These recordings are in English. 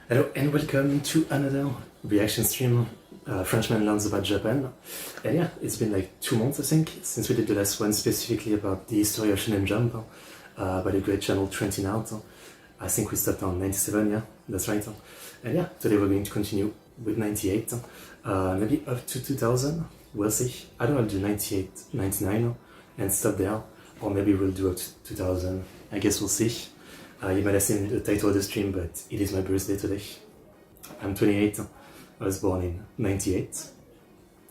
Hello and welcome to another reaction stream. Frenchman learns about Japan. And yeah, it's been like 2 months I think since we did the last one specifically about the history of Shonen Jump, by the great channel 20 out. I think we stopped on 97, yeah, that's right. And yeah, today we're going to continue with 98, maybe up to 2000, we'll see. I don't know, I'll do 98, 99 and stop there, or maybe we'll do up to 2000, I guess we'll see. You might have seen the title of the stream, but it is my birthday today. I'm 28, I was born in 98, so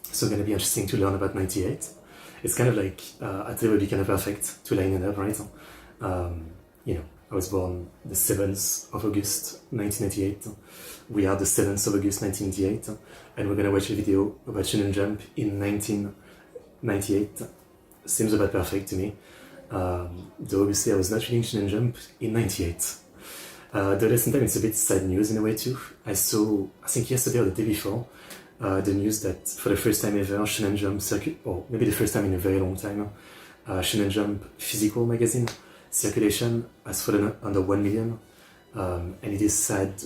it's gonna be interesting to learn about 98. It's kind of like, I thought it would be kind of perfect to line it up, right? You know, I was born the 7th of August 1998, we are the 7th of August 1998, and we're gonna watch a video about Shonen Jump in 1998. Seems about perfect to me. Though obviously I was not reading Shonen Jump in 98. Though at the same time it's a bit sad news in a way too. I saw, I think yesterday or the day before, the news that for the first time ever Shonen Jump or maybe the first time in a very long time, Shonen Jump physical magazine circulation has fallen under 1 million, and it is sad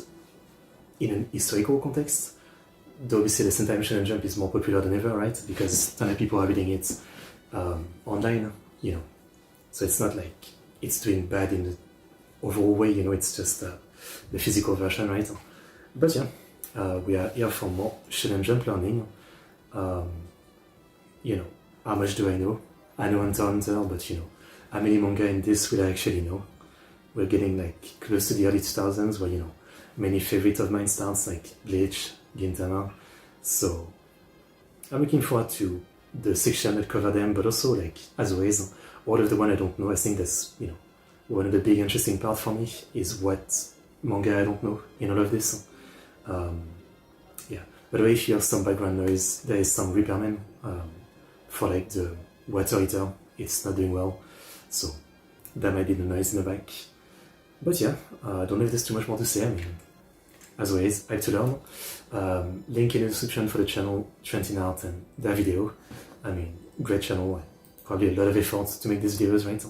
in an historical context. Though obviously at the same time Shonen Jump is more popular than ever, right? Because a ton of people are reading it online, you know. So it's not like it's doing bad in the overall way, you know, it's just the physical version, right? But yeah, we are here for more Shonen Jump learning. You know, how much do I know? I know Hunter x Hunter, but you know, how many manga in this will I actually know? We're getting like close to the early 2000s where, you know, many favorites of mine starts like Bleach, Gintama. So I'm looking forward to the section that cover them, but also like, as always, all of the one I don't know. I think that's, you know, one of the big interesting parts for me is what manga I don't know in all of this. Yeah, by the way, if you hear some background noise, there is some repairman for like the water heater. It's not doing well, so that might be the noise in the back. But yeah, I don't know if there's too much more to say. I mean, as always, I like to learn. Link in the description for the channel, Trentin Art, and their video. I mean, great channel. Probably a lot of effort to make these videos, right?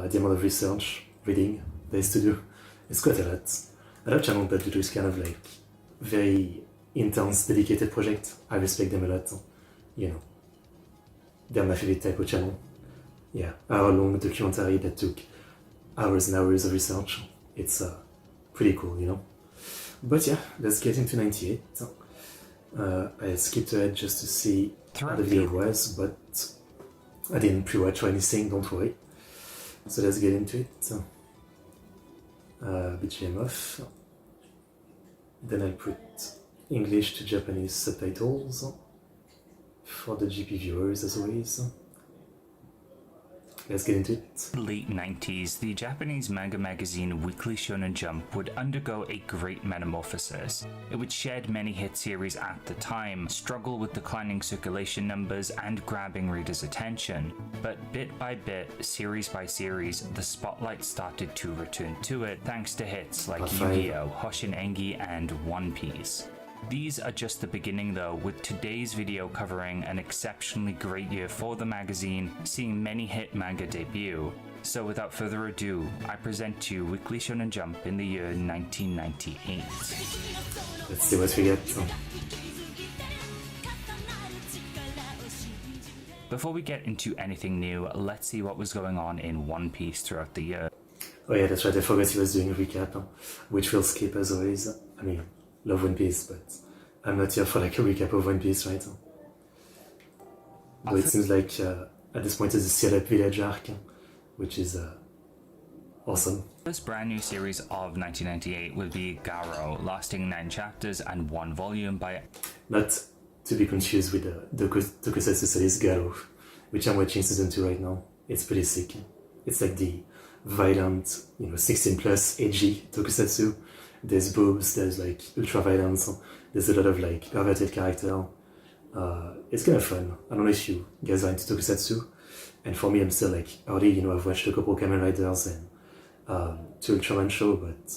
The amount of research, reading there is to do, it's quite a lot. I love channels that do this kind of like very intense, dedicated project. I respect them a lot. You know, they're my favorite type of channel. Yeah, hour-long documentary that took hours and hours of research. It's pretty cool, you know. But yeah, let's get into 98. I skipped ahead just to see how the video was, but I didn't pre-watch or anything, don't worry. So let's get into it. BGM off. Then I put English to Japanese subtitles for the GP viewers as always. Let's get into it. Late 90s, the Japanese manga magazine Weekly Shonen Jump would undergo a great metamorphosis. It would shed many hit series at the time, struggle with declining circulation numbers and grabbing readers' attention. But bit by bit, series by series, the spotlight started to return to it thanks to hits like Yu-Gi-Oh!, Hoshin Engi, and One Piece. These are just the beginning though, with today's video covering an exceptionally great year for the magazine, seeing many hit manga debut. So without further ado, I present to you Weekly Shonen Jump in the year 1998. Let's see what we get. Before we get into anything new, let's see what was going on in One Piece throughout the year. Oh yeah, that's right, I forgot he was doing a recap, which we'll skip as always. I mean, love One Piece, but I'm not here for like a recap of One Piece, right? But it seems like at this point it's the Seal Up Village arc, which is awesome. This brand new series of 1998 will be Garo, lasting 9 chapters and 1 volume by... Not to be confused with the Tokusatsu series Garo, which I'm watching season 2 right now. It's pretty sick. It's like the violent, you know, 16 plus edgy Tokusatsu. There's boobs, there's like ultra violence, there's a lot of like perverted character. It's kind of fun. I don't know if you guys are into Tokusatsu, and for me I'm still like early, you know, I've watched a couple Kamen Riders and 2 Ultraman show, but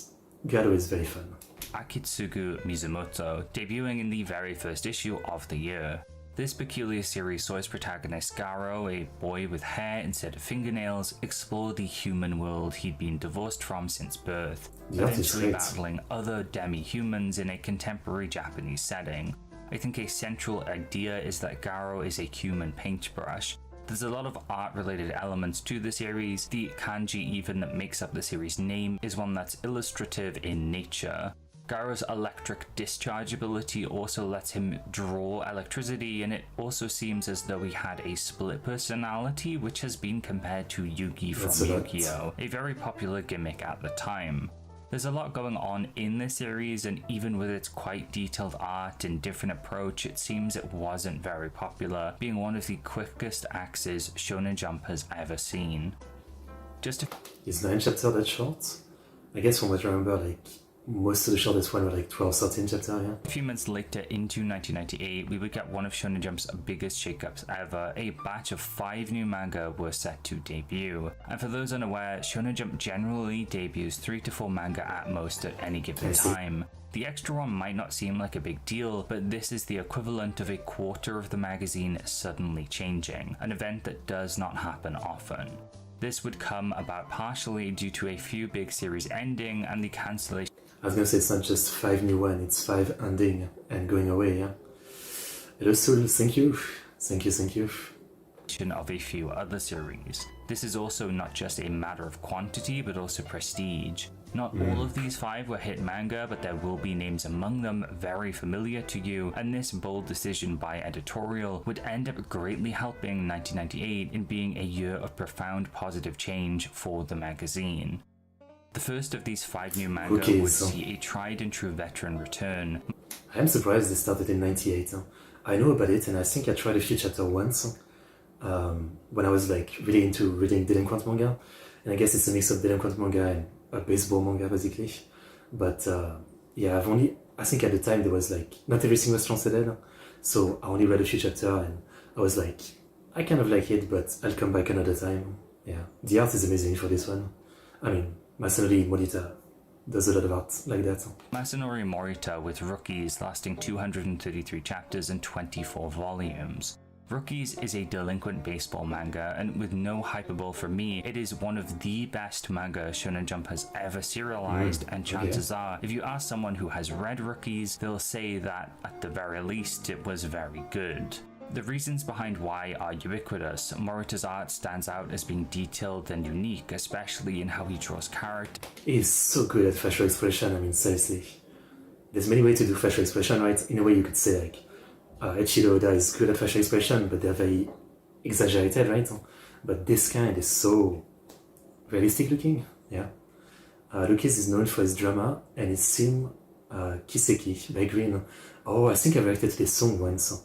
Garo is very fun. Akitsugu Mizumoto, debuting in the very first issue of the year. This peculiar series saw its protagonist Garo, a boy with hair instead of fingernails, explore the human world he'd been divorced from since birth, eventually battling other demi-humans in a contemporary Japanese setting. I think a central idea is that Garo is a human paintbrush. There's a lot of art-related elements to the series. The kanji even that makes up the series name is one that's illustrative in nature. Garo's electric discharge ability also lets him draw electricity, and it also seems as though he had a split personality, which has been compared to Yugi from Yu-Gi-Oh!, a very popular gimmick at the time. There's a lot going on in this series, and even with its quite detailed art and different approach, it seems it wasn't very popular, being one of the quickest axes Shonen Jump has ever seen. Is 9 chapters that short? I guess from what I remember, like, most of the shortest one were like 12, 13 chapters, yeah. A few months later, into 1998, we would get one of Shonen Jump's biggest shakeups ever. A batch of 5 new manga were set to debut. And for those unaware, Shonen Jump generally debuts 3 to 4 manga at most at any given time. The extra one might not seem like a big deal, but this is the equivalent of a quarter of the magazine suddenly changing, an event that does not happen often. This would come about partially due to a few big series ending and the cancellation. I was gonna say it's not just 5 new ones, it's 5 ending and going away, yeah. Hello Soul, thank you. Of a few other series. This is also not just a matter of quantity, but also prestige. Not all of these 5 were hit manga, but there will be names among them very familiar to you, and this bold decision by editorial would end up greatly helping 1998 in being a year of profound positive change for the magazine. The first of these 5 new manga would see a tried and true veteran return. I am surprised they started in 98. I know about it, and I think I tried a few chapters once when I was like really into reading delinquent manga, and I guess it's a mix of delinquent manga and a baseball manga basically. But yeah, I think at the time there was like not everything was translated, so I only read a few chapters and I was like, I kind of like it, but I'll come back another time. Yeah, the art is amazing for this one. I mean, Masanori Morita does a lot of art like that. Masanori Morita with Rookies lasting 233 chapters and 24 volumes. Rookies is a delinquent baseball manga, and with no hyperbole for me, it is one of the best manga Shonen Jump has ever serialized, and chances are, if you ask someone who has read Rookies, they'll say that at the very least it was very good. The reasons behind why are ubiquitous. Morita's art stands out as being detailed and unique, especially in how he draws characters. He's so good at facial expression, I mean seriously. There's many ways to do facial expression, right? In a way you could say like, Eiichiro Oda is good at facial expression, but they're very exaggerated, right? But this kind is so realistic looking, yeah. Lucas is known for his drama, and his theme, Kiseki by Green. Oh, I think I reacted to this song once.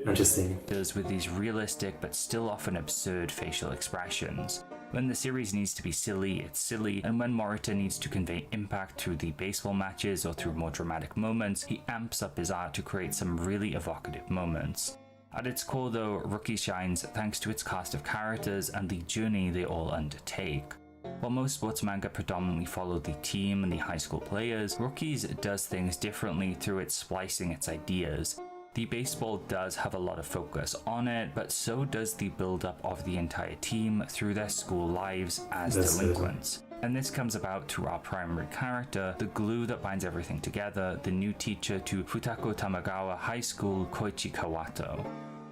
Interesting. With these realistic but still often absurd facial expressions. When the series needs to be silly, it's silly, and when Morita needs to convey impact through the baseball matches or through more dramatic moments, he amps up his art to create some really evocative moments. At its core though, Rookie shines thanks to its cast of characters and the journey they all undertake. While most sports manga predominantly follow the team and the high school players, Rookies does things differently through its splicing its ideas. The baseball does have a lot of focus on it, but so does the build-up of the entire team through their school lives as delinquents. And this comes about through our primary character, the glue that binds everything together, the new teacher to Futako Tamagawa High School, Koichi Kawato.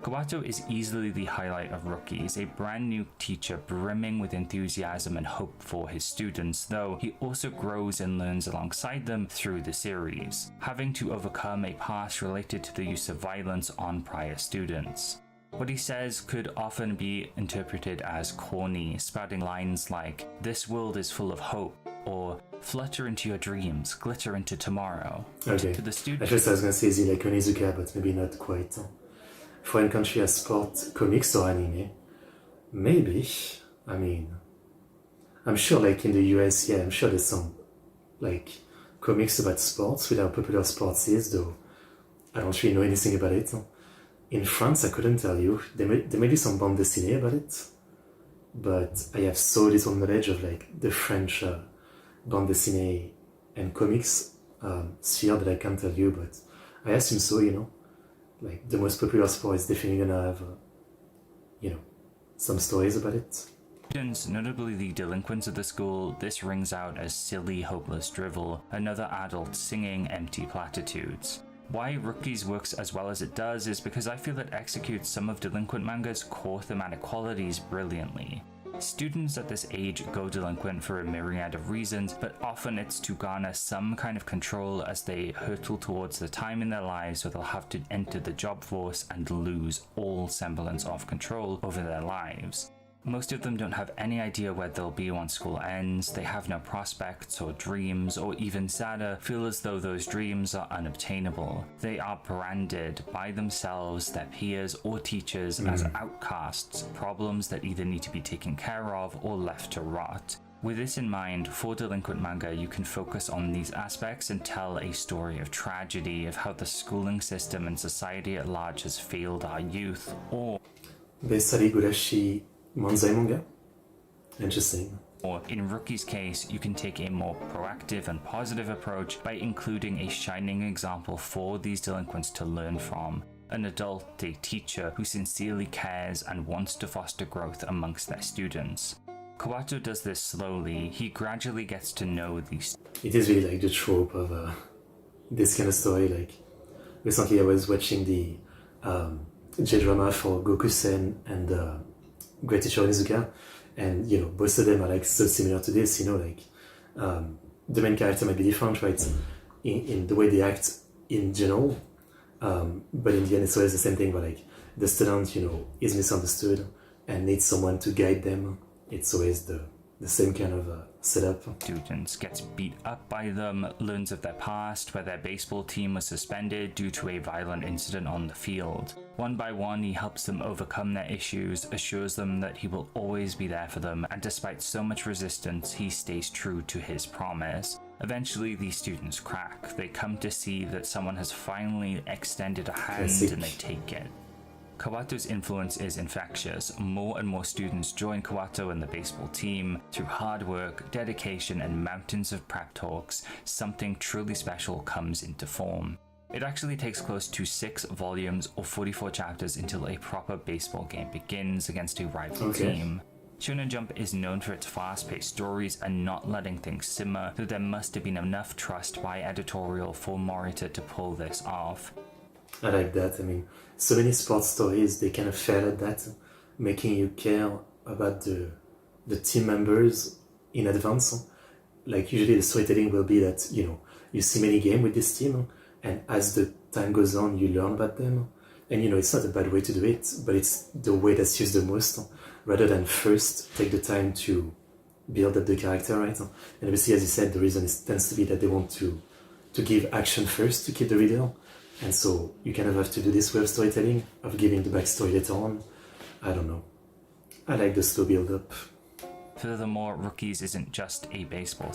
Kawato is easily the highlight of Rookies, a brand new teacher brimming with enthusiasm and hope for his students, though he also grows and learns alongside them through the series, having to overcome a past related to the use of violence on prior students. What he says could often be interpreted as corny, spouting lines like, "This world is full of hope," or "Flutter into your dreams, glitter into tomorrow." Okay. To the student, at first I was gonna say, is he like Onizuka, but maybe not quite. Foreign country as sport, comics or anime? Maybe. I mean, I'm sure like in the US, yeah, I'm sure there's some like comics about sports with how popular sports is, though I don't really know anything about it. In France, I couldn't tell you. There may be some bande dessinée about it, but I have so little knowledge of like the French bande dessinée and comics sphere that I can't tell you, but I assume so, you know. like the most popular sport is definitely gonna have, some stories about it. Students, notably the delinquents of the school, this rings out as silly, hopeless drivel, another adult singing empty platitudes. Why Rookies works as well as it does is because I feel it executes some of delinquent manga's core thematic qualities brilliantly. Students at this age go delinquent for a myriad of reasons, but often it's to garner some kind of control as they hurtle towards the time in their lives where they'll have to enter the job force and lose all semblance of control over their lives. Most of them don't have any idea where they'll be once school ends, they have no prospects or dreams, or even sadder, feel as though those dreams are unobtainable. They are branded by themselves, their peers, or teachers as outcasts, problems that either need to be taken care of or left to rot. With this in mind, for delinquent manga, you can focus on these aspects and tell a story of tragedy, of how the schooling system and society at large has failed our youth, or Manzai manga? Interesting. Or in Rookie's case, you can take a more proactive and positive approach by including a shining example for these delinquents to learn from. An adult, a teacher who sincerely cares and wants to foster growth amongst their students. Kawato does this slowly. He gradually gets to know these. It is really like the trope of this kind of story. Like recently I was watching the J-drama for Goku-sen and Great Teacher Onizuka, and both of them are like so similar to this. The main character might be different, right, in the way they act in general, but in the end it's always the same thing. Where like the student, is misunderstood and needs someone to guide them. It's always the same kind of setup. Students gets beat up by them, learns of their past, where their baseball team was suspended due to a violent incident on the field. One by one, he helps them overcome their issues, assures them that he will always be there for them, and despite so much resistance, he stays true to his promise. Eventually, these students crack. They come to see that someone has finally extended a hand and they take it. Kawato's influence is infectious. More and more students join Kawato and the baseball team. Through hard work, dedication, and mountains of prep talks, something truly special comes into form. It actually takes close to 6 volumes or 44 chapters until a proper baseball game begins against a rival team. Shonen Jump is known for its fast-paced stories and not letting things simmer, though there must have been enough trust by editorial for Morita to pull this off. I like that. I mean, so many sports stories, they kind of fail at that, making you care about the team members in advance. Like usually the storytelling will be that, you see many games with this team, and as the time goes on, you learn about them. And it's not a bad way to do it, but it's the way that's used the most, rather than first take the time to build up the character, right? And obviously, as you said, the reason tends to be that they want to give action first to keep the reader. And so you kind of have to do this way of storytelling, of giving the backstory later on. I don't know. I like the slow build-up. Furthermore, Rookies isn't just a baseball.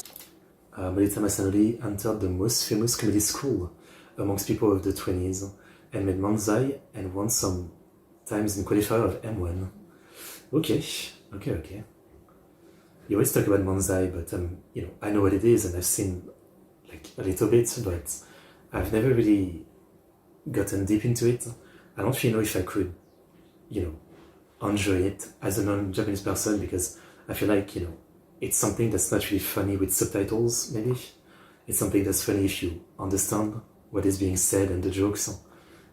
Morita Masanori entered the most famous comedy school amongst people of the 20s and made Manzai and won some times in qualifier of M1. Okay. You always talk about Manzai, but I know what it is and I've seen like a little bit, but I've never really gotten deep into it. I don't really know if I could, enjoy it as a non-Japanese person, because I feel like, it's something that's not really funny with subtitles, maybe. It's something that's funny if you understand what is being said and the jokes.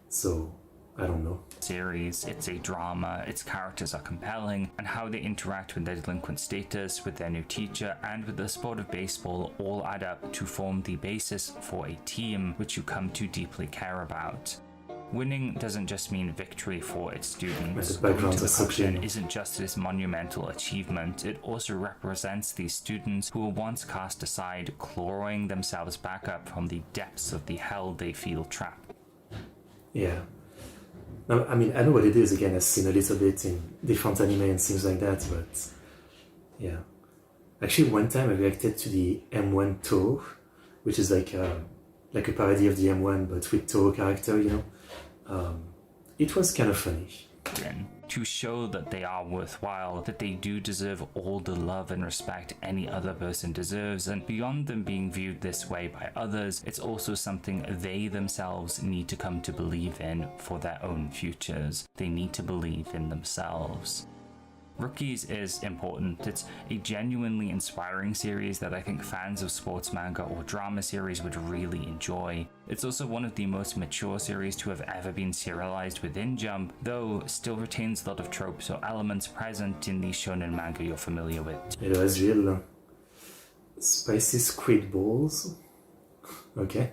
So, I don't know. Series, it's a drama, its characters are compelling, and how they interact with their delinquent status, with their new teacher, and with the sport of baseball all add up to form the basis for a team which you come to deeply care about. Winning doesn't just mean victory for its students. Going to the Koshien isn't just this monumental achievement, it also represents these students who were once cast aside, clawing themselves back up from the depths of the hell they feel trapped. Yeah. No, I mean, I know what it is. Again, I've seen a little bit in different anime and things like that, but yeah. Actually, one time I reacted to the M1 Toho, which is like a parody of the M1, but with Toho character, It was kind of funny. to show that they are worthwhile, that they do deserve all the love and respect any other person deserves, and beyond them being viewed this way by others, it's also something they themselves need to come to believe in for their own futures. They need to believe in themselves. Rookies is important. It's a genuinely inspiring series that I think fans of sports manga or drama series would really enjoy. It's also one of the most mature series to have ever been serialized within Jump, though still retains a lot of tropes or elements present in the shonen manga you're familiar with. It was real spicy squid balls. Okay.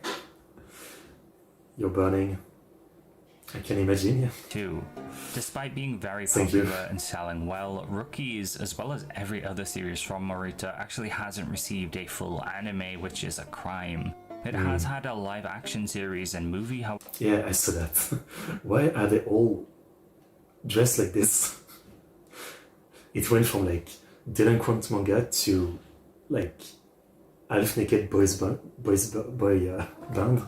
You're burning. I can imagine, yeah. Too. Despite being very Thank popular you. and selling well, Rookies, as well as every other series from Morita, actually hasn't received a full anime, which is a crime. It has had a live action series and movie, how Yeah, I saw that. Why are they all dressed like this? It went from like delinquent manga to like half naked boy band.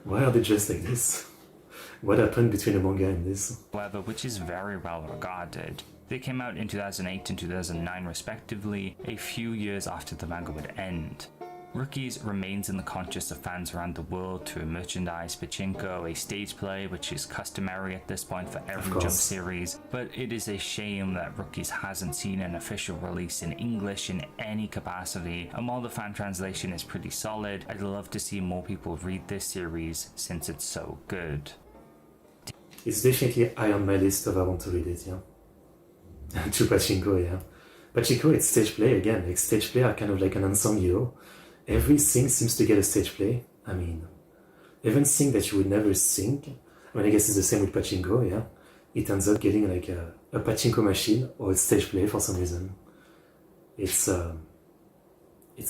Why are they dressed like this? What happened between the manga and this? however, which is very well regarded. They came out in 2008 and 2009 respectively, a few years after the manga would end. Rookies remains in the conscious of fans around the world through merchandise, pachinko, a stage play, which is customary at this point for every Jump series, but it is a shame that Rookies hasn't seen an official release in English in any capacity, and while the fan translation is pretty solid, I'd love to see more people read this series since it's so good. It's definitely high on my list of I want to read it, yeah. To Pachinko, yeah. Pachinko, it's stage play again. Like stage play are kind of like an unsung hero. Everything seems to get a stage play. I mean, even thing that you would never think. I mean, I guess it's the same with Pachinko, yeah. It ends up getting like a Pachinko machine or a stage play for some reason. It's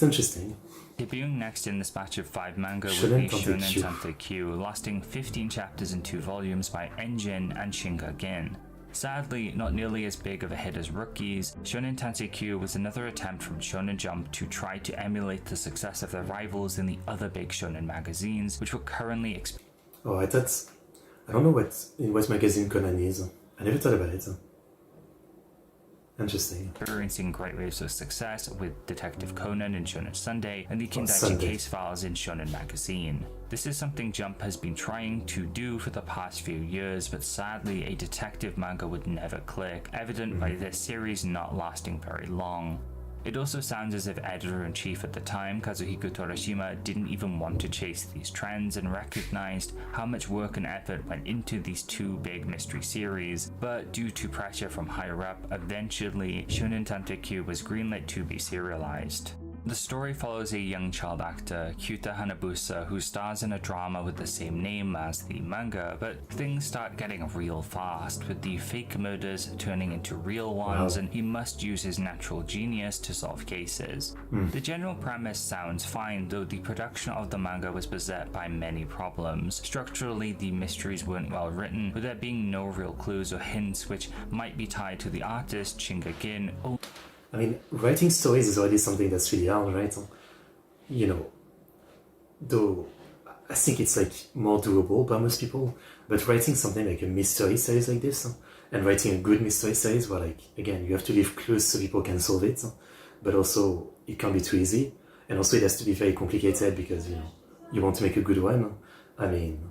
interesting. Debuting next in this batch of 5 manga Shonen would be Tante Shonen Q. Tante Q, lasting 15 chapters in 2 volumes by Enjin and Shinga Gin. Sadly, not nearly as big of a hit as Rookies, Shonen Tante Q was another attempt from Shonen Jump to try to emulate the success of their rivals in the other big shonen magazines, which were currently Oh, I don't know in what magazine Conan is. I never thought about it. Interesting. experiencing great waves of success with Detective Conan in Shonen Sunday and the Kindaichi Sunday. Case Files in Shonen Magazine. This is something Jump has been trying to do for the past few years, but sadly a detective manga would never click, evident by this series not lasting very long. It also sounds as if editor-in-chief at the time, Kazuhiko Torishima, didn't even want to chase these trends and recognized how much work and effort went into these 2 big mystery series, but due to pressure from higher up, eventually Shonen Tante Q was greenlit to be serialized. The story follows a young child actor, Kyuta Hanabusa, who stars in a drama with the same name as the manga, but things start getting real fast, with the fake murders turning into real ones, and he must use his natural genius to solve cases. The general premise sounds fine, though the production of the manga was beset by many problems. Structurally, the mysteries weren't well written, with there being no real clues or hints which might be tied to the artist Shinga Gin. I mean, writing stories is already something that's really hard, right? You know, though I think it's like more doable by most people, but writing something like a mystery series like this, and writing a good mystery series where, like, again, you have to leave clues so people can solve it, but also it can't be too easy, and also it has to be very complicated because, you know, you want to make a good one. I mean,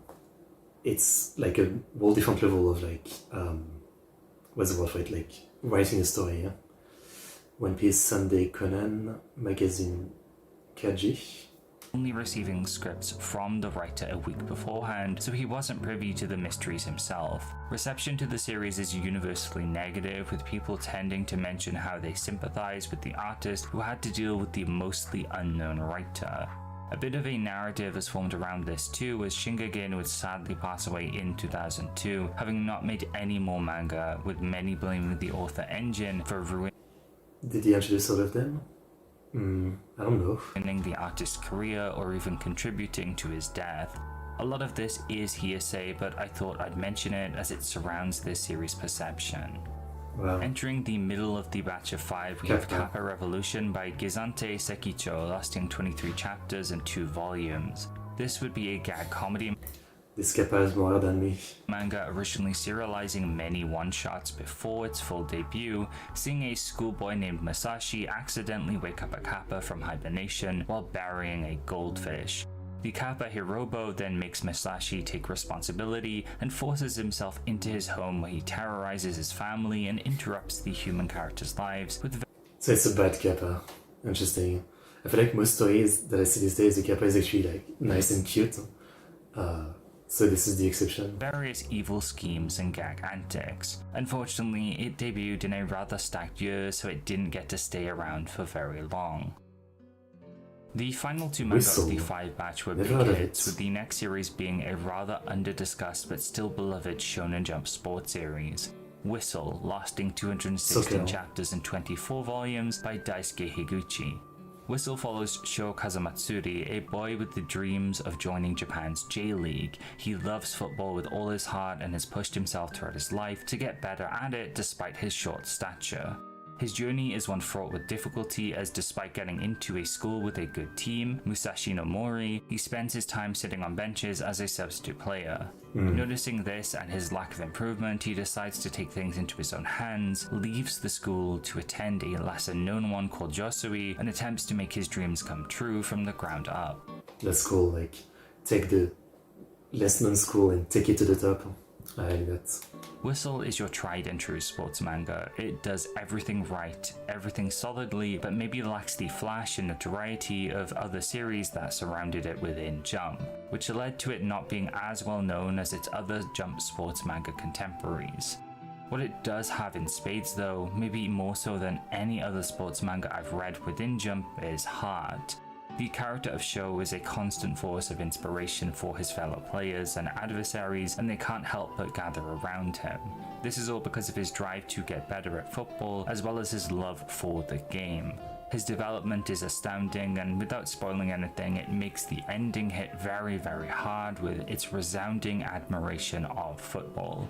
it's like a whole different level of like, what's the word for it? Like writing a story, yeah? One Piece, Sunday, Conan, Magazine, Kaji. Only receiving scripts from the writer a week beforehand, so he wasn't privy to the mysteries himself. Reception to the series is universally negative, with people tending to mention how they sympathize with the artist who had to deal with the mostly unknown writer. A bit of a narrative is formed around this too, as Shinga Gin would sadly pass away in 2002, having not made any more manga, with many blaming the author Enjin for ruining Did he introduce all of them? I don't know. the artist's career or even contributing to his death. A lot of this is hearsay, but I thought I'd mention it as it surrounds this series' perception. Wow. Entering the middle of the batch of 5, we have Kappa Revolution by Gizante Sekicho, lasting 23 chapters and 2 volumes. This would be a gag comedy. This kappa is more than me. Manga originally serializing many one-shots before its full debut, seeing a schoolboy named Masashi accidentally wake up a kappa from hibernation while burying a goldfish. The Kappa Hirobo then makes Masashi take responsibility and forces himself into his home where he terrorizes his family and interrupts the human characters' lives with So it's a bad kappa. Interesting. I feel like most stories that I see these days, the kappa is actually like nice and cute. So this is the exception. various evil schemes and gag antics. Unfortunately, it debuted in a rather stacked year, so it didn't get to stay around for very long. The final two manga of the 5 batch were big hits, with the next series being a rather under-discussed but still beloved Shonen Jump sports series. Whistle, lasting 216 chapters and 24 volumes by Daisuke Higuchi. Whistle follows Sho Kazamatsuri, a boy with the dreams of joining Japan's J-League. He loves football with all his heart and has pushed himself throughout his life to get better at it despite his short stature. His journey is one fraught with difficulty, as despite getting into a school with a good team, Musashi no Mori, he spends his time sitting on benches as a substitute player. Noticing this and his lack of improvement, he decides to take things into his own hands, leaves the school to attend a lesser known one called Josui, and attempts to make his dreams come true from the ground up. That's cool, like, take the less known school and take it to the top. I like that. Whistle is your tried and true sports manga. It does everything right, everything solidly, but maybe lacks the flash and notoriety of other series that surrounded it within Jump, which led to it not being as well known as its other Jump sports manga contemporaries. What it does have in spades though, maybe more so than any other sports manga I've read within Jump, is heart. The character of Sho is a constant force of inspiration for his fellow players and adversaries, and they can't help but gather around him. This is all because of his drive to get better at football, as well as his love for the game. His development is astounding, and without spoiling anything, it makes the ending hit very, very hard with its resounding admiration of football.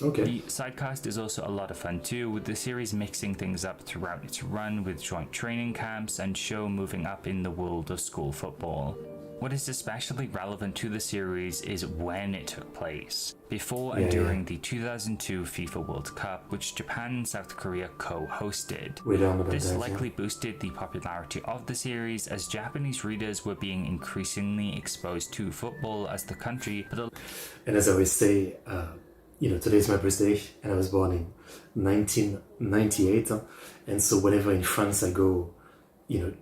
Okay. The sidecast is also a lot of fun too, with the series mixing things up throughout its run with joint training camps and Sho moving up in the world of school football. What is especially relevant to the series is when it took place, before and during the 2002 FIFA World Cup, which Japan and South Korea co-hosted. This likely boosted the popularity of the series, as Japanese readers were being increasingly exposed to football as the country. And as I always say, today's my birthday, and I was born in 1998, and so whenever in France I go,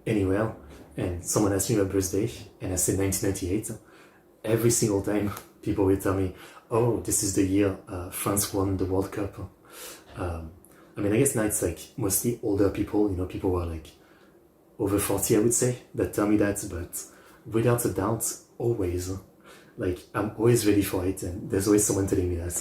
anywhere, and someone asks me my birthday, and I say 1998, every single time people will tell me, oh, this is the year France won the World Cup. I guess now it's like mostly older people, people who are like over 40, I would say, that tell me that, but without a doubt, always, like, I'm always ready for it, and there's always someone telling me that.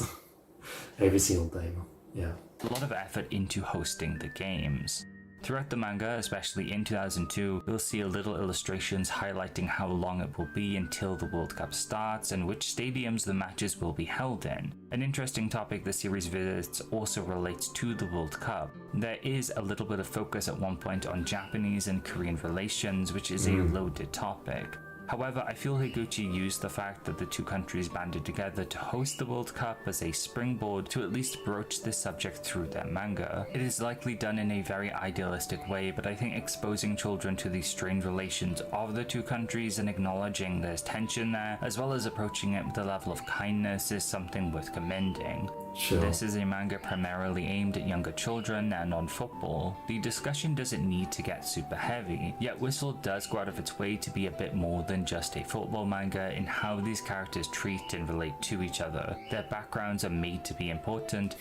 Every single time, yeah. A lot of effort into hosting the games. Throughout the manga, especially in 2002, we'll see little illustrations highlighting how long it will be until the World Cup starts and which stadiums the matches will be held in. An interesting topic the series visits also relates to the World Cup. There is a little bit of focus at one point on Japanese and Korean relations, which is a loaded topic. However, I feel Higuchi used the fact that the two countries banded together to host the World Cup as a springboard to at least broach this subject through their manga. It is likely done in a very idealistic way, but I think exposing children to the strained relations of the two countries and acknowledging there's tension there, as well as approaching it with a level of kindness, is something worth commending. Sure. This is a manga primarily aimed at younger children and on football. The discussion doesn't need to get super heavy, yet Whistle does go out of its way to be a bit more than just a football manga in how these characters treat and relate to each other. Their backgrounds are made to be important.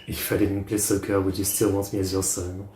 If I didn't play soccer, would you still want me as your son?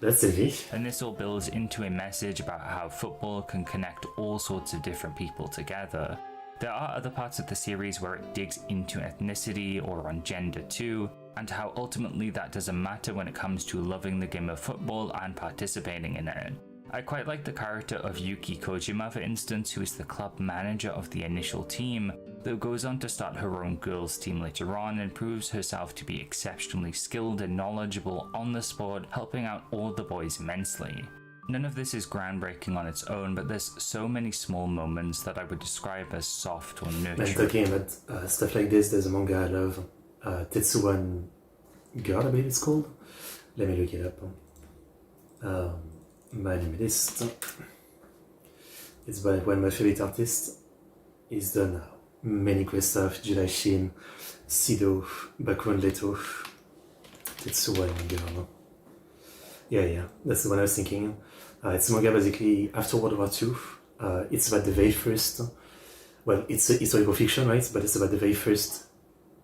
That's heavy. And this all builds into a message about how football can connect all sorts of different people together. There are other parts of the series where it digs into ethnicity or on gender too, and how ultimately that doesn't matter when it comes to loving the game of football and participating in it. I quite like the character of Yuki Kojima, for instance, who is the club manager of the initial team, though goes on to start her own girls team later on and proves herself to be exceptionally skilled and knowledgeable on the sport, helping out all the boys immensely. None of this is groundbreaking on its own, but there's so many small moments that I would describe as soft or When nurturing. talking about stuff like this, there's a manga I love, Tetsuwan Girl, I believe it's called. Let me look it up. My name list. It's by one of my favorite artists. He's done many great stuff. Jedi Shin, Sido, Background Leto, Tetsuwan Girl. Yeah, that's the one I was thinking. It's a manga basically after World War II. It's about the very first, well, it's a historical fiction, right? But it's about the very first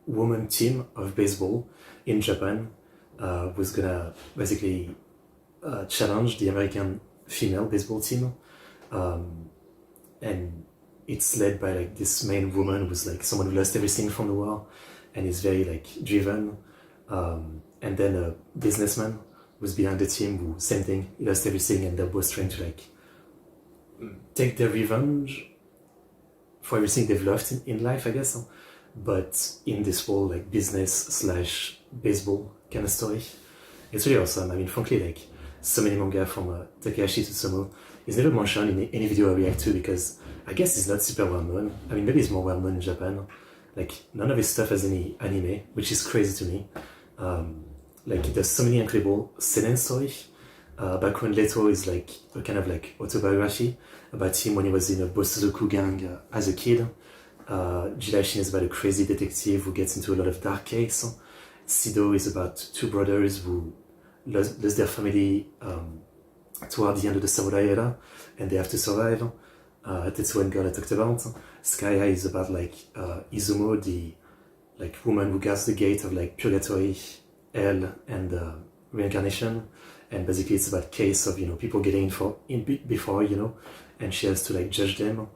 woman team of baseball in Japan, who's gonna basically challenge the American female baseball team. And it's led by like this main woman who's like someone who lost everything from the war and is very like driven. And then a businessman who's behind the team who, same thing, he lost everything and they're both trying to like take their revenge for everything they've lost in life, I guess. But in this whole like business / baseball kind of story. It's really awesome. I mean, frankly, like so many manga from Takahashi Tsutomu is never mentioned in any video I react to because I guess it's not super well known. I mean, maybe it's more well known in Japan. Like none of his stuff has any anime, which is crazy to me. Like he does so many incredible seinen stories. Background Leto is like a kind of like autobiography about him when he was in a Bosozoku gang as a kid. Jedi Shin is about a crazy detective who gets into a lot of dark cases. Sido is about two brothers who lost their family toward the end of the samurai era and they have to survive. Tetsuwan Girl I talked about. Sky High is about like Izumo, the like woman who guards the gate of like purgatory, hell, and reincarnation. And basically it's about case of, you know, people getting in before, you know, and she has to like judge them.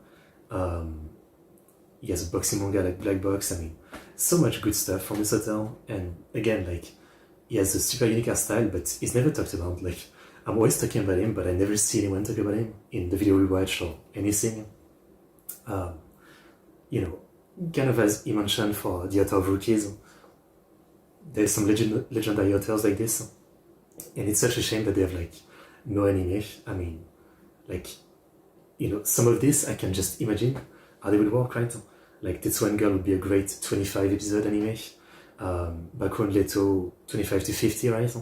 He has a boxing manga like Black Box. I mean, so much good stuff from this hotel. And again, like he has a super unique art style, but he's never talked about. Like I'm always talking about him, but I never see anyone talk about him in the video we watched or anything. You know, kind of as he mentioned for the author of Rookies, there's some legendary authors like this, and it's such a shame that they have like no anime. I mean, like, you know, some of this I can just imagine how they would work, right? Like Tetsuwan Girl would be a great 25 episode anime. Background Leto 25 to 50, right?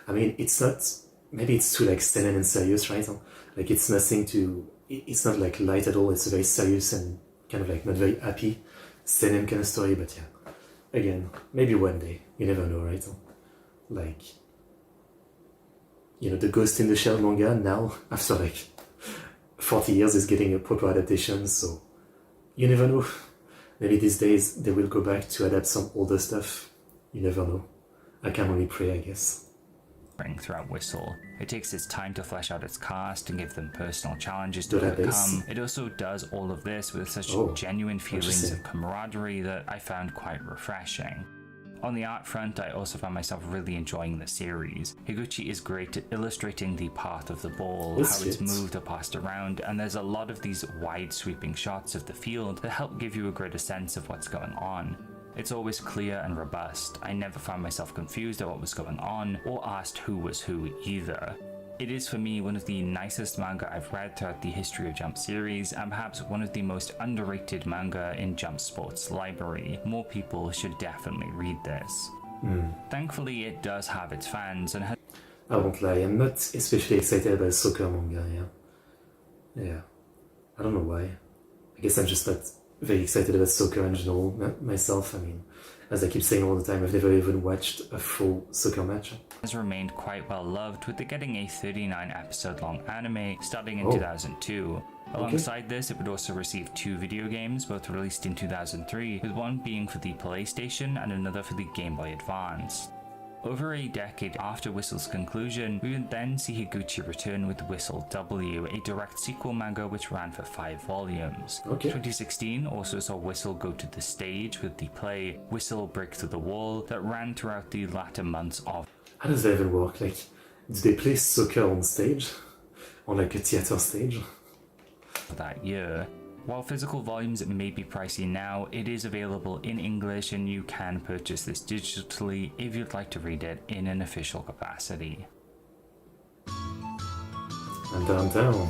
I mean, it's not, maybe it's too like seinen and serious, right? Like it's nothing to, it's not like light at all. It's a very serious and kind of like not very happy seinen kind of story. But yeah, again, maybe one day, you never know, right? Like, you know, the Ghost in the Shell manga now, after like 40 years, is getting a proper adaptation. So you never know. Maybe these days they will go back to adapt some older stuff. You never know. I can only pray, I guess. Throughout Whistle. It takes its time to flesh out its cast and give them personal challenges to overcome. It also does all of this with such genuine feelings of camaraderie that I found quite refreshing. On the art front, I also found myself really enjoying the series. Higuchi is great at illustrating the path of the ball, how it's moved or passed around, and there's a lot of these wide sweeping shots of the field that help give you a greater sense of what's going on. It's always clear and robust. I never found myself confused at what was going on, or asked who was who either. It is for me one of the nicest manga I've read throughout the History of Jump series, and perhaps one of the most underrated manga in Jump Sport's library. More people should definitely read this. Thankfully, it does have its fans, and I won't lie, I'm not especially excited about soccer manga, yeah. I don't know why. I guess I'm just not very excited about soccer in general myself. I mean, as I keep saying all the time, I've never even watched a full soccer match. Has remained quite well loved, with it getting a 39 episode long anime starting in 2002. Alongside this, it would also receive 2 video games, both released in 2003, with one being for the PlayStation and another for the Game Boy Advance. Over a decade after Whistle's conclusion, we would then see Higuchi return with Whistle W, a direct sequel manga which ran for 5 volumes. 2016 also saw Whistle go to the stage with the play Whistle Break Through the Wall that ran throughout the latter months of. How does that even work? Like, do they play soccer on stage? On like a theater stage? That year. While physical volumes may be pricey now, it is available in English and you can purchase this digitally if you'd like to read it in an official capacity. I Hunter x Hunter.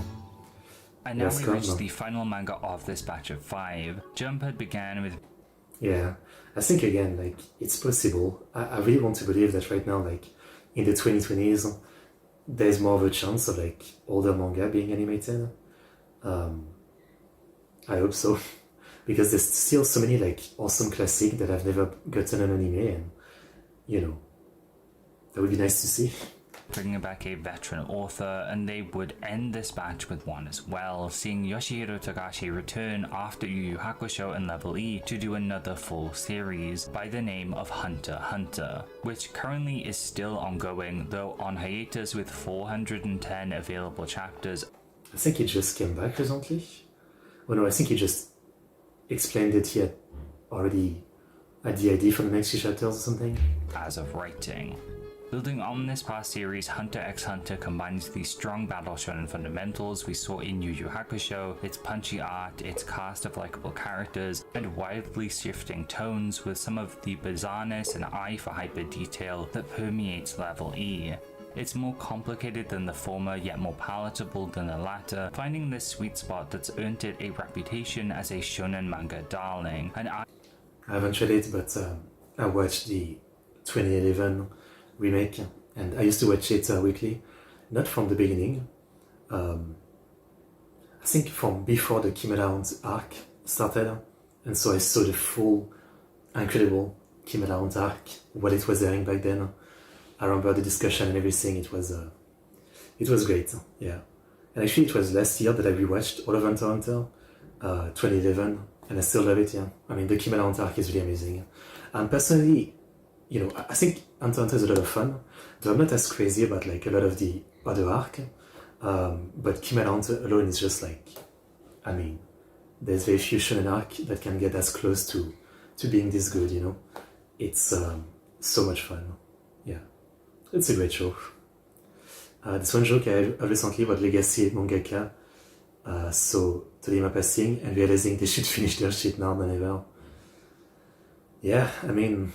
And now Yes, we come reach on. the final manga of this batch of 5. Jump had began with Yeah, I think again, like, it's possible. I really want to believe that right now, like, in the 2020s, there's more of a chance of, like, older manga being animated. I hope so. Because there's still so many, like, awesome classics that I've never gotten an anime, and, you know, that would be nice to see. bringing back a veteran author, and they would end this batch with one as well, seeing Yoshihiro Togashi return after Yu Yu Hakusho and Level E to do another full series by the name of Hunter x Hunter, which currently is still ongoing, though on hiatus with 410 available chapters. I think he just came back recently. Oh no, I think he just explained that he had already had the idea for the next few chapters or something. As of writing. Building on this past series, Hunter x Hunter combines the strong battle shonen fundamentals we saw in Yu Yu Hakusho, its punchy art, its cast of likable characters, and wildly shifting tones with some of the bizarreness and eye for hyper detail that permeates Level E. It's more complicated than the former, yet more palatable than the latter, finding this sweet spot that's earned it a reputation as a shonen manga darling. And I haven't read it, but I watched the 2011 remake, and I used to watch it weekly, not from the beginning. I think from before the Kimelaunt arc started, and so I saw the full, incredible Kimelaunt arc while it was airing back then. I remember the discussion and everything. It was great, yeah. And actually, it was last year that I rewatched all of Hunter x Hunter, 2011, and I still love it. Yeah, I mean the Kimelaunt arc is really amazing. And personally, you know, I think Hunter x Hunter is a lot of fun, though I'm not as crazy about like a lot of the other arc. But Kimelaunt alone is just like, I mean, there's very few shonen arc that can get as close to being this good. You know, it's so much fun. Yeah. It's a great show. This one joke I have recently about legacy mangaka, so telling my passing and realizing they should finish their shit now than ever. Yeah, I mean,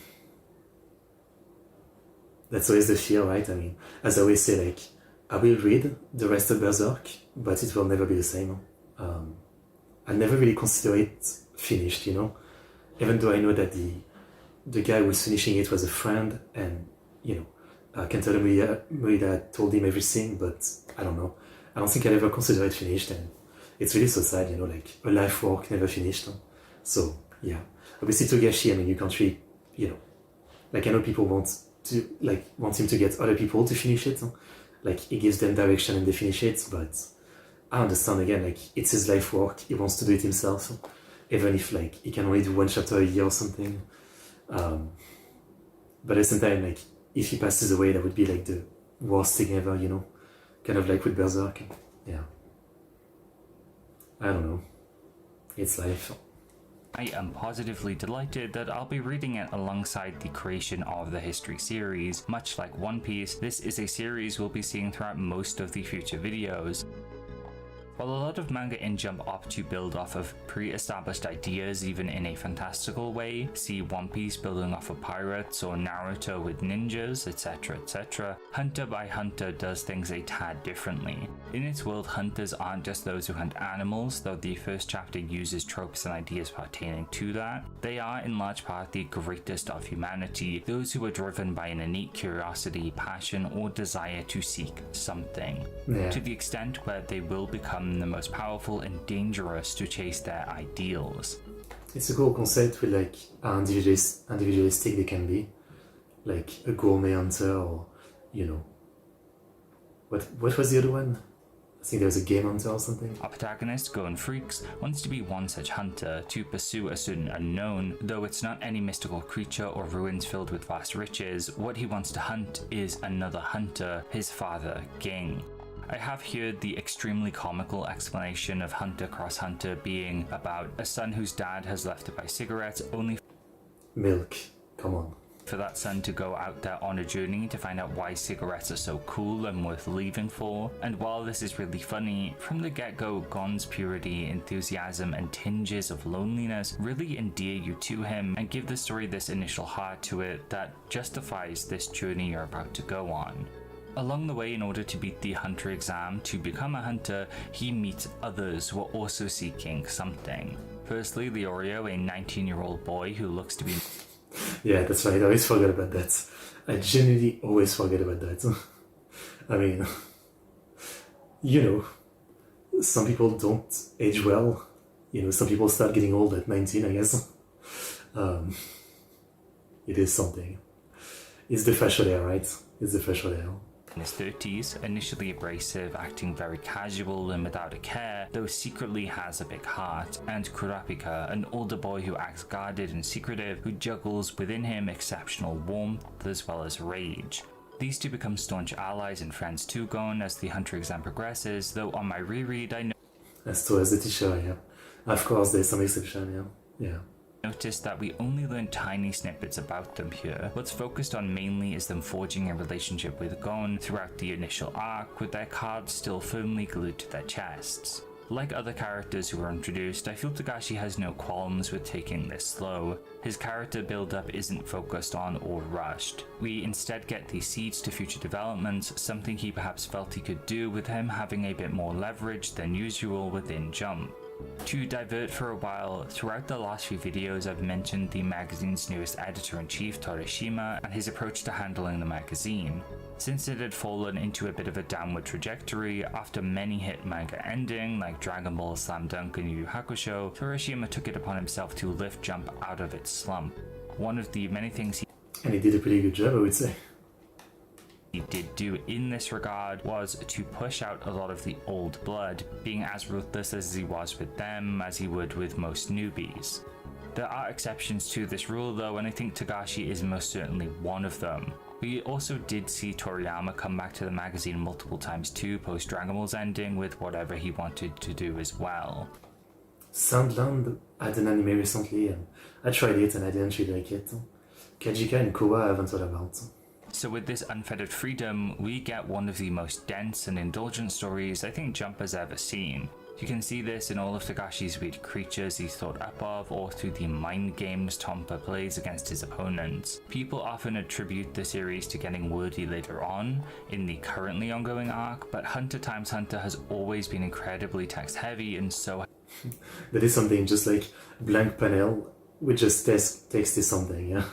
that's always the fear, right? I mean, as I always say, like, I will read the rest of Berserk, but it will never be the same. I never really consider it finished, you know, even though I know that the guy who was finishing it was a friend, and, you know, Kentaro Morita told him everything, but I don't know. I don't think I'll ever consider it finished, and it's really so sad, you know, like a life work never finished. So, yeah. Obviously, Togashi, I mean, you can't really, you know, like, I know people want him to get other people to finish it. Like, he gives them direction and they finish it, but I understand again, like, it's his life work, he wants to do it himself, even if, like, he can only do one chapter a year or something. But at the same time, like, if he passes away, that would be like the worst thing ever, you know? Kind of like with Berserk. Yeah. I don't know. It's life. I am positively delighted that I'll be reading it alongside the creation of the History series. Much like One Piece, this is a series we'll be seeing throughout most of the future videos. While a lot of manga in Jump opt to build off of pre-established ideas even in a fantastical way, see One Piece building off of pirates or Naruto with ninjas, etc, etc, Hunter x Hunter does things a tad differently. In its world, hunters aren't just those who hunt animals, though the first chapter uses tropes and ideas pertaining to that. They are in large part the greatest of humanity, those who are driven by an innate curiosity, passion, or desire to seek something. Yeah. To the extent where they will become the most powerful and dangerous to chase their ideals. It's a cool concept with like how individualistic they can be, like a gourmet hunter, or, you know, what was the other one? I think there was a game hunter or something. Our protagonist, Gon Freaks, wants to be one such hunter to pursue a certain unknown, though it's not any mystical creature or ruins filled with vast riches. What he wants to hunt is another hunter, his father, Ging. I have heard the extremely comical explanation of Hunter x Hunter being about a son whose dad has left to buy cigarettes, only Milk, come on. for that son to go out there on a journey to find out why cigarettes are so cool and worth leaving for. And while this is really funny, from the get-go, Gon's purity, enthusiasm, and tinges of loneliness really endear you to him and give the story this initial heart to it that justifies this journey you're about to go on. Along the way, in order to beat the hunter exam to become a hunter, he meets others who are also seeking something. Firstly, Leorio, a 19-year-old boy who looks to be... Yeah, that's right, I always forget about that. I genuinely always forget about that. I mean, you know, some people don't age well. You know, some people start getting old at 19, I guess. It is something. It's the facial hair, right? It's the facial hair. In his 30s, initially abrasive, acting very casual and without a care, though secretly has a big heart, and Kurapika, an older boy who acts guarded and secretive, who juggles within him exceptional warmth as well as rage. These two become staunch allies and friends to Gon as the hunter exam progresses, though on my reread I As to as the teacher, yeah. Of course, there's some exception, yeah. noticed that we only learn tiny snippets about them here. What's focused on mainly is them forging a relationship with Gon throughout the initial arc, with their cards still firmly glued to their chests. Like other characters who were introduced, I feel Togashi has no qualms with taking this slow. His character build-up isn't focused on or rushed. We instead get the seeds to future developments, something he perhaps felt he could do with him having a bit more leverage than usual within Jump. To divert for a while, throughout the last few videos I've mentioned the magazine's newest editor-in-chief Torishima and his approach to handling the magazine. Since it had fallen into a bit of a downward trajectory after many hit manga ending like Dragon Ball, Slam Dunk and Yu Yu Hakusho, Torishima took it upon himself to lift Jump out of its slump. One of the many things And he did a pretty good job, I would say. he did do in this regard was to push out a lot of the old blood, being as ruthless as he was with them as he would with most newbies. There are exceptions to this rule though, and I think Togashi is most certainly one of them. We also did see Toriyama come back to the magazine multiple times too post Dragon Ball's ending with whatever he wanted to do as well. Sandland had an anime recently and I tried it and I didn't really like it. Kajika and Kowa I haven't thought about. So with this unfettered freedom, we get one of the most dense and indulgent stories I think Jump has ever seen. You can see this in all of Togashi's weird creatures he's thought up of, or through the mind games Tompa plays against his opponents. People often attribute the series to getting wordy later on, in the currently ongoing arc, but Hunter x Hunter has always been incredibly text heavy and so... That is something just like blank panel, which just text is something, yeah.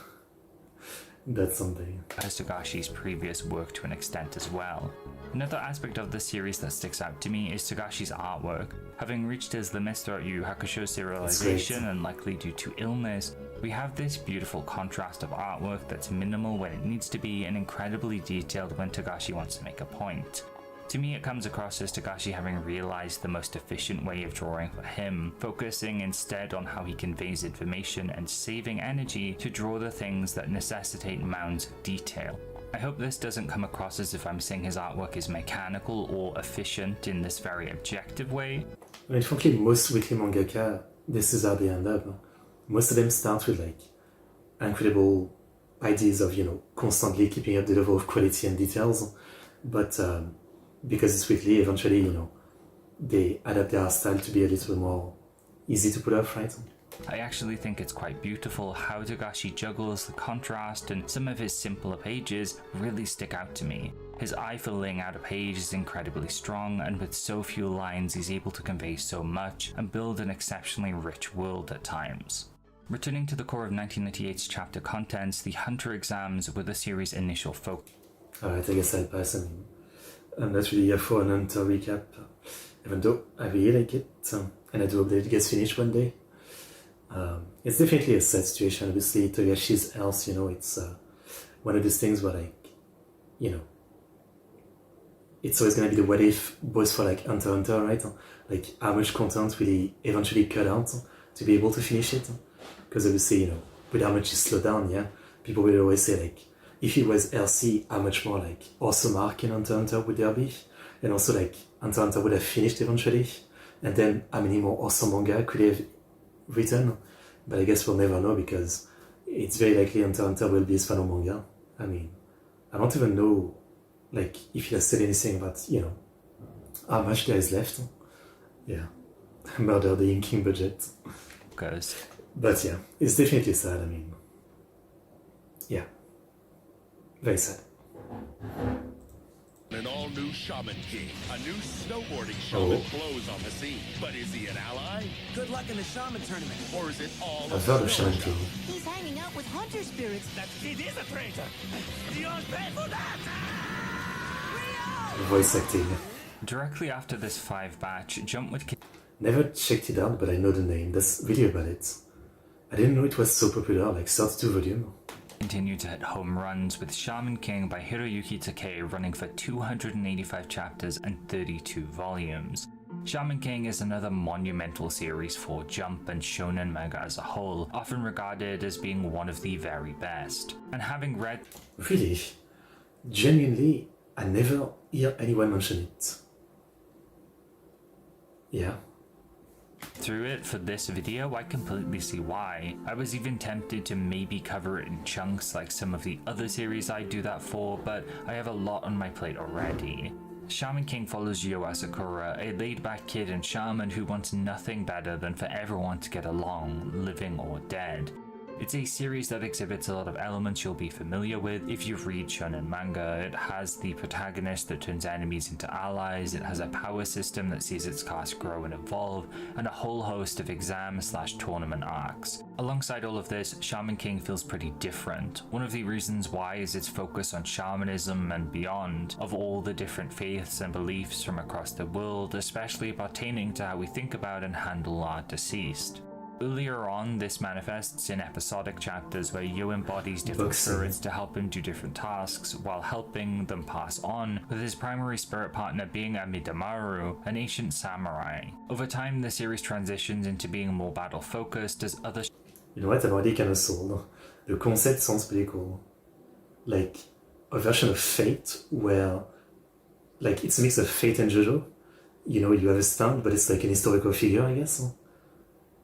That's something. As Togashi's previous work to an extent as well. Another aspect of the series that sticks out to me is Togashi's artwork. Having reached his limits throughout Yu Yu Hakusho's serialization and likely due to illness, we have this beautiful contrast of artwork that's minimal when it needs to be and incredibly detailed when Togashi wants to make a point. To me, it comes across as Togashi having realized the most efficient way of drawing for him, focusing instead on how he conveys information and saving energy to draw the things that necessitate mounds of detail. I hope this doesn't come across as if I'm saying his artwork is mechanical or efficient in this very objective way. I mean, frankly, most weekly mangaka, this is how they end up. Most of them start with like incredible ideas of, you know, constantly keeping up the level of quality and details, but because it's weekly, eventually, you know, they adapt their style to be a little more easy to pull off, right? I actually think it's quite beautiful how Togashi juggles the contrast, and some of his simpler pages really stick out to me. His eye for laying out a page is incredibly strong, and with so few lines he's able to convey so much and build an exceptionally rich world at times. Returning to the core of 1998's chapter contents, the Hunter exams were the series' initial focus. Alright, I guess I'll pass. I mean, I'm not really here for an Hunter recap, even though I really like it, and I do hope that it gets finished one day. It's definitely a sad situation. Obviously, Togashi's health, you know, it's one of those things where, like, you know, it's always gonna be the what if, both for like Hunter x Hunter, right? Like, how much content will he eventually cut out to be able to finish it? Because obviously, you know, with how much he slowed down, yeah, people will always say, like, if he was healthy, how much more like awesome arc in Hunter x Hunter would there be? And also, like, Hunter x Hunter would have finished eventually, and then how many more awesome manga could he have written? But I guess we'll never know, because it's very likely Hunter x Hunter will be his final manga. I mean, I don't even know, like, if he has said anything about, you know, how much there is left. Yeah, murder the inking budget. But yeah, it's definitely sad. I mean, yeah, very sad. An all-new Shaman King. A new snowboarding shaman blows on the scene. But is he an ally? Good luck in the shaman tournament. Or is it all I've heard of snow Shonen King. He's hanging out with hunter spirits. That kid is a traitor. You'll pay for that. Voice acting. Directly after this 5 batch, Jump would Never checked it out, but I know the name. That's really about it. I didn't know it was so popular, like 32 volume. continue to hit home runs, with Shaman King by Hiroyuki Takei running for 285 chapters and 32 volumes. Shaman King is another monumental series for Jump and shonen manga as a whole, often regarded as being one of the very best. And having read... Really? Genuinely, I never hear anyone mention it. Yeah. Through it for this video, I completely see why. I was even tempted to maybe cover it in chunks like some of the other series I do that for, but I have a lot on my plate already. Shaman King follows Yo Asakura, a laid-back kid and shaman who wants nothing better than for everyone to get along, living or dead. It's a series that exhibits a lot of elements you'll be familiar with if you read shonen manga. It has the protagonist that turns enemies into allies, it has a power system that sees its cast grow and evolve, and a whole host of exam/tournament arcs. Alongside all of this, Shaman King feels pretty different. One of the reasons why is its focus on shamanism and beyond, of all the different faiths and beliefs from across the world, especially pertaining to how we think about and handle our deceased. Earlier on, this manifests in episodic chapters where Yo embodies different spirits to help him do different tasks while helping them pass on, with his primary spirit partner being a Midamaru, an ancient samurai. Over time, the series transitions into being more battle-focused as other... You know what, I'm already kind of sold. The concept sounds pretty cool. Like, a version of Fate where, like, it's a mix of Fate and JoJo. You know, you have a stand, but it's like an historical figure, I guess.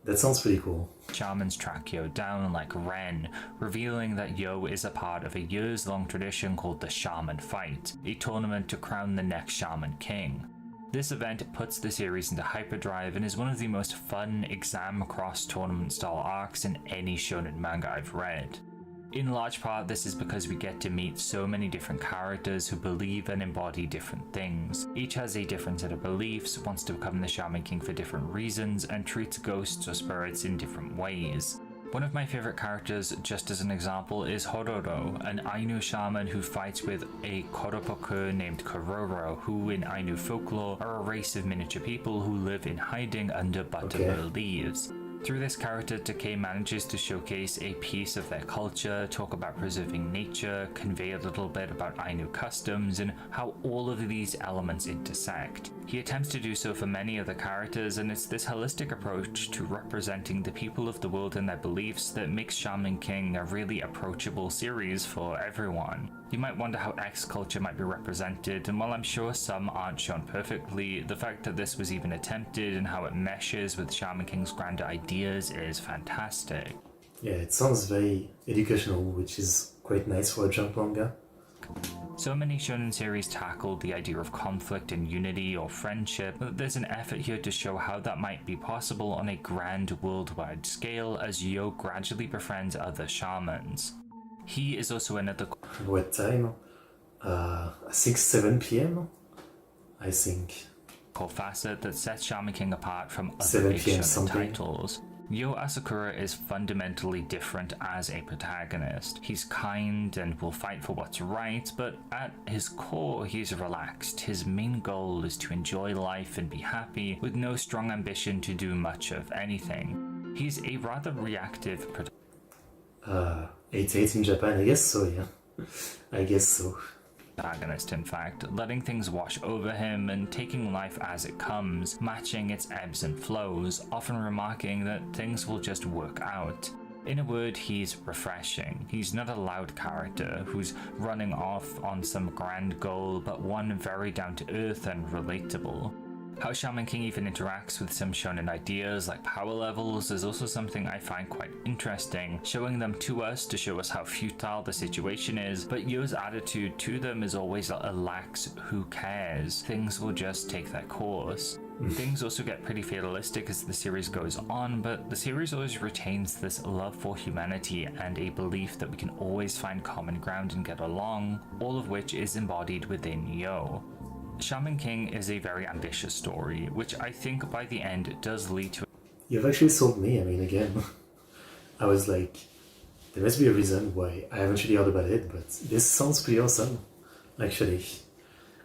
That sounds pretty cool. Shamans track Yo down like Ren, revealing that Yo is a part of a years-long tradition called the Shaman Fight, a tournament to crown the next Shaman King. This event puts the series into hyperdrive and is one of the most fun exam cross-tournament style arcs in any shonen manga I've read. In large part, this is because we get to meet so many different characters who believe and embody different things. Each has a different set of beliefs, wants to become the Shaman King for different reasons, and treats ghosts or spirits in different ways. One of my favorite characters, just as an example, is Hororo, an Ainu shaman who fights with a Koropoku named Kororo, who in Ainu folklore are a race of miniature people who live in hiding under buttermilk leaves. Through this character, Takei manages to showcase a piece of their culture, talk about preserving nature, convey a little bit about Ainu customs, and how all of these elements intersect. He attempts to do so for many other characters, and it's this holistic approach to representing the people of the world and their beliefs that makes Shaman King a really approachable series for everyone. You might wonder how X culture might be represented, and while I'm sure some aren't shown perfectly, the fact that this was even attempted and how it meshes with Shaman King's grander ideas is fantastic. Yeah, it sounds very educational, which is quite nice for a Jump manga. So many shonen series tackle the idea of conflict and unity or friendship, but there's an effort here to show how that might be possible on a grand worldwide scale as Yo gradually befriends other shamans. He is also another... What time? I think 7 PM? I think. ...facet that sets Shaman King apart from other 7 big PM shonen something. titles. Yo Asakura is fundamentally different as a protagonist. He's kind and will fight for what's right, but at his core he's relaxed. His main goal is to enjoy life and be happy, with no strong ambition to do much of anything. He's a rather reactive 8-8 in Japan, I guess so, yeah. I guess so. Protagonist, in fact, letting things wash over him and taking life as it comes, matching its ebbs and flows, often remarking that things will just work out. In a word, he's refreshing. He's not a loud character who's running off on some grand goal, but one very down to earth and relatable. How Shaman King even interacts with some shonen ideas like power levels is also something I find quite interesting, showing them to us to show us how futile the situation is, but Yo's attitude to them is always a lax who cares, things will just take their course. Things also get pretty fatalistic as the series goes on, but the series always retains this love for humanity and a belief that we can always find common ground and get along, all of which is embodied within Yo. Shaman King is a very ambitious story, which I think by the end does lead to... You've actually sold me, I mean, again. I was like, there must be a reason why I haven't really heard about it, but this sounds pretty awesome, actually.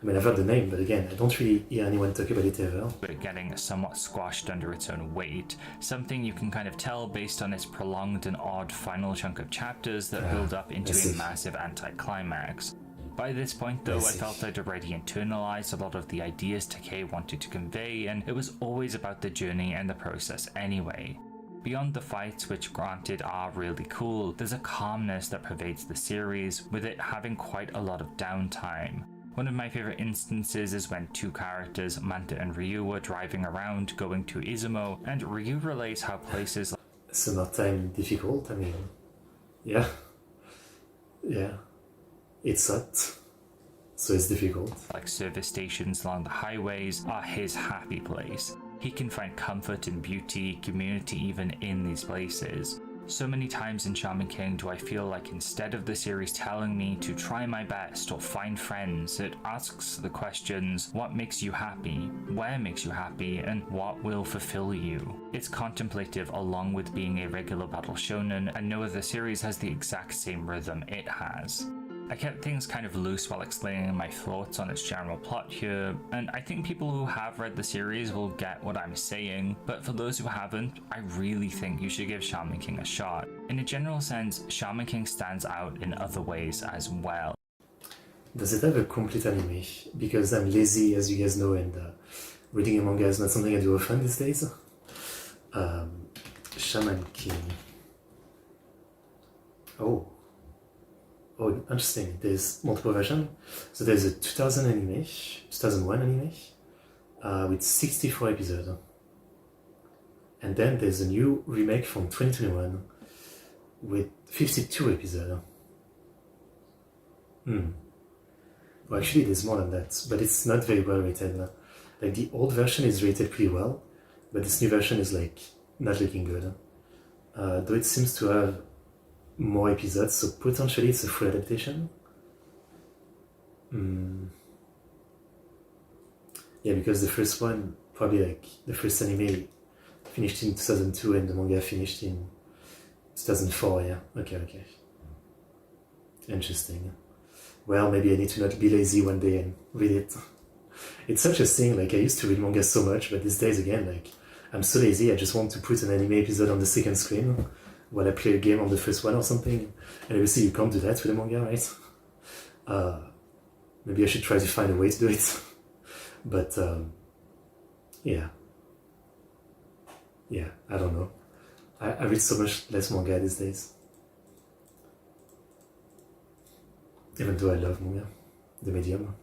I mean, I've heard the name, but again, I don't really hear anyone talk about it ever. But getting somewhat squashed under its own weight, something you can kind of tell based on its prolonged and odd final chunk of chapters that build up into a massive anticlimax. By this point though, I felt I'd already internalized a lot of the ideas Takei wanted to convey, and it was always about the journey and the process anyway. Beyond the fights, which granted are really cool, there's a calmness that pervades the series, with it having quite a lot of downtime. One of my favorite instances is when two characters, Manta and Ryu, were driving around going to Izumo, and Ryu relays how places like summertime difficult, I mean, yeah, it's hot, so it's difficult. Like service stations along the highways are his happy place. He can find comfort and beauty, community even in these places. So many times in Shaman King do I feel like instead of the series telling me to try my best or find friends, it asks the questions, what makes you happy, where makes you happy, and what will fulfill you. It's contemplative along with being a regular battle shonen, and no other series has the exact same rhythm it has. I kept things kind of loose while explaining my thoughts on its general plot here, and I think people who have read the series will get what I'm saying, but for those who haven't, I really think you should give Shaman King a shot. In a general sense, Shaman King stands out in other ways as well. Does it have a complete anime? Because I'm lazy, as you guys know, and reading a manga is not something I do often these days. Shaman King. Oh, interesting. There's multiple versions. So there's a 2001 anime, with 64 episodes. And then there's a new remake from 2021 with 52 episodes. Well, actually, there's more than that, but it's not very well rated. Like, the old version is rated pretty well, but this new version is, like, not looking good. Though it seems to have more episodes, so potentially it's a full adaptation. Yeah, because the first one, probably like the first anime finished in 2002 and the manga finished in 2004, yeah. Okay. Interesting. Well, maybe I need to not be lazy one day and read it. It's such a thing, like I used to read manga so much, but these days again, like I'm so lazy, I just want to put an anime episode on the second screen while I play a game on the first one or something. And obviously you can't do that with a manga, right? Maybe I should try to find a way to do it. But yeah, I don't know. I read so much less manga these days. Even though I love manga, the medium.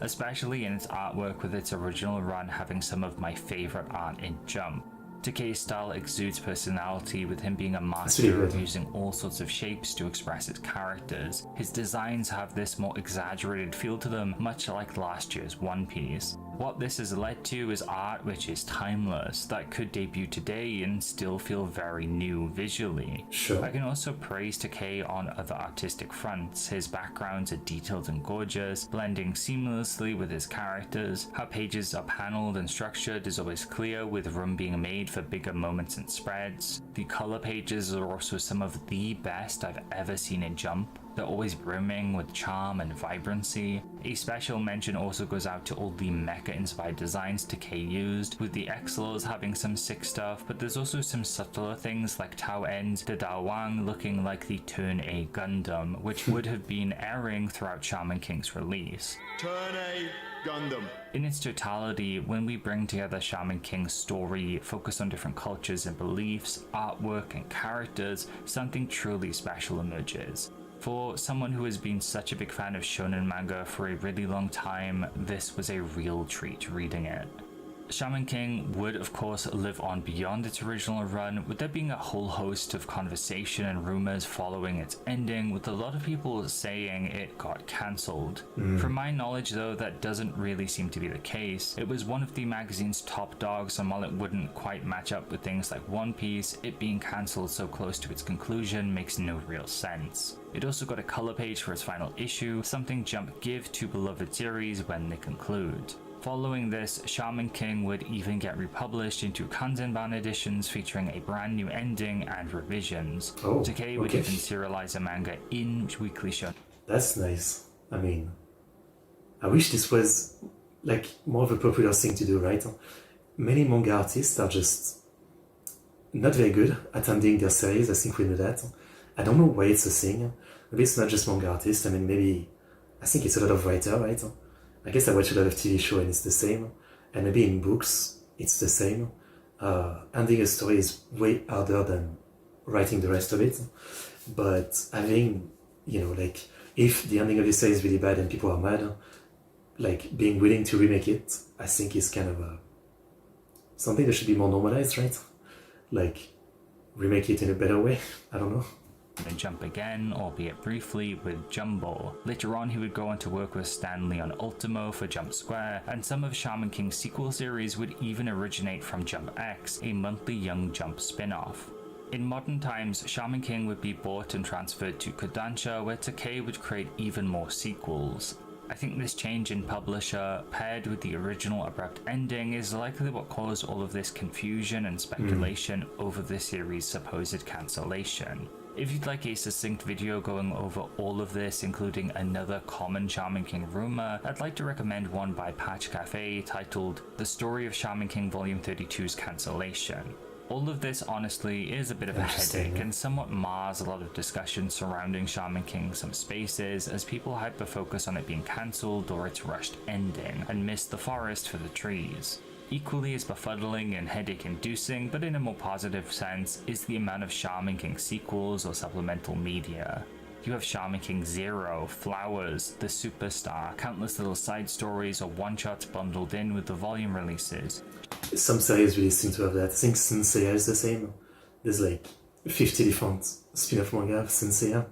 Especially in its artwork, with its original run having some of my favorite art in Jump. Takei's style exudes personality, with him being a master of using all sorts of shapes to express his characters. His designs have this more exaggerated feel to them, much like last year's One Piece. What this has led to is art which is timeless, that could debut today and still feel very new visually. Sure. I can also praise Takei on other artistic fronts. His backgrounds are detailed and gorgeous, blending seamlessly with his characters. How pages are paneled and structured is always clear, with room being made for bigger moments and spreads. The color pages are also some of the best I've ever seen in Jump. They're always brimming with charm and vibrancy. A special mention also goes out to all the mecha-inspired designs Takei used, with the Exlos having some sick stuff, but there's also some subtler things like Tao En's the Dao Wang looking like the Turn A Gundam, which would have been airing throughout Shaman King's release. Turn A Gundam. In its totality, when we bring together Shaman King's story, focus on different cultures and beliefs, artwork and characters, something truly special emerges. For someone who has been such a big fan of shonen manga for a really long time, this was a real treat reading it. Shaman King would of course live on beyond its original run, with there being a whole host of conversation and rumors following its ending, with a lot of people saying it got cancelled. From my knowledge though, that doesn't really seem to be the case. It was one of the magazine's top dogs, and while it wouldn't quite match up with things like One Piece, it being cancelled so close to its conclusion makes no real sense. It also got a color page for its final issue, something Jump give to beloved series when they conclude. Following this, Shaman King would even get republished into Kanzenban editions featuring a brand new ending and revisions. Takei would even serialize a manga in Weekly Shonen. That's nice. I mean, I wish this was like more of a popular thing to do, right? Many manga artists are just not very good at ending their series. I think we know that. I don't know why it's a thing. Maybe it's not just manga artists. I mean, maybe I think it's a lot of writers, right? I guess I watch a lot of TV shows and it's the same. And maybe in books, it's the same. Ending a story is way harder than writing the rest of it. But having, you know, like, if the ending of the story is really bad and people are mad, like, being willing to remake it, I think is kind of something that should be more normalized, right? Like, remake it in a better way. I don't know. And Jump again, albeit briefly, with Jumbo. Later on, he would go on to work with Stan Lee on Ultimo for Jump Square, and some of Shaman King's sequel series would even originate from Jump X, a monthly Young Jump spin-off. In modern times, Shaman King would be bought and transferred to Kodansha, where Takei would create even more sequels. I think this change in publisher, paired with the original abrupt ending, is likely what caused all of this confusion and speculation over the series' supposed cancellation. If you'd like a succinct video going over all of this, including another common Shaman King rumor, I'd like to recommend one by Patch Cafe titled The Story of Shaman King Volume 32's Cancellation. All of this honestly is a bit of a headache and somewhat mars a lot of discussion surrounding Shaman King some spaces, as people hyper-focus on it being cancelled or its rushed ending, and miss the forest for the trees. Equally as befuddling and headache-inducing, but in a more positive sense, is the amount of Shaman King sequels or supplemental media. You have Shaman King Zero, Flowers, The Superstar, countless little side stories or one-shots bundled in with the volume releases. Some series really seem to have that. I think Senseiya is the same. There's like 50 different spin-off manga of Senseiya.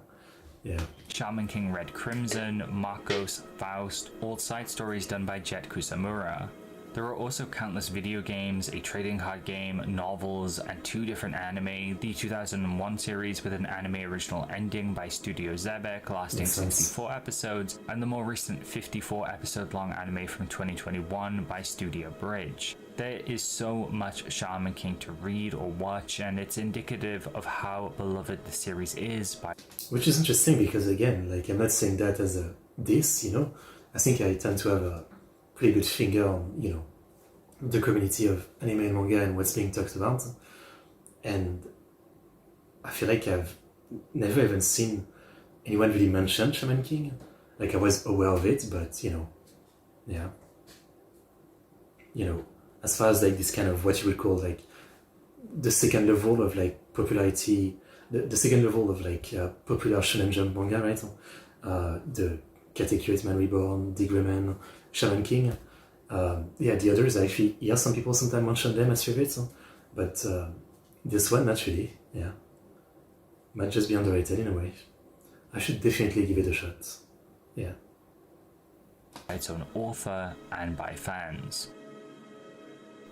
Yeah. Shaman King Red Crimson, Marcos, Faust, all side stories done by Jet Kusamura. There are also countless video games, a trading card game, novels, and 2 different anime, the 2001 series with an anime original ending by Studio Zebek lasting 64 episodes, and the more recent 54 episode long anime from 2021 by Studio Bridge. There is so much Shaman King to read or watch, and it's indicative of how beloved the series is by... Which is interesting because, again, like, I'm not saying that as a diss, you know? I think I tend to have a pretty good finger on, you know, the community of anime and manga and what's being talked about. And I feel like I've never even seen anyone really mention Shaman King. Like, I was aware of it, but, you know, yeah. You know, as far as, like, this kind of what you would call, like, the second level of, like, popularity, the second level of, like, popular Shonen Jump manga, right? The Katekyo Man Reborn, Digreman, Shaman King. Yeah, the others, I actually hear some people sometimes mention them as favorites, but this one, not really, yeah. Might just be underrated in a way. I should definitely give it a shot, yeah. By its own author and by fans.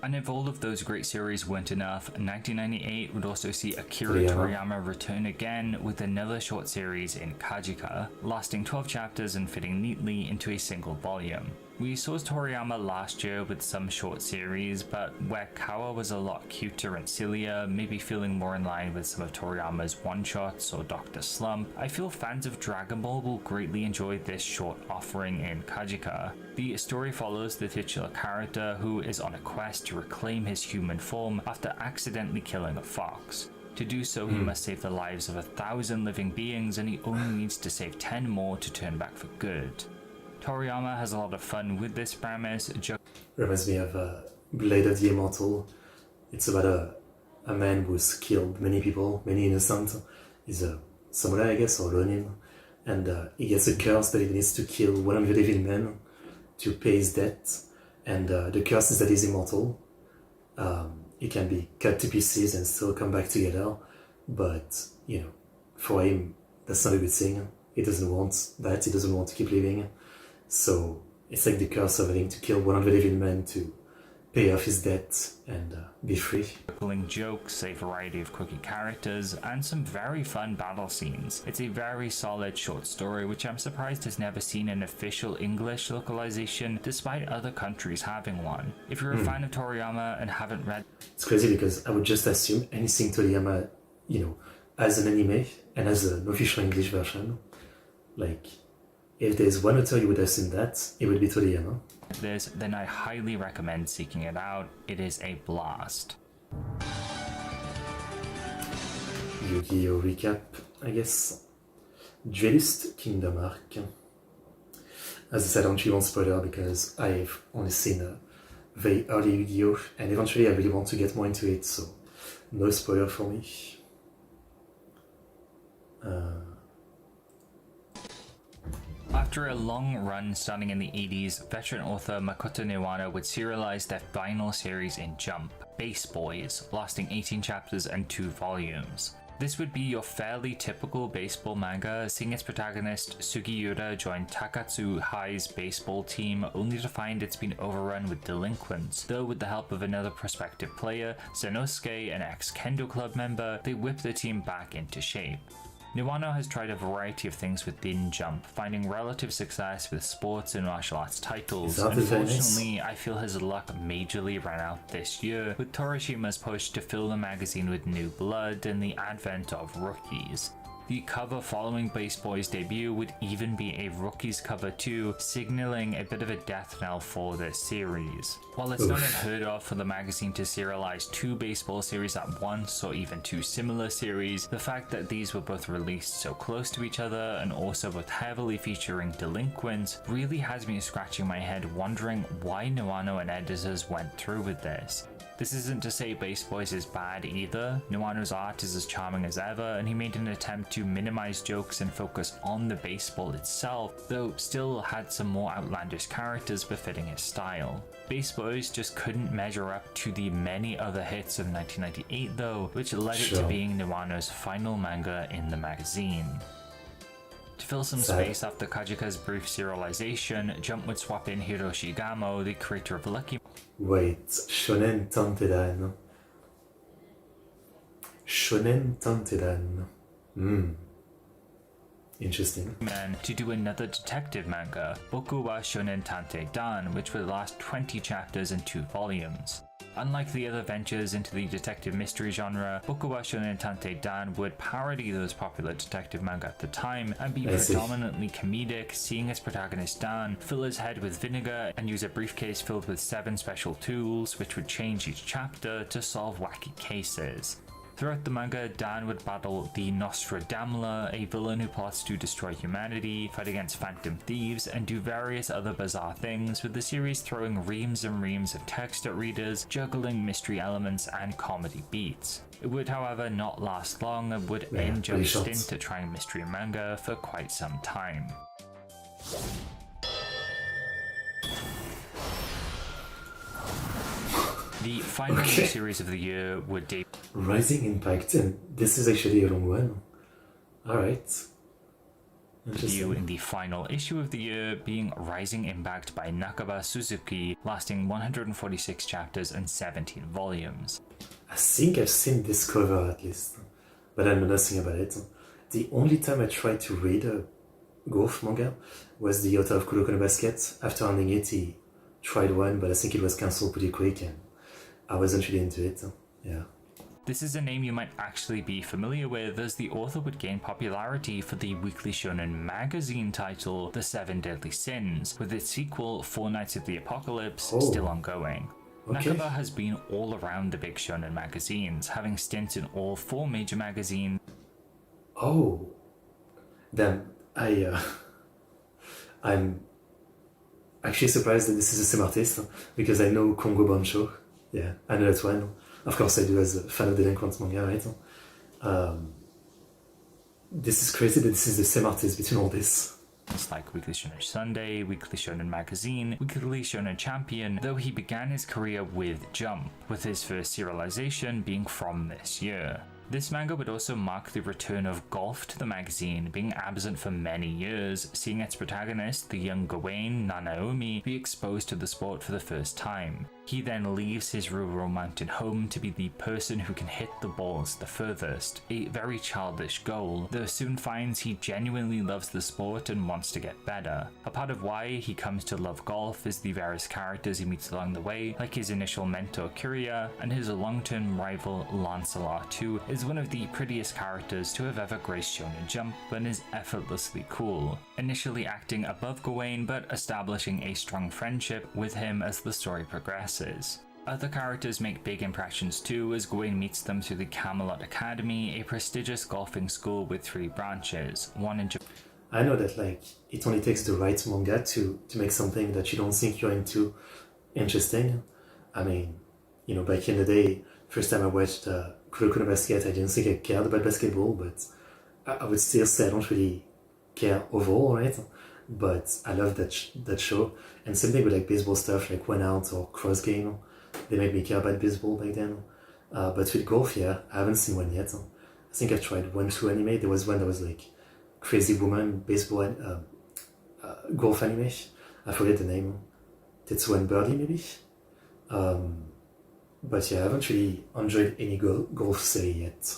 And if all of those great series weren't enough, 1998 would also see Akira Toriyama return again with another short series in Kajika, lasting 12 chapters and fitting neatly into a single volume. We saw Toriyama last year with some short series, but where Kawa was a lot cuter and sillier, maybe feeling more in line with some of Toriyama's one-shots or Dr. Slump, I feel fans of Dragon Ball will greatly enjoy this short offering in Kajika. The story follows the titular character who is on a quest to reclaim his human form after accidentally killing a fox. To do so, he must save the lives of 1,000 living beings, and he only needs to save 10 more to turn back for good. Toriyama has a lot of fun with this premise. Reminds me of Blade of the Immortal. It's about a man who's killed many people, many innocent. He's a samurai, I guess, or ronin. And he gets a curse that he needs to kill 100 evil men to pay his debt. And the curse is that he's immortal. He can be cut to pieces and still come back together. But, you know, for him, that's not a good thing. He doesn't want that. He doesn't want to keep living. So it's like the curse of having to kill 100 evil men to pay off his debt and be free. Pulling jokes, a variety of quirky characters, and some very fun battle scenes. It's a very solid short story, which I'm surprised has never seen an official English localization, despite other countries having one. If you're a fan of Toriyama and haven't read... It's crazy because I would just assume anything Toriyama, you know, as an anime and as an official English version. Like, if there's one author you would assume that, it would be Toriyama. This, then I highly recommend seeking it out. It is a blast. Yu-Gi-Oh! Recap, I guess. Duelist Kingdom Arc. As I said, I don't really want spoiler because I've only seen a very early Yu-Gi-Oh! And eventually I really want to get more into it, so no spoiler for me. After a long run starting in the 80s, veteran author Makoto Niwano would serialize their final series in Jump, Base Boys, lasting 18 chapters and 2 volumes. This would be your fairly typical baseball manga, seeing its protagonist Sugiura join Takatsu High's baseball team only to find it's been overrun with delinquents, though with the help of another prospective player, Sanosuke, an ex-Kendo Club member, they whip the team back into shape. Niwano has tried a variety of things within Jump, finding relative success with sports and martial arts titles. Unfortunately, I feel his luck majorly ran out this year, with Toriyama's push to fill the magazine with new blood and the advent of rookies. The cover following Base Boy's debut would even be a Rookies cover too, signaling a bit of a death knell for this series. While it's not unheard of for the magazine to serialize 2 baseball series at once, or even 2 similar series, the fact that these were both released so close to each other and also both heavily featuring delinquents really has me scratching my head wondering why Niwano and editors went through with this. This isn't to say Base Boys is bad either. Niwano's art is as charming as ever, and he made an attempt to minimize jokes and focus on the baseball itself, though still had some more outlandish characters befitting his style. Base Boys just couldn't measure up to the many other hits of 1998 though, which led it to being Niwano's final manga in the magazine. To fill some space after Kajika's brief serialization, Jump would swap in Hiroshi Gamo, the creator of Lucky... Wait, Shonen Tantedan. Shonen Tantedan. Interesting. Man, to do another detective manga, Boku wa Shonen Tante Dan, which would last 20 chapters and 2 volumes. Unlike the other ventures into the detective mystery genre, Boku wa Shonen Tante Dan would parody those popular detective manga at the time and be predominantly comedic, seeing its protagonist Dan fill his head with vinegar and use a briefcase filled with 7 special tools which would change each chapter to solve wacky cases. Throughout the manga, Dan would battle the Nostradamla, a villain who plots to destroy humanity, fight against phantom thieves, and do various other bizarre things, with the series throwing reams and reams of text at readers, juggling mystery elements and comedy beats. It would, however, not last long and would end Jump's stint at trying mystery manga for quite some time. The final series of the year would debut. Rising Impact, and this is actually a long one. Alright. In the final issue of the year being Rising Impact by Nakaba Suzuki, lasting 146 chapters and 17 volumes. I think I've seen this cover at least, but I know nothing about it. The only time I tried to read a golf manga was the author of Kuroko no Basket. After ending it, he tried one, but I think it was cancelled pretty quick and I wasn't really into it. Yeah. This is a name you might actually be familiar with, as the author would gain popularity for the Weekly Shonen magazine title The 7 Deadly Sins, with its sequel 4 Nights of the Apocalypse still ongoing. Nakaba has been all around the big shonen magazines, having stints in all 4 major magazines. Oh, then I'm actually surprised that this is the same artist, because I know Kongo Bancho. Yeah, I know that one. Of course I do, as a fan of delinquent manga, right? This is crazy that this is the same artist between all this. It's like Weekly Shonen Sunday, Weekly Shonen Magazine, Weekly Shonen Champion, though he began his career with Jump, with his first serialization being from this year. This manga would also mark the return of golf to the magazine, being absent for many years, seeing its protagonist, the young Gawain, Nanaomi, be exposed to the sport for the first time. He then leaves his rural mountain home to be the person who can hit the balls the furthest, a very childish goal, though soon finds he genuinely loves the sport and wants to get better. A part of why he comes to love golf is the various characters he meets along the way, like his initial mentor Kyria, and his long-term rival Lancelot, who is one of the prettiest characters to have ever graced Shonen Jump and is effortlessly cool, initially acting above Gawain but establishing a strong friendship with him as the story progresses. Other characters make big impressions too, as Gawain meets them through the Camelot Academy, a prestigious golfing school with 3 branches, one in Japan. I know that like it only takes the right manga to make something that you don't think you're into interesting. I mean, you know, back in the day, first time I watched Kuroko no Basket, I didn't think I cared about basketball, but I would still say I don't really care overall, right? But I love that show. And same thing with like baseball stuff, like One Out or Cross Game. They made me care about baseball back then. But with golf, yeah, I haven't seen one yet. I think I've tried 1-2 anime. There was one that was like Crazy Woman baseball and golf anime. I forget the name. Tetsuo and Birdie maybe. But yeah, I haven't really enjoyed any golf series yet.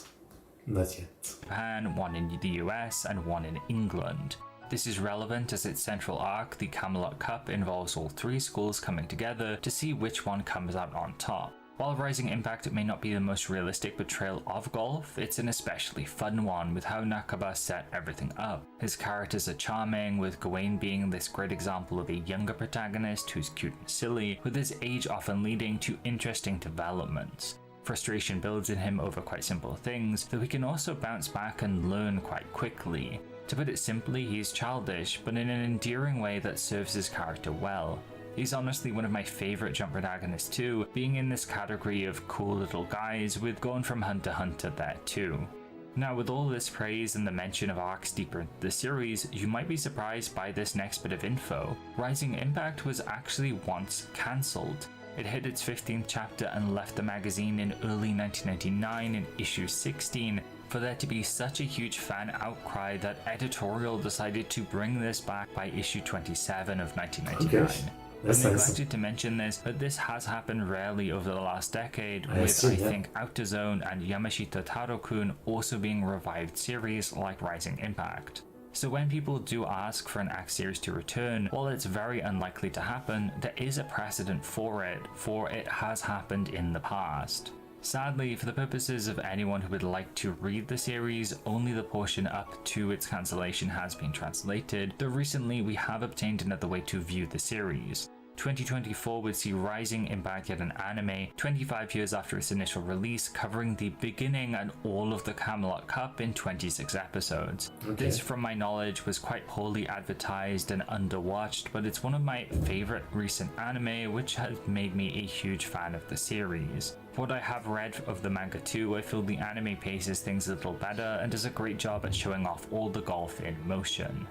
Not yet. Japan, one in the US, and one in England. This is relevant as its central arc, the Camelot Cup, involves all 3 schools coming together to see which one comes out on top. While Rising Impact may not be the most realistic portrayal of golf, it's an especially fun one with how Nakaba set everything up. His characters are charming, with Gawain being this great example of a younger protagonist who's cute and silly, with his age often leading to interesting developments. Frustration builds in him over quite simple things, though he can also bounce back and learn quite quickly. To put it simply, he's childish, but in an endearing way that serves his character well. He's honestly one of my favourite Jump protagonists too, being in this category of cool little guys, with Gon from Hunter x Hunter there too. Now, with all this praise and the mention of arcs deeper into the series, you might be surprised by this next bit of info. Rising Impact was actually once cancelled. It hit its 15th chapter and left the magazine in early 1999 in issue 16, for there to be such a huge fan outcry that editorial decided to bring this back by issue 27 of 1999. Okay. That's I'm nice. neglected to mention this, but this has happened rarely over the last decade, with I think Outerzone and Yamashita Taro-kun also being revived series like Rising Impact. So when people do ask for an ACT series to return, while it's very unlikely to happen, there is a precedent for it has happened in the past. Sadly, for the purposes of anyone who would like to read the series, only the portion up to its cancellation has been translated, though recently we have obtained another way to view the series. 2024 would see Rising Impact get an anime 25 years after its initial release, covering the beginning and all of the Camelot Cup in 26 episodes. Okay. This, from my knowledge, was quite poorly advertised and underwatched, but it's one of my favorite recent anime, which has made me a huge fan of the series. What I have read of the manga too, I feel the anime paces things a little better and does a great job at showing off all the golf in motion.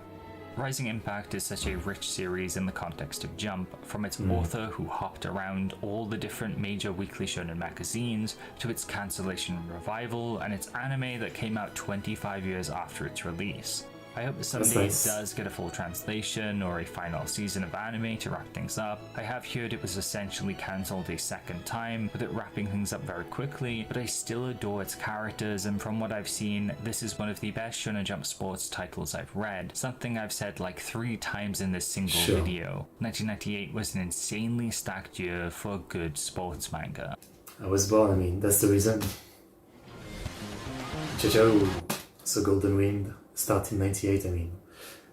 Rising Impact is such a rich series in the context of Jump, from its author who hopped around all the different major weekly shonen magazines, to its cancellation and revival, and its anime that came out 25 years after its release. I hope that someday it does get a full translation or a final season of anime to wrap things up. I have heard it was essentially cancelled a second time, with it wrapping things up very quickly, but I still adore its characters, and from what I've seen, this is one of the best Shonen Jump sports titles I've read, something I've said like 3 times in this single video. 1998 was an insanely stacked year for good sports manga. I was born, I mean, that's the reason. JoJo, so Golden Wind, started in 98, I mean,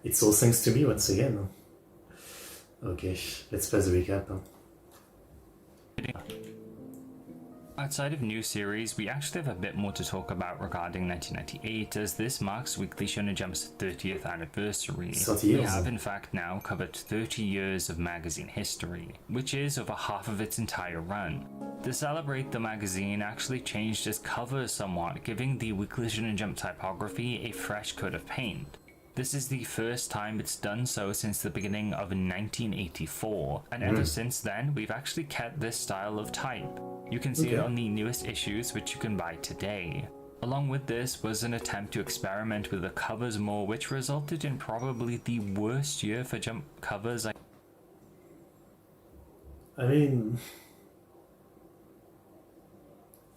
it's all thanks to me once again. Okay, let's pass the recap. Outside of new series, we actually have a bit more to talk about regarding 1998, as this marks Weekly Shonen Jump's 30th anniversary. 30 years. We have in fact now covered 30 years of magazine history, which is over half of its entire run. To celebrate, the magazine actually changed its cover somewhat, giving the Weekly Shonen Jump typography a fresh coat of paint. This is the first time it's done so since the beginning of 1984, and ever since then, we've actually kept this style of type. You can see it on the newest issues, which you can buy today. Along with this was an attempt to experiment with the covers more, which resulted in probably the worst year for Jump covers. I mean,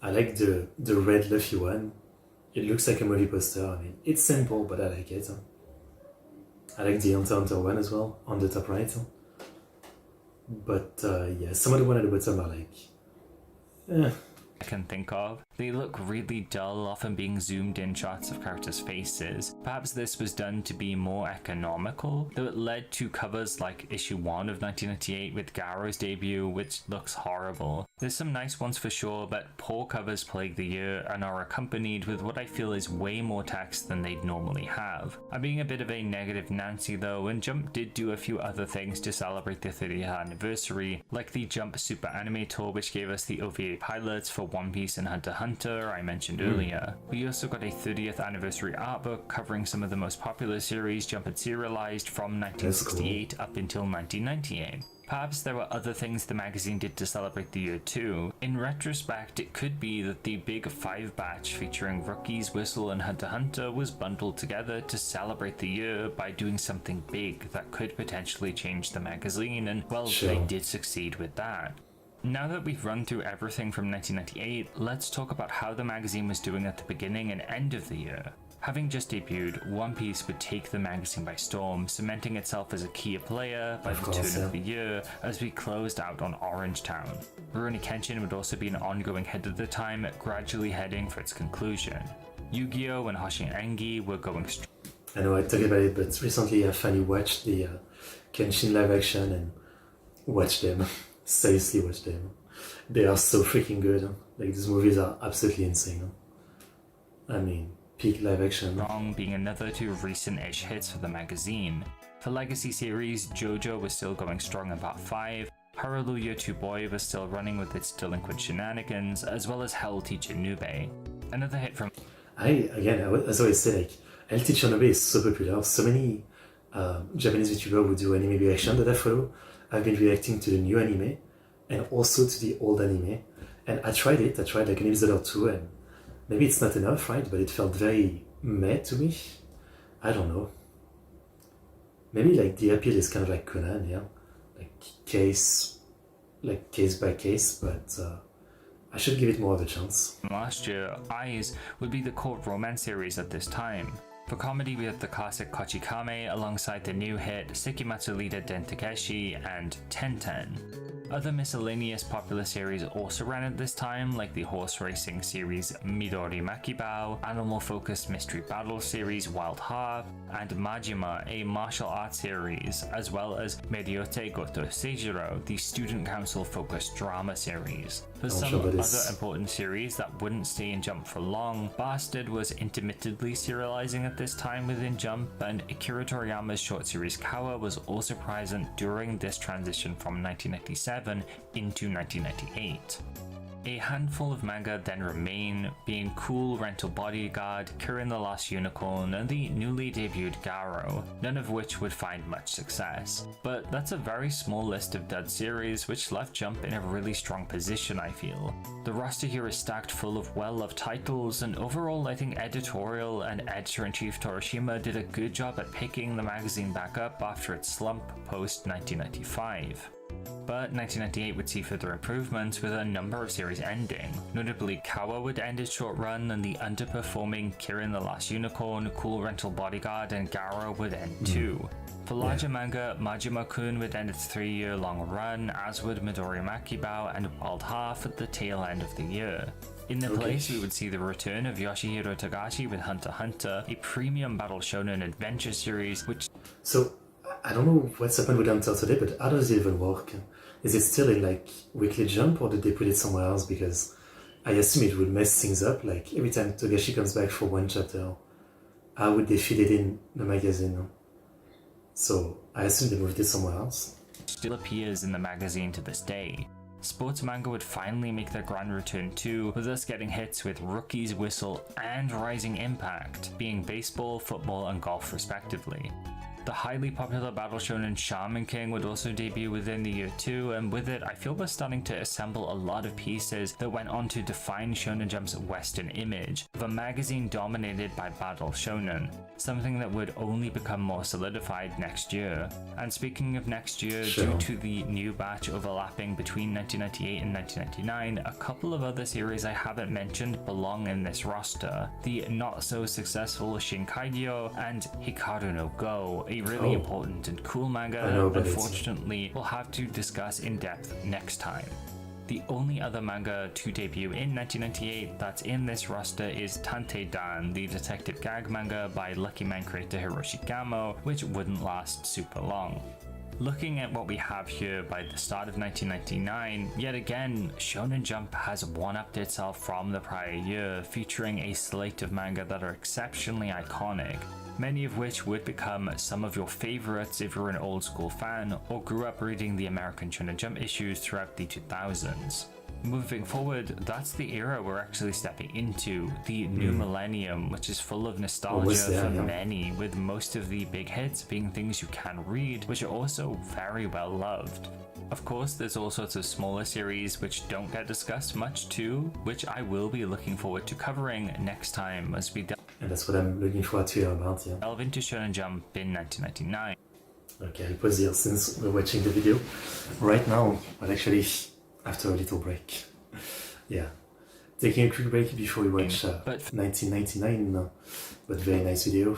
I like the red Luffy one. It looks like a movie poster. I mean, it's simple, but I like it. I like the Hunter x Hunter one as well, on the top right. But yeah, some of the one at the bottom are like... I can think of. They look really dull, often being zoomed in shots of characters' faces. Perhaps this was done to be more economical, though it led to covers like issue 1 of 1998 with Garo's debut, which looks horrible. There's some nice ones for sure, but poor covers plague the year and are accompanied with what I feel is way more text than they'd normally have. I'm being a bit of a negative Nancy though, and Jump did do a few other things to celebrate the 30th anniversary, like the Jump Super Anime Tour, which gave us the OVA pilots for One Piece and Hunter x Hunter I mentioned earlier. We also got a 30th anniversary art book covering some of the most popular series Jump had serialized from 1968 up until 1998. Perhaps there were other things the magazine did to celebrate the year too. In retrospect, it could be that the big 5 batch featuring Rookies, Whistle and Hunter x Hunter was bundled together to celebrate the year by doing something big that could potentially change the magazine, and well, they did succeed with that. Now that we've run through everything from 1998, let's talk about how the magazine was doing at the beginning and end of the year. Having just debuted, One Piece would take the magazine by storm, cementing itself as a key player by the turn of the year as we closed out on Orange Town. Rurouni Kenshin would also be an ongoing hit at the time, gradually heading for its conclusion. Yu-Gi-Oh! And Hoshin Engi were going strong. I know I talked about it, but recently I finally watched the Kenshin live action and watched them. Seriously watch them. They are so freaking good. Like, these movies are absolutely insane. I mean, peak live action. Strong being another 2 recent-ish hits for the magazine. For Legacy series, JoJo was still going strong in part 5, Hallelujah 2 Boy was still running with its delinquent shenanigans, as well as Hell Teacher Nube. Another hit from... As I always say, like, Hell Teacher Nube is so popular. So many Japanese YouTubers who do anime reaction that I follow. I've been reacting to the new anime and also to the old anime, and I tried like an episode or 2, and maybe it's not enough, right? But it felt very meh to me. I don't know. Maybe like the appeal is kind of like Conan, yeah, like case by case, but I should give it more of a chance. Last year, Eyes would be the court romance series at this time. For comedy, we had the classic Kochikame alongside the new hit Sekimatsu Leader Den Takeshi and Tenten. Other miscellaneous popular series also ran at this time, like the horse racing series Midori Makibao, animal-focused mystery battle series Wild Harp, and Majima, a martial arts series, as well as Meriote Goto Seijiro, the student council-focused drama series. For some other important series that wouldn't stay in Jump for long, Bastard was intermittently serializing at this time within Jump, and Akira Toriyama's short series Kawa was also present during this transition from 1997 into 1998. A handful of manga then remain, being Cool Rental Bodyguard, Kirin the Last Unicorn, and the newly debuted Garo, none of which would find much success. But that's a very small list of dud series, which left Jump in a really strong position, I feel. The roster here is stacked full of well-loved titles, and overall I think editorial and editor-in-chief Torishima did a good job at picking the magazine back up after its slump post-1995. But 1998 would see further improvements, with a number of series ending. Notably, Kawa would end its short run, and the underperforming Kirin the Last Unicorn, Cool Rental Bodyguard, and Garo would end too. For larger manga, Majima-kun would end its 3-year-long run, as would Midori Makibao and Wild Half at the tail end of the year. In their place, we would see the return of Yoshihiro Togashi with Hunter x Hunter, a premium battle shonen adventure series which... So, I don't know what's happened with Hunter today, but how does it even work? Is it still in like Weekly Jump, or did they put it somewhere else? Because I assume it would mess things up. Like every time Togashi comes back for one chapter, how would they fit it in the magazine? So I assume they moved it somewhere else. Still appears in the magazine to this day. Sports manga would finally make their grand return too, with us getting hits with Rookie's Whistle and Rising Impact, being baseball, football, and golf respectively. The highly popular battle shonen Shaman King would also debut within the year too, and with it I feel we're starting to assemble a lot of pieces that went on to define Shonen Jump's Western image, of a magazine dominated by battle shonen, something that would only become more solidified next year. And speaking of next year, due to the new batch overlapping between 1998 and 1999, a couple of other series I haven't mentioned belong in this roster. The not so successful Shinkaigyo and Hikaru no Go, a really important and cool manga, unfortunately we'll have to discuss in depth next time. The only other manga to debut in 1998 that's in this roster is Tante Dan, the detective gag manga by Lucky Man creator Hiroshi Gamo, which wouldn't last super long. Looking at what we have here by the start of 1999, yet again, Shonen Jump has one-upped itself from the prior year, featuring a slate of manga that are exceptionally iconic, many of which would become some of your favorites if you're an old school fan or grew up reading the American Shonen Jump issues throughout the 2000s. Moving forward, that's the era we're actually stepping into, the new millennium, which is full of nostalgia for many, with most of the big hits being things you can read, which are also very well loved. Of course, there's all sorts of smaller series which don't get discussed much too, which I will be looking forward to covering next time as we and that's what I'm looking forward to hear about, yeah. delve into Shonen Jump in 1999. Okay, I'll pause here since we're watching the video right now, but actually after a little break. Yeah, taking a quick break before we watch 1999, but very nice video.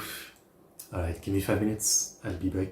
Alright, give me 5 minutes, I'll be back.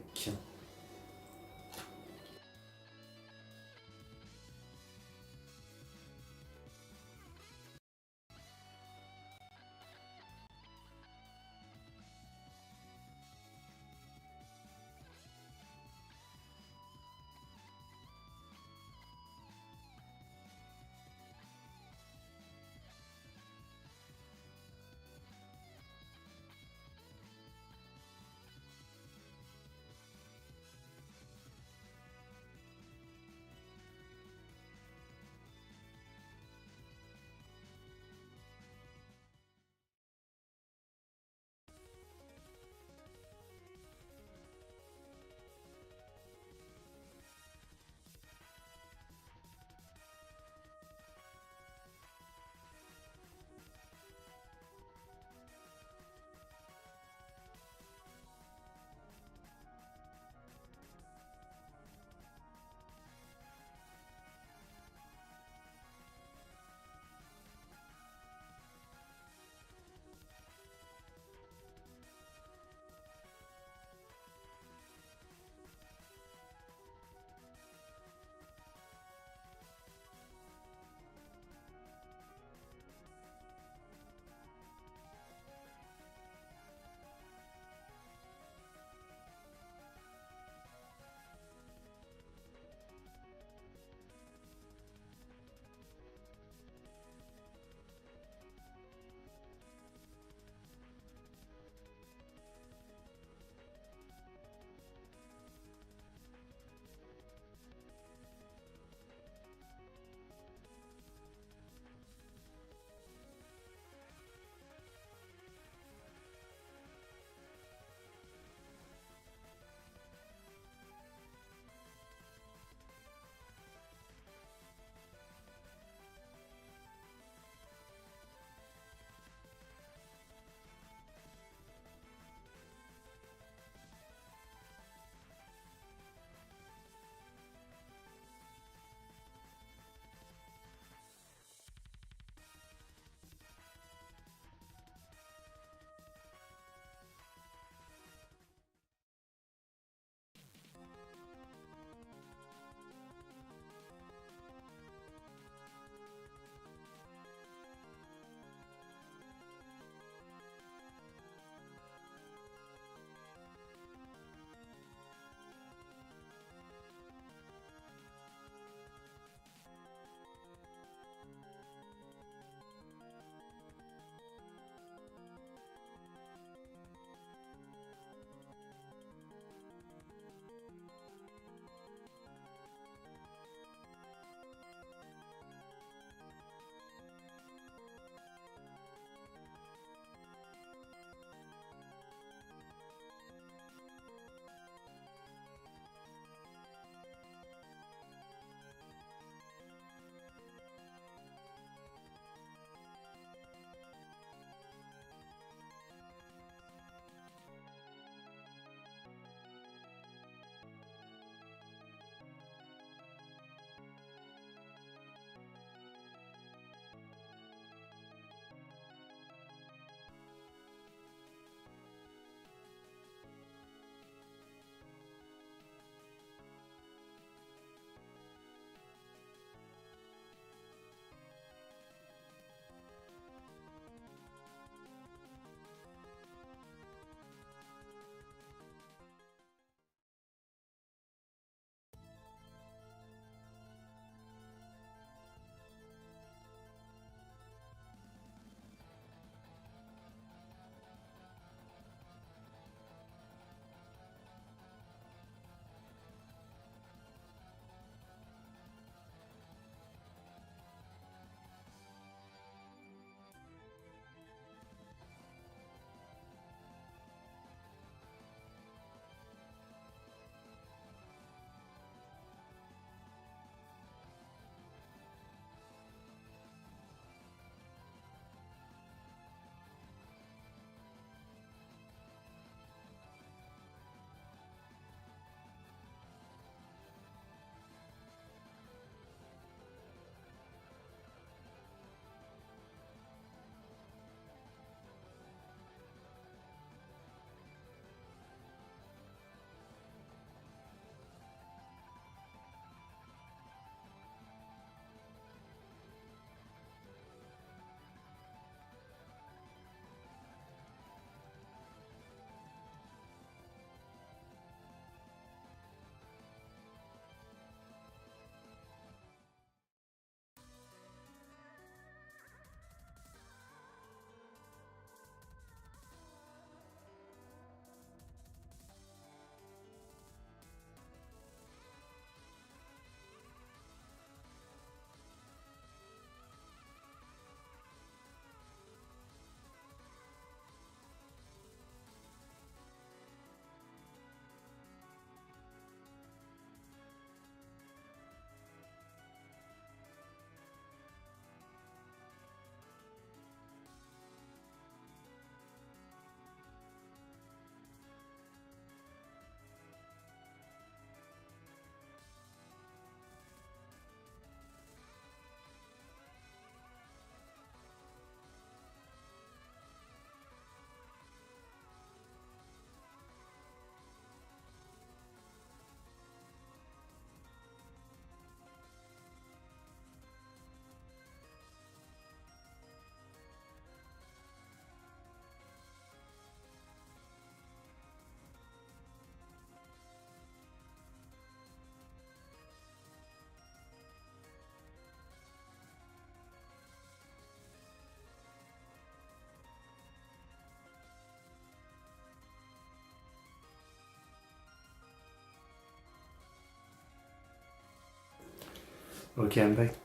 Okay, I'm back.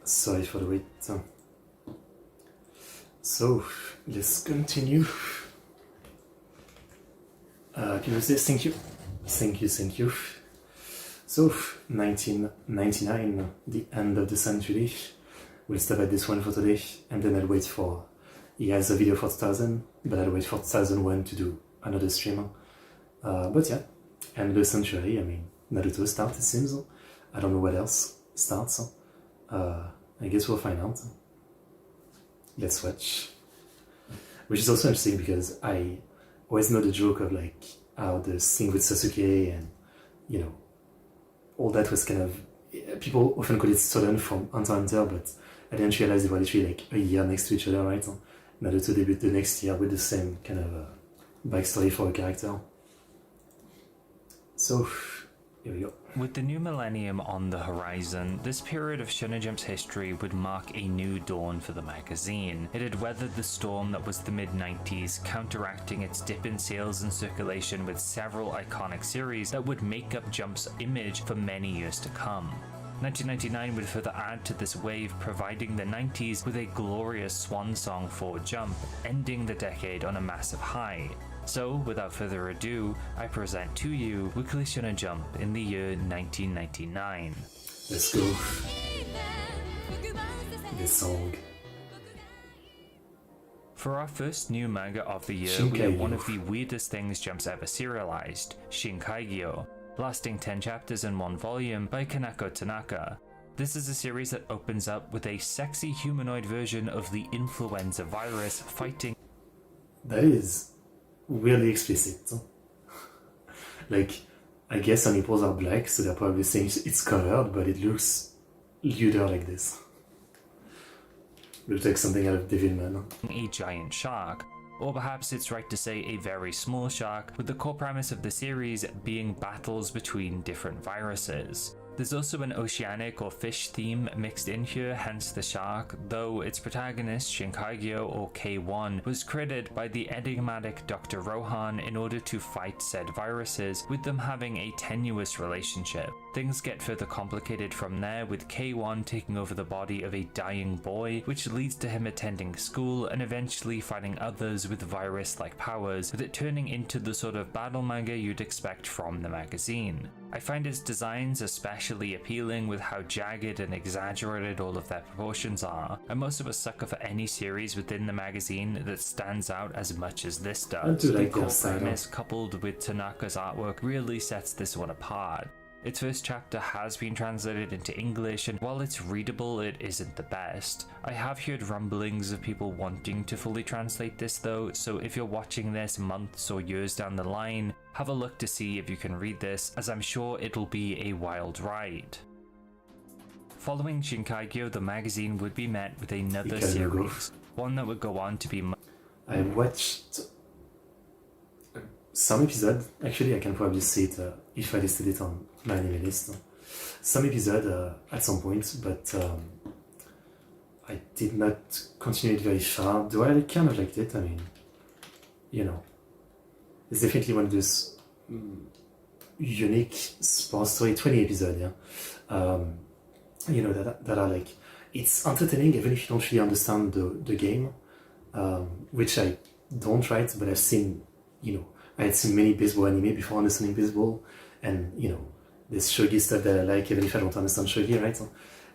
Sorry for the wait. So, let's continue. People say thank you. Thank you. So, 1999, the end of the century. We'll stop at this one for today, and then I'll wait for... He has a video for 2000, but I'll wait for 2001 to do another stream. But yeah, end of the century, I mean, Naruto starts, it seems. I don't know what else starts. I guess we'll find out. Let's watch. Which is also interesting because I always know the joke of like how the thing with Sasuke and, you know, all that was kind of... People often call it stolen from Hunter x Hunter, but I didn't realize they were literally like a year next to each other, right? Naruto debuted the next year with the same kind of backstory for a character. So, here we go. With the new millennium on the horizon, this period of Shonen Jump's history would mark a new dawn for the magazine. It had weathered the storm that was the mid-90s, counteracting its dip in sales and circulation with several iconic series that would make up Jump's image for many years to come. 1999 would further add to this wave, providing the 90s with a glorious swan song for Jump, ending the decade on a massive high. So, without further ado, I present to you Weekly Shonen Jump in the year 1999. Let's go. This song. For our first new manga of the year, we have one of the weirdest things Jump's ever serialized, Shinkaigyo, lasting 10 chapters in one volume by Kanako Tanaka. This is a series that opens up with a sexy humanoid version of the influenza virus fighting... That is really explicit. Like, I guess some nipples are black, so they're probably saying it's covered, but it looks lewder like this. Looks like something out of Devilman. A giant shark. Or perhaps it's right to say a very small shark, with the core premise of the series being battles between different viruses. There's also an oceanic or fish theme mixed in here, hence the shark, though its protagonist, Shinkaigyo or K1, was created by the enigmatic Dr. Rohan in order to fight said viruses, with them having a tenuous relationship. Things get further complicated from there, with K1 taking over the body of a dying boy, which leads to him attending school and eventually fighting others with virus-like powers, with it turning into the sort of battle manga you'd expect from the magazine. I find its designs especially appealing with how jagged and exaggerated all of their proportions are. I'm also a sucker for any series within the magazine that stands out as much as this does. The core premise coupled with Tanaka's artwork really sets this one apart. Its first chapter has been translated into English, and while it's readable, it isn't the best. I have heard rumblings of people wanting to fully translate this though, so if you're watching this months or years down the line, have a look to see if you can read this, as I'm sure it'll be a wild ride. Following Shinkaigyo, the magazine would be met with another series, one that would go on to be... I watched some episode, actually I can probably see it if I listed it on my anime list. Some episode at some point, but I did not continue it very far. Do I kind of liked it? I mean, you know, it's definitely one of those unique sports story, 20 episodes, yeah. You know, that are like, it's entertaining even if you don't really understand the game, which I don't, right? But I've seen, you know, I had seen many baseball anime before understanding baseball, and you know, there's shogi stuff that I like even if I don't understand shogi, right?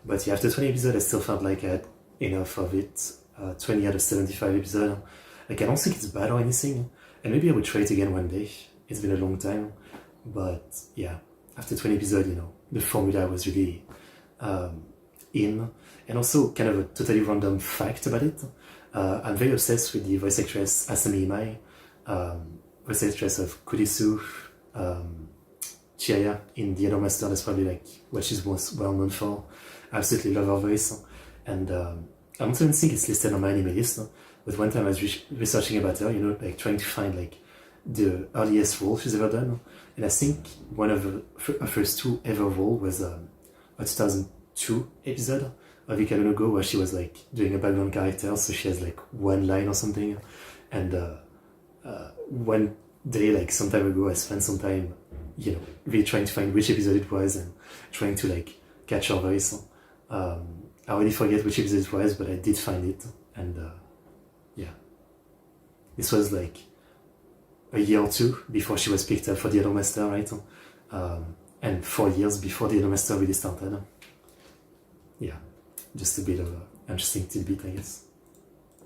But yeah, after 20 episodes, I still felt like I had enough of it. 20 out of 75 episodes. Like, I don't think it's bad or anything, and maybe I would try it again one day. It's been a long time, but yeah, after 20 episodes, you know, the formula was really in. And also, kind of a totally random fact about it, I'm very obsessed with the voice actress Asami Imai, voice actress of Kurisu, Chihaya in The Idolmaster. That's probably like what she's most well known for. I absolutely love her voice, and I don't even think it's listed on my anime list, but one time I was researching about her, you know, like trying to find like the earliest role she's ever done, and I think one of her first two ever role was a 2002 episode of Ika no Go, where she was like doing a background character, so she has like one line or something, and one day, like some time ago, I spent some time, you know, really trying to find which episode it was and trying to like catch her voice. I already forget which episode it was, but I did find it, and yeah, this was like a year or two before she was picked up for the Idolmaster, right? And 4 years before the Idolmaster really started. Yeah, just a bit of an interesting tidbit, I guess.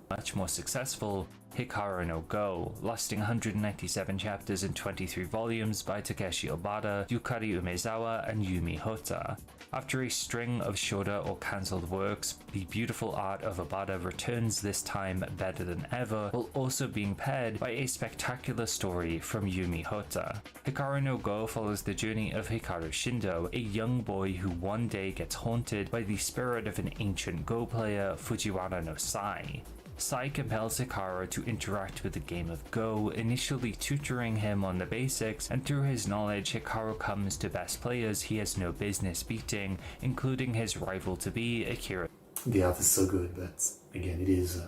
Much more successful, Hikaru no Go, lasting 197 chapters and 23 volumes by Takeshi Obata, Yukari Umezawa, and Yumi Hota. After a string of shorter or cancelled works, the beautiful art of Obata returns this time better than ever, while also being paired by a spectacular story from Yumi Hota. Hikaru no Go follows the journey of Hikaru Shindo, a young boy who one day gets haunted by the spirit of an ancient Go player, Fujiwara no Sai. Sai compels Hikaru to interact with the game of Go, initially tutoring him on the basics, and through his knowledge Hikaru comes to best players he has no business beating, including his rival-to-be, Akira. The art is so good, but again, it is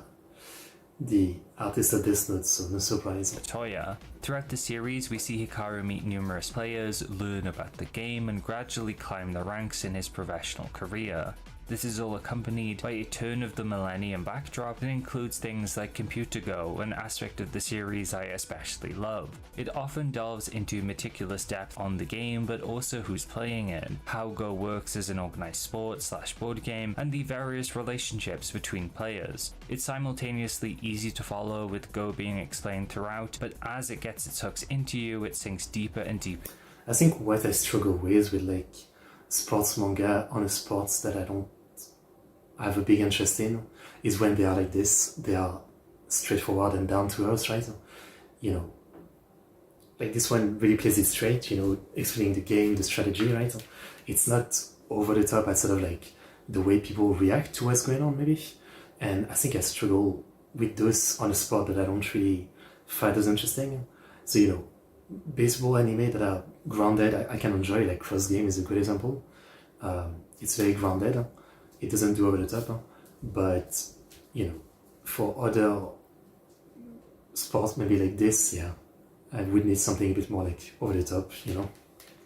the artist at this note, so no surprise. Toya. Throughout the series, we see Hikaru meet numerous players, learn about the game, and gradually climb the ranks in his professional career. This is all accompanied by a turn of the millennium backdrop that includes things like Computer Go, an aspect of the series I especially love. It often delves into meticulous depth on the game, but also who's playing it, how Go works as an organized sport/board game, and the various relationships between players. It's simultaneously easy to follow, with Go being explained throughout, but as it gets its hooks into you, it sinks deeper and deeper. I think what I struggle with like sports manga on a sports that I don't have a big interest in is when they are like this. They are straightforward and down to earth, right? You know, like this one really plays it straight, you know, explaining the game, the strategy, right? It's not over the top at sort of like the way people react to what's going on, maybe. And I think I struggle with those on a sport that I don't really find as interesting. So, you know, baseball anime that are grounded, I can enjoy, like Cross Game is a good example. It's very grounded. It doesn't do over the top, but you know, for other sports maybe like this, yeah, I would need something a bit more like over the top, you know.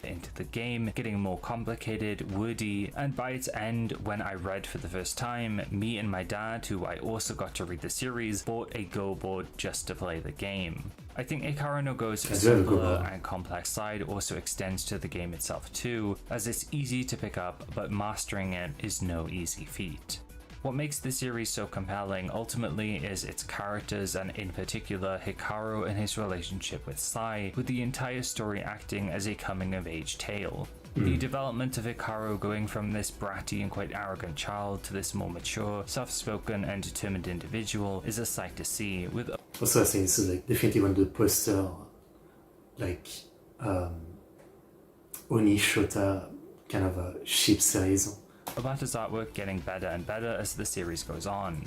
Into the game, getting more complicated, woody, and by its end, when I read for the first time, me and my dad, who I also got to read the series, bought a Go board just to play the game. I think Hikaru no Go's simpler and complex side also extends to the game itself too, as it's easy to pick up, but mastering it is no easy feat. What makes the series so compelling ultimately is its characters, and in particular Hikaru and his relationship with Sai, with the entire story acting as a coming-of-age tale. The development of Hikaru going from this bratty and quite arrogant child to this more mature, soft-spoken and determined individual is a sight to see, with also I think this is like definitely one of the poster like Oni Shota kind of a ship series. Obata's artwork getting better and better as the series goes on.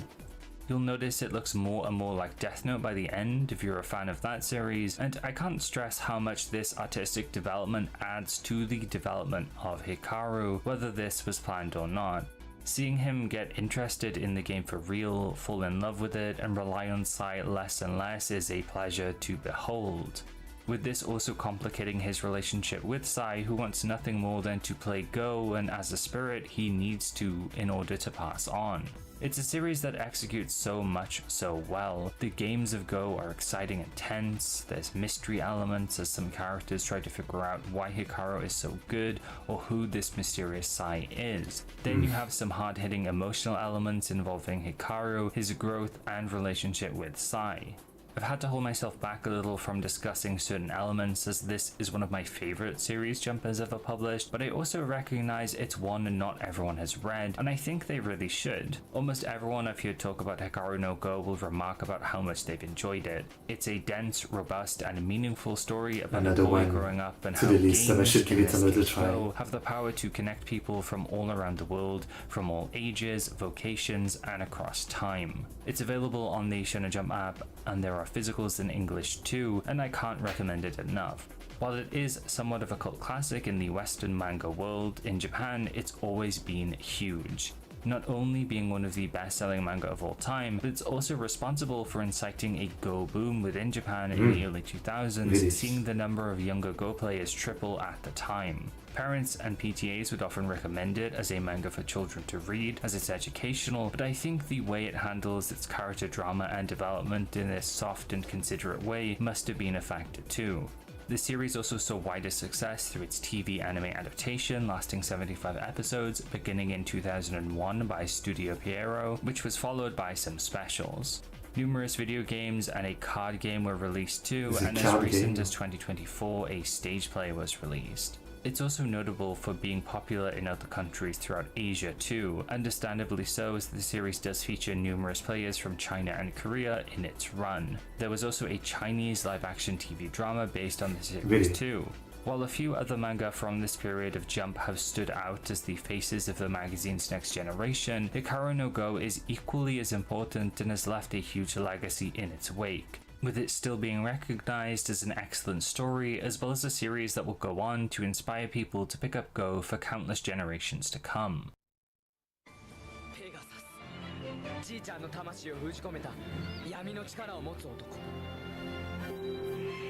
You'll notice it looks more and more like Death Note by the end if you're a fan of that series, and I can't stress how much this artistic development adds to the development of Hikaru, whether this was planned or not. Seeing him get interested in the game for real, fall in love with it, and rely on Sai less and less is a pleasure to behold. With this also complicating his relationship with Sai, who wants nothing more than to play Go, and as a spirit he needs to in order to pass on. It's a series that executes so much so well. The games of Go are exciting and tense, there's mystery elements as some characters try to figure out why Hikaru is so good or who this mysterious Sai is. Then you have some hard-hitting emotional elements involving Hikaru, his growth and relationship with Sai. I've had to hold myself back a little from discussing certain elements, as this is one of my favorite series Jump has ever published, but I also recognize it's one not everyone has read, and I think they really should. Almost everyone I've heard talk about Hikaru no Go will remark about how much they've enjoyed it. It's a dense, robust, and meaningful story about a boy growing up and how games have the power to connect people from all around the world, from all ages, vocations, and across time. It's available on the Shonen Jump app, and there are physicals in English too, and I can't recommend it enough. While it is somewhat of a cult classic in the Western manga world, in Japan it's always been huge. not only being one of the best-selling manga of all time, but it's also responsible for inciting a Go boom within Japan in the early 2000s, Really? seeing the number of younger Go players triple at the time. Parents and PTAs would often recommend it as a manga for children to read, as it's educational, but I think the way it handles its character drama and development in this soft and considerate way must have been a factor too. The series also saw wider success through its TV anime adaptation lasting 75 episodes, beginning in 2001 by Studio Piero, which was followed by some specials. Numerous video games and a card game were released too, and as recent as 2024 a stage play was released. It's also notable for being popular in other countries throughout Asia too, understandably so, as the series does feature numerous players from China and Korea in its run. There was also a Chinese live-action TV drama based on the series too. While a few other manga from this period of Jump have stood out as the faces of the magazine's next generation, Hikaru no Go is equally as important and has left a huge legacy in its wake, with it still being recognized as an excellent story, as well as a series that will go on to inspire people to pick up Go for countless generations to come.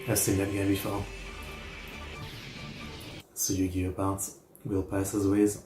I've seen that game before. So Yu-Gi-Oh parts will pass as ways.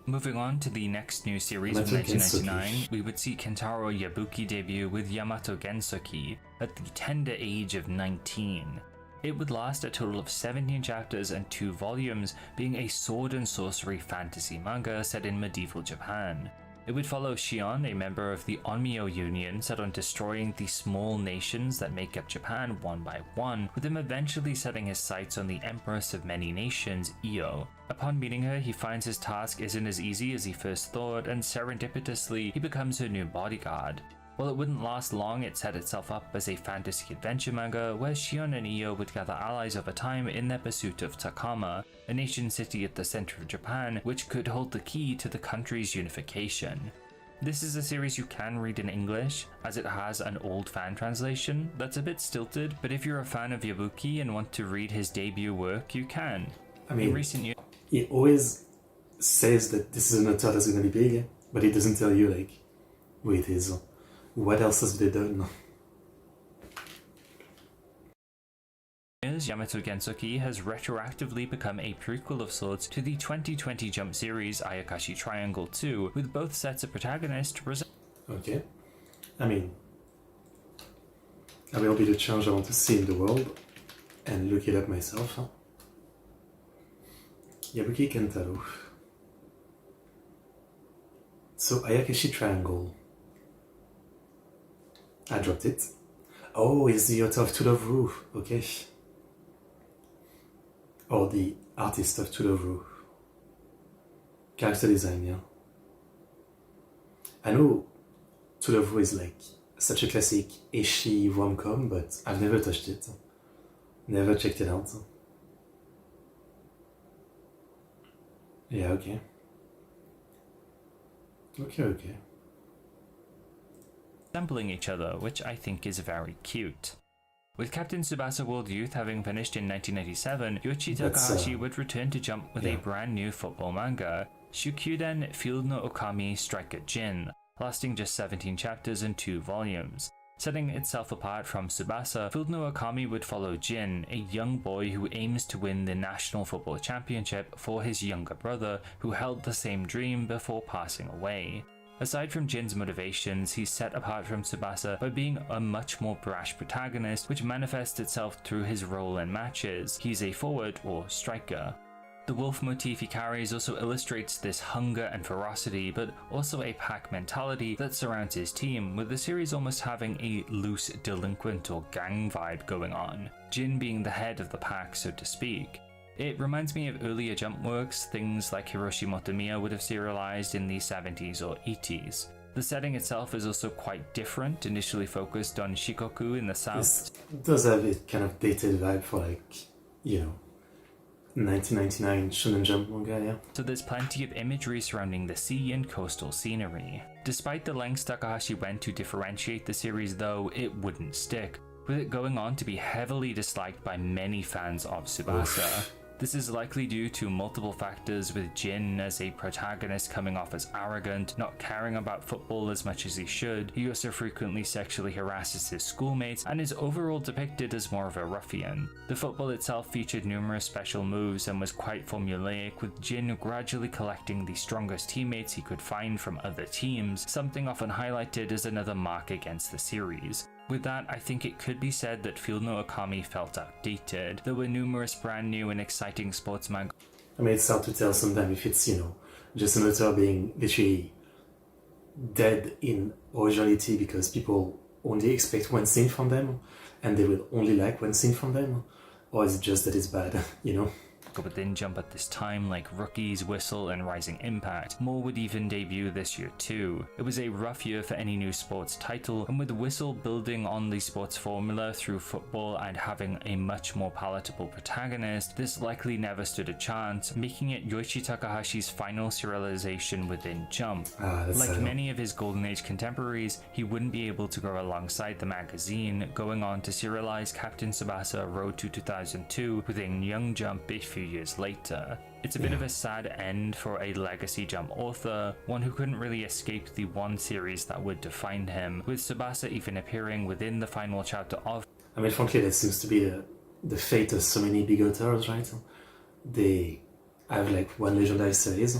Moving on to the next new series of 1999, we would see Kentaro Yabuki debut with Yamato Gensoki at the tender age of 19. It would last a total of 17 chapters and 2 volumes, being a sword and sorcery fantasy manga set in medieval Japan. It would follow Shion, a member of the Onmyo Union, set on destroying the small nations that make up Japan one by one, with him eventually setting his sights on the Empress of many nations, Io. Upon meeting her, he finds his task isn't as easy as he first thought, and serendipitously, he becomes her new bodyguard. While it wouldn't last long, it set itself up as a fantasy adventure manga where Shion and Io would gather allies over time in their pursuit of Takama, a nation city at the center of Japan which could hold the key to the country's unification. This is a series you can read in English, as it has an old fan translation that's a bit stilted, but if you're a fan of Yabuki and want to read his debut work, you can. I mean, in recent years, he always says that this is an author that's gonna be big, but he doesn't tell you, like, who it is. What else has they done? Yamato Gensoki has retroactively become a prequel of sorts to the 2020 Jump series Ayakashi Triangle 2, with both sets of protagonists Okay. I mean, I will be the change I want to see in the world, and look it up myself. Yabuki Kentaro. So, Ayakashi Triangle. I dropped it. Oh, it's the author of To Love Ru. Okay. Or the artist of To Love Ru. Character design, yeah. I know To Love Ru is like such a classic ecchi rom-com, but I've never touched it. Never checked it out. Yeah, okay. Okay. resembling each other, which I think is very cute. With Captain Tsubasa World Youth having finished in 1997, Yoichi Takahashi would return to Jump with a brand new football manga, Shukyuden Field no Okami Striker Jin, lasting just 17 chapters and 2 volumes. Setting itself apart from Tsubasa, Field no Okami would follow Jin, a young boy who aims to win the National Football Championship for his younger brother who held the same dream before passing away. Aside from Jin's motivations, he's set apart from Tsubasa by being a much more brash protagonist, which manifests itself through his role in matches. He's a forward or striker. The wolf motif he carries also illustrates this hunger and ferocity, but also a pack mentality that surrounds his team, with the series almost having a loose delinquent or gang vibe going on, Jin being the head of the pack, so to speak. It reminds me of earlier Jump works, things like Hiroshi Motomiya would have serialized in the 70s or 80s. The setting itself is also quite different, initially focused on Shikoku in the south. It does have a kind of dated vibe for, like, you know, 1999 Shonen Jump manga, yeah. So there's plenty of imagery surrounding the sea and coastal scenery. Despite the lengths Takahashi went to differentiate the series though, it wouldn't stick, with it going on to be heavily disliked by many fans of Tsubasa. This is likely due to multiple factors, with Jin as a protagonist coming off as arrogant, not caring about football as much as he should. He also frequently sexually harasses his schoolmates and is overall depicted as more of a ruffian. The football itself featured numerous special moves and was quite formulaic, with Jin gradually collecting the strongest teammates he could find from other teams, something often highlighted as another mark against the series. With that, I think it could be said that Field No Okami felt outdated. There were numerous brand new and exciting sports manga. I mean, it's hard to tell sometimes if it's, just an author being literally dead in originality because people only expect one scene from them and they will only like one scene from them, or is it just that it's bad, within Jump at this time, like Rookies, Whistle, and Rising Impact. More would even debut this year too. It was a rough year for any new sports title, and with Whistle building on the sports formula through football and having a much more palatable protagonist, this likely never stood a chance, making it Yoichi Takahashi's final serialization within Jump. Like many of his Golden Age contemporaries, he wouldn't be able to grow alongside the magazine, going on to serialize Captain Tsubasa Road to 2002 within Young Jump a few years later. It's a bit of a sad end for a legacy Jump author, one who couldn't really escape the one series that would define him, with Tsubasa even appearing within the final chapter of... I mean, frankly, that seems to be the fate of so many big authors, right? They have like one legendary series,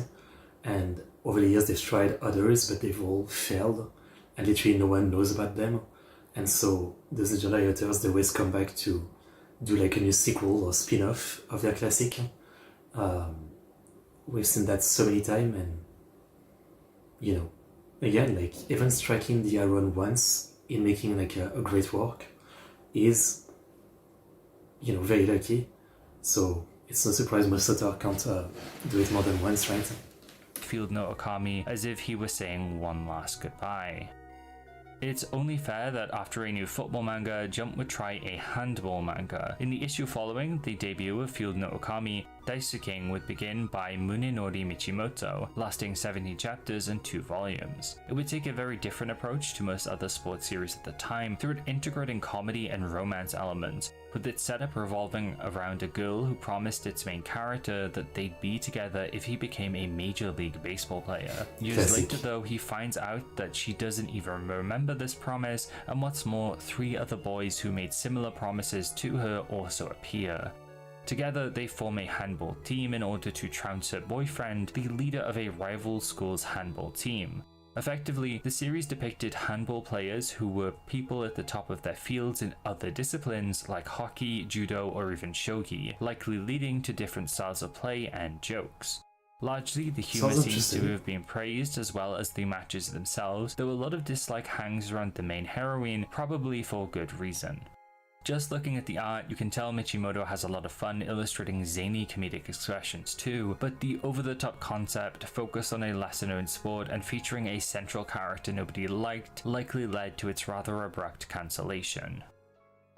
and over the years they've tried others, but they've all failed, and literally no one knows about them. And so those legendary authors, they always come back to do like a new sequel or spin-off of their classic. We've seen that so many times, and again, like even striking the iron once in making like a great work is very lucky. So it's no surprise most authors can't do it more than once, right? Field No Okami as if he was saying one last goodbye. It's only fair that after a new football manga, Jump would try a handball manga. In the issue following the debut of Field No Okami, Daisuking would begin by Munenori Michimoto, lasting 17 chapters and 2 volumes. It would take a very different approach to most other sports series at the time, through it integrating comedy and romance elements, with its setup revolving around a girl who promised its main character that they'd be together if he became a Major League Baseball player. Years later though, he finds out that she doesn't even remember this promise, and what's more, 3 other boys who made similar promises to her also appear. Together, they form a handball team in order to trounce her boyfriend, the leader of a rival school's handball team. Effectively, the series depicted handball players who were people at the top of their fields in other disciplines like hockey, judo, or even shogi, likely leading to different styles of play and jokes. Largely, the humour seems to have been praised as well as the matches themselves, though a lot of dislike hangs around the main heroine, probably for good reason. Just looking at the art, you can tell Michimoto has a lot of fun illustrating zany comedic expressions too, but the over-the-top concept, focused on a lesser-known sport and featuring a central character nobody liked, likely led to its rather abrupt cancellation.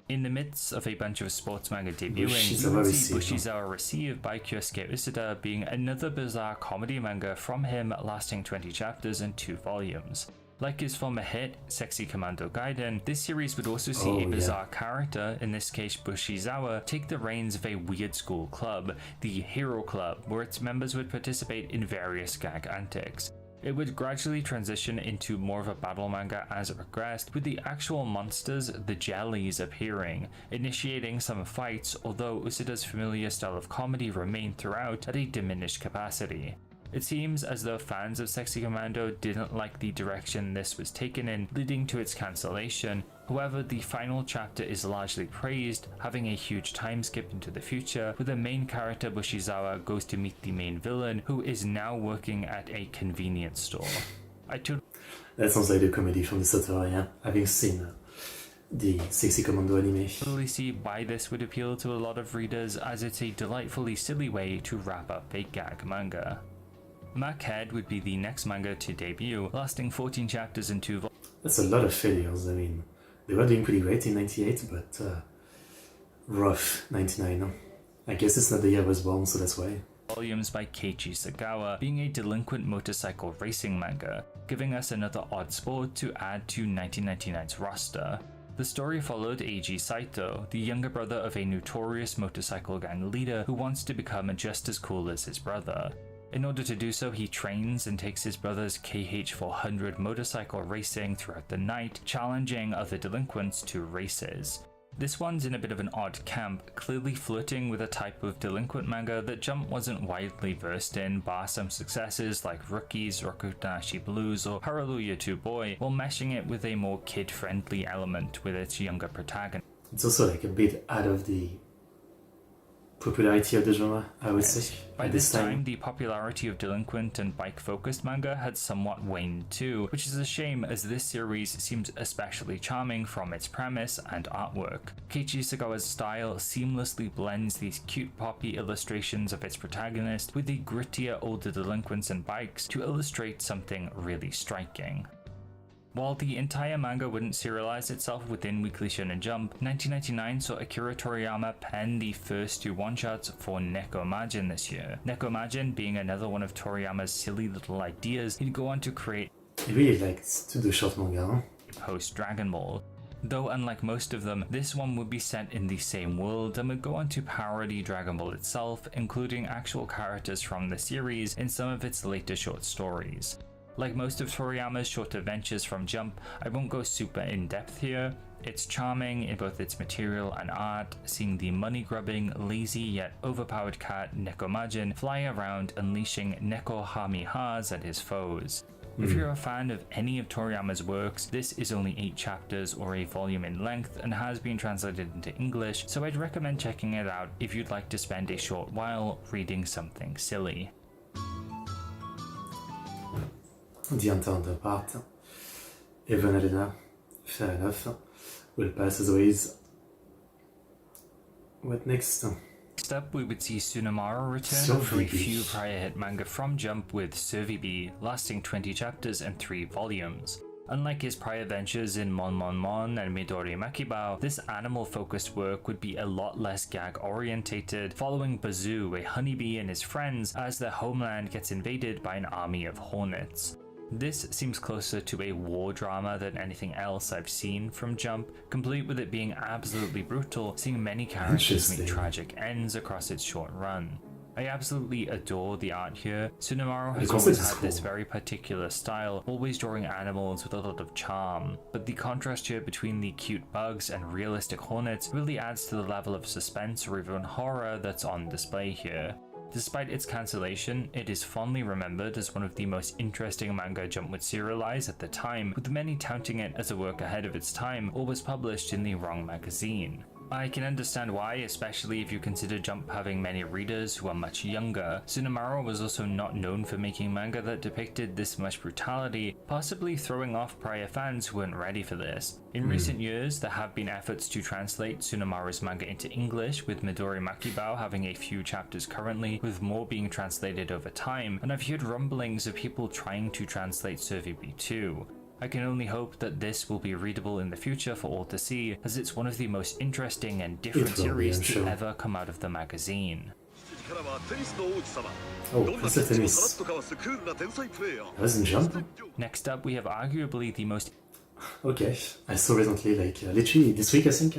In the midst of a bunch of sports manga debuting, you would see Bushizawa Receive by Kyosuke Usuda being another bizarre comedy manga from him lasting 20 chapters and 2 volumes. Like his former hit, Sexy Commando Gaiden, this series would also see a bizarre character, in this case Bushizawa, take the reins of a weird school club, the Hero Club, where its members would participate in various gag antics. It would gradually transition into more of a battle manga as it progressed, with the actual monsters, the jellies, appearing, initiating some fights, although Usuda's familiar style of comedy remained throughout at a diminished capacity. It seems as though fans of Sexy Commando didn't like the direction this was taken in, leading to its cancellation. However, the final chapter is largely praised, having a huge time skip into the future, where the main character Bushizawa goes to meet the main villain, who is now working at a convenience store. That sounds like a comedy from the author, yeah, having seen the Sexy Commando anime. Totally see why this would appeal to a lot of readers, as it's a delightfully silly way to wrap up a gag manga. Mac Head would be the next manga to debut, lasting 14 chapters and 2 volumes. That's a lot of failures. I mean, they were doing pretty great in 98, but rough 99. I guess it's not the year I was born, so that's why. Volumes by Keiichi Sagawa, being a delinquent motorcycle racing manga, giving us another odd sport to add to 1999's roster. The story followed Eiji Saito, the younger brother of a notorious motorcycle gang leader who wants to become just as cool as his brother. In order to do so, he trains and takes his brother's KH400 motorcycle racing throughout the night, challenging other delinquents to races. This one's in a bit of an odd camp, clearly flirting with a type of delinquent manga that Jump wasn't widely versed in, bar some successes like Rookies, Rokutanashi Blues, or Hallelujah 2 Boy, while meshing it with a more kid-friendly element with its younger protagonist. It's also like a bit out of the popularity of the genre, I would say. By this time, the popularity of delinquent and bike-focused manga had somewhat waned too, which is a shame as this series seems especially charming from its premise and artwork. Keiichi Sagawa's style seamlessly blends these cute poppy illustrations of its protagonist with the grittier older delinquents and bikes to illustrate something really striking. While the entire manga wouldn't serialize itself within Weekly Shonen Jump, 1999 saw Akira Toriyama pen the first 2 one-shots for Neko Majin this year. Neko Majin being another one of Toriyama's silly little ideas he'd go on to create. He really liked to do short manga, huh? Post Dragon Ball. Though unlike most of them, this one would be set in the same world and would go on to parody Dragon Ball itself, including actual characters from the series in some of its later short stories. Like most of Toriyama's short adventures from Jump, I won't go super in-depth here. It's charming in both its material and art, seeing the money-grubbing, lazy yet overpowered cat Neko Majin fly around unleashing Neko Hamihas at his foes. If you're a fan of any of Toriyama's works, this is only 8 chapters or a volume in length and has been translated into English, so I'd recommend checking it out if you'd like to spend a short while reading something silly. The Untamed part. Even Elena, fair enough. We'll pass as always. What next? Next up, we would see Tsunemaru return for a few prior hit manga from Jump with Survey lasting 20 chapters and 3 volumes. Unlike his prior ventures in Mon Mon Mon and Midori Makibao, this animal-focused work would be a lot less gag-orientated, following Bazoo, a honeybee, and his friends as their homeland gets invaded by an army of hornets. This seems closer to a war drama than anything else I've seen from Jump, complete with it being absolutely brutal, seeing many characters meet tragic ends across its short run. I absolutely adore the art here. Tsunemaru has always had this very particular style, always drawing animals with a lot of charm, but the contrast here between the cute bugs and realistic hornets really adds to the level of suspense or even horror that's on display here. Despite its cancellation, it is fondly remembered as one of the most interesting manga Jump would serialize at the time, with many touting it as a work ahead of its time or was published in the wrong magazine. I can understand why, especially if you consider Jump having many readers who are much younger. Tsunemaru was also not known for making manga that depicted this much brutality, possibly throwing off prior fans who weren't ready for this. In recent years, there have been efforts to translate Tsunemaru's manga into English, with Midori Makibao having a few chapters currently, with more being translated over time, and I've heard rumblings of people trying to translate Survey too. I can only hope that this will be readable in the future for all to see, as it's one of the most interesting and different series to ever come out of the magazine. Oh, it's a tennis. Doesn't Jump? Next up, we have arguably the most... Okay, I saw recently, like literally this week I think,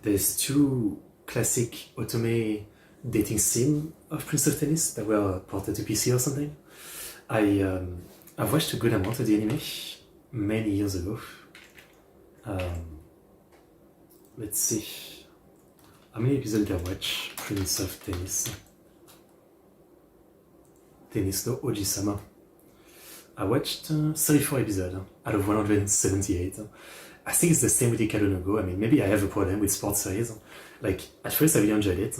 there's 2 classic otome dating sim of Prince of Tennis that were ported to PC or something. I've watched a good amount of the anime many years ago. Let's see. How many episodes did I watch? Prince of Tennis. Tennis no Oji-sama. I watched 34 episodes out of 178. I think it's the same with Ikado no Go. I mean, maybe I have a problem with sports series. Like, at first I really enjoyed it,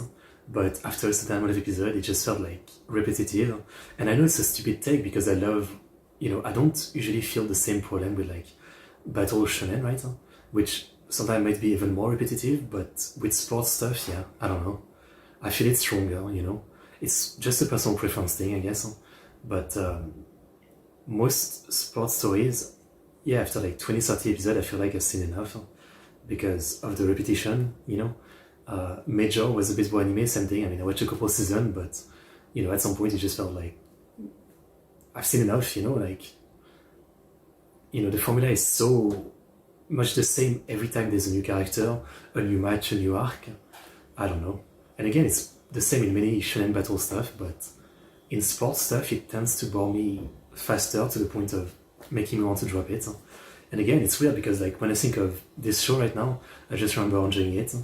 but after a certain amount of episodes, it just felt like repetitive. And I know it's a stupid take because I love, I don't usually feel the same problem with like battle shonen, right? Which sometimes might be even more repetitive, but with sports stuff, yeah, I don't know. I feel it stronger, It's just a personal preference thing, I guess. But most sports stories, yeah, after like 20-30 episodes, I feel like I've seen enough because of the repetition, Major was a baseball anime, same thing. I mean, I watched a couple seasons, but, at some point it just felt like I've seen enough, the formula is so much the same every time there's a new character, a new match, a new arc. I don't know. And again, it's the same in many shonen battle stuff, but in sports stuff, it tends to bore me faster to the point of making me want to drop it. And again, it's weird because like when I think of this show right now, I just remember enjoying it.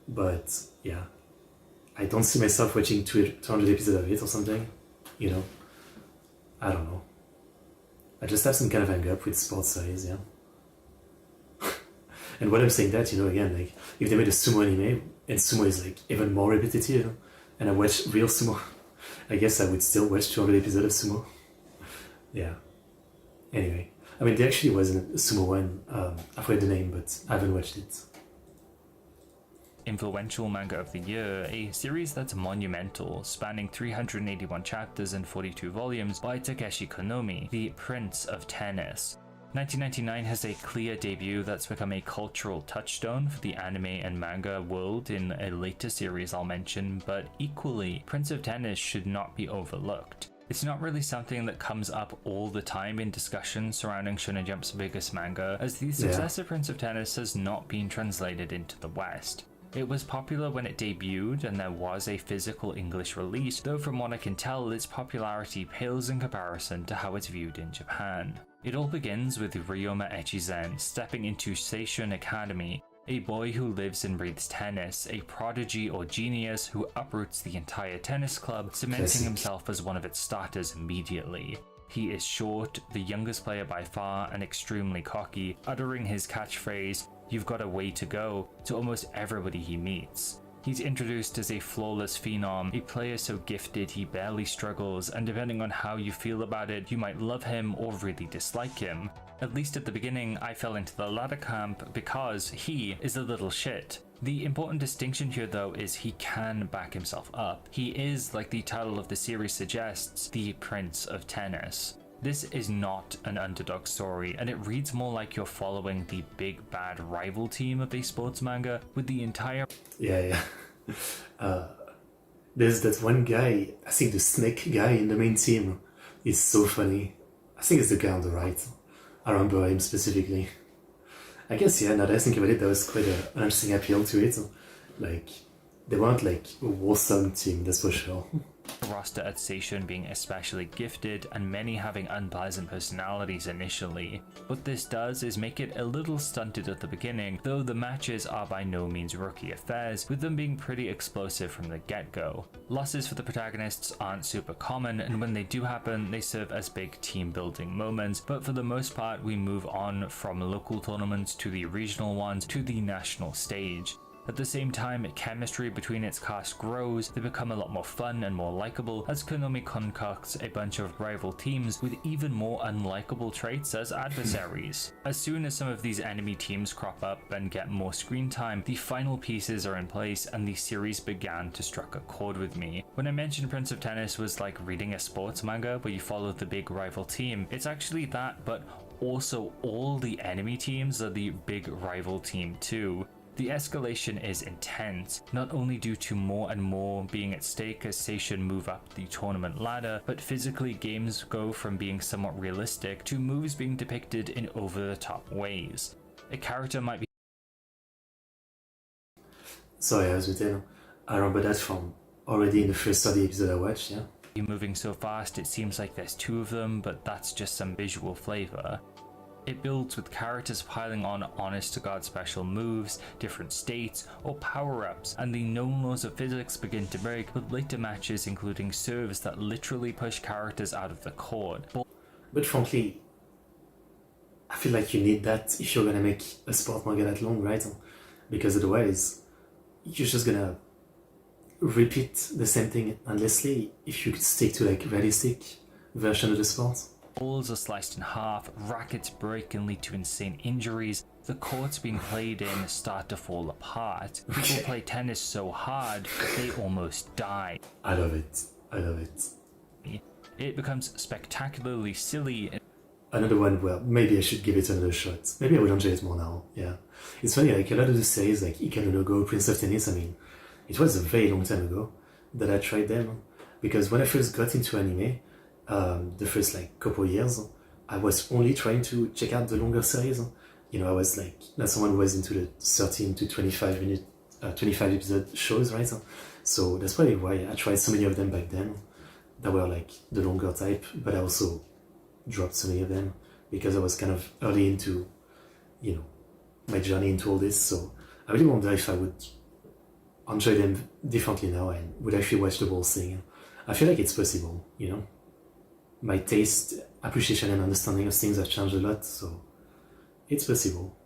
But yeah, I don't see myself watching 200 episodes of it or something, you know. I don't know. I just have some kind of hang up with sports series, yeah. And when I'm saying that, you know, again, like if they made a sumo anime and sumo is like even more repetitive, and I watch real sumo, I guess I would still watch 200 episodes of sumo. Yeah. Anyway, I mean, there actually wasn't a sumo one. I forget the name, but I haven't watched it. Influential manga of the year, a series that's monumental, spanning 381 chapters and 42 volumes by Takeshi Konomi, the Prince of Tennis. 1999 has a clear debut that's become a cultural touchstone for the anime and manga world in a later series I'll mention, but equally, Prince of Tennis should not be overlooked. It's not really something that comes up all the time in discussions surrounding Shonen Jump's biggest manga, as the success of Prince of Tennis has not been translated into the West. It was popular when it debuted and there was a physical English release, though from what I can tell its popularity pales in comparison to how it's viewed in Japan. It all begins with Ryoma Echizen stepping into Seishun Academy, a boy who lives and breathes tennis, a prodigy or genius who uproots the entire tennis club, cementing himself as one of its starters immediately. He is short, the youngest player by far, and extremely cocky, uttering his catchphrase, "You've got a way to go," to almost everybody he meets. He's introduced as a flawless phenom, a player so gifted he barely struggles, and depending on how you feel about it, you might love him or really dislike him. At least at the beginning, I fell into the latter camp because he is a little shit. The important distinction here though is he can back himself up. He is, like the title of the series suggests, the Prince of Tennis. This is not an underdog story, and it reads more like you're following the big bad rival team of a sports manga with the entire... Yeah. There's that one guy, I think the snake guy in the main team is so funny. I think it's the guy on the right. I remember him specifically. I guess, yeah, now that I think about it, that was quite an interesting appeal to it. Like, they weren't like a awesome team, that's for sure. roster at Seishun being especially gifted and many having unpleasant personalities initially. What this does is make it a little stunted at the beginning, though the matches are by no means rookie affairs, with them being pretty explosive from the get-go. Losses for the protagonists aren't super common, and when they do happen, they serve as big team building moments, but for the most part we move on from local tournaments to the regional ones to the national stage. At the same time, chemistry between its cast grows, they become a lot more fun and more likable as Konomi concocts a bunch of rival teams with even more unlikable traits as adversaries. As soon as some of these enemy teams crop up and get more screen time, the final pieces are in place and the series began to strike a chord with me. When I mentioned Prince of Tennis was like reading a sports manga where you follow the big rival team, it's actually that, but also all the enemy teams are the big rival team too. The escalation is intense, not only due to more and more being at stake as Seishun move up the tournament ladder, but physically games go from being somewhat realistic to moves being depicted in over-the-top ways. A character might be... Sorry, I was with you. I remember that from already in the first study episode I watched, yeah? moving so fast it seems like there's two of them, but that's just some visual flavor. It builds with characters piling on honest-to-god special moves, different states, or power-ups, and the known laws of physics begin to break with later matches including serves that literally push characters out of the court. But frankly, I feel like you need that if you're gonna make a sport manga that long, right? Because otherwise, you're just gonna repeat the same thing endlessly if you could stick to like realistic version of the sport. Balls are sliced in half, rackets break and lead to insane injuries, the courts being played in start to fall apart. People play tennis so hard they almost die. I love it. I love it. It becomes spectacularly silly. Another one where maybe I should give it another shot. Maybe I will enjoy it more now, yeah. It's funny, like a lot of the series, like Ikaru no Go, Prince of Tennis, I mean, it was a very long time ago that I tried them. Because when I first got into anime, the first like couple years, I was only trying to check out the longer series, you know, I was like, not someone who was into the 13 to 25 episode shows, right? So that's probably why I tried so many of them back then that were like the longer type, but I also dropped so many of them because I was kind of early into, you know, my journey into all this. So I really wonder if I would enjoy them differently now and would actually watch the whole thing. I feel like it's possible, you know. My taste, appreciation, and understanding of things have changed a lot, so it's possible.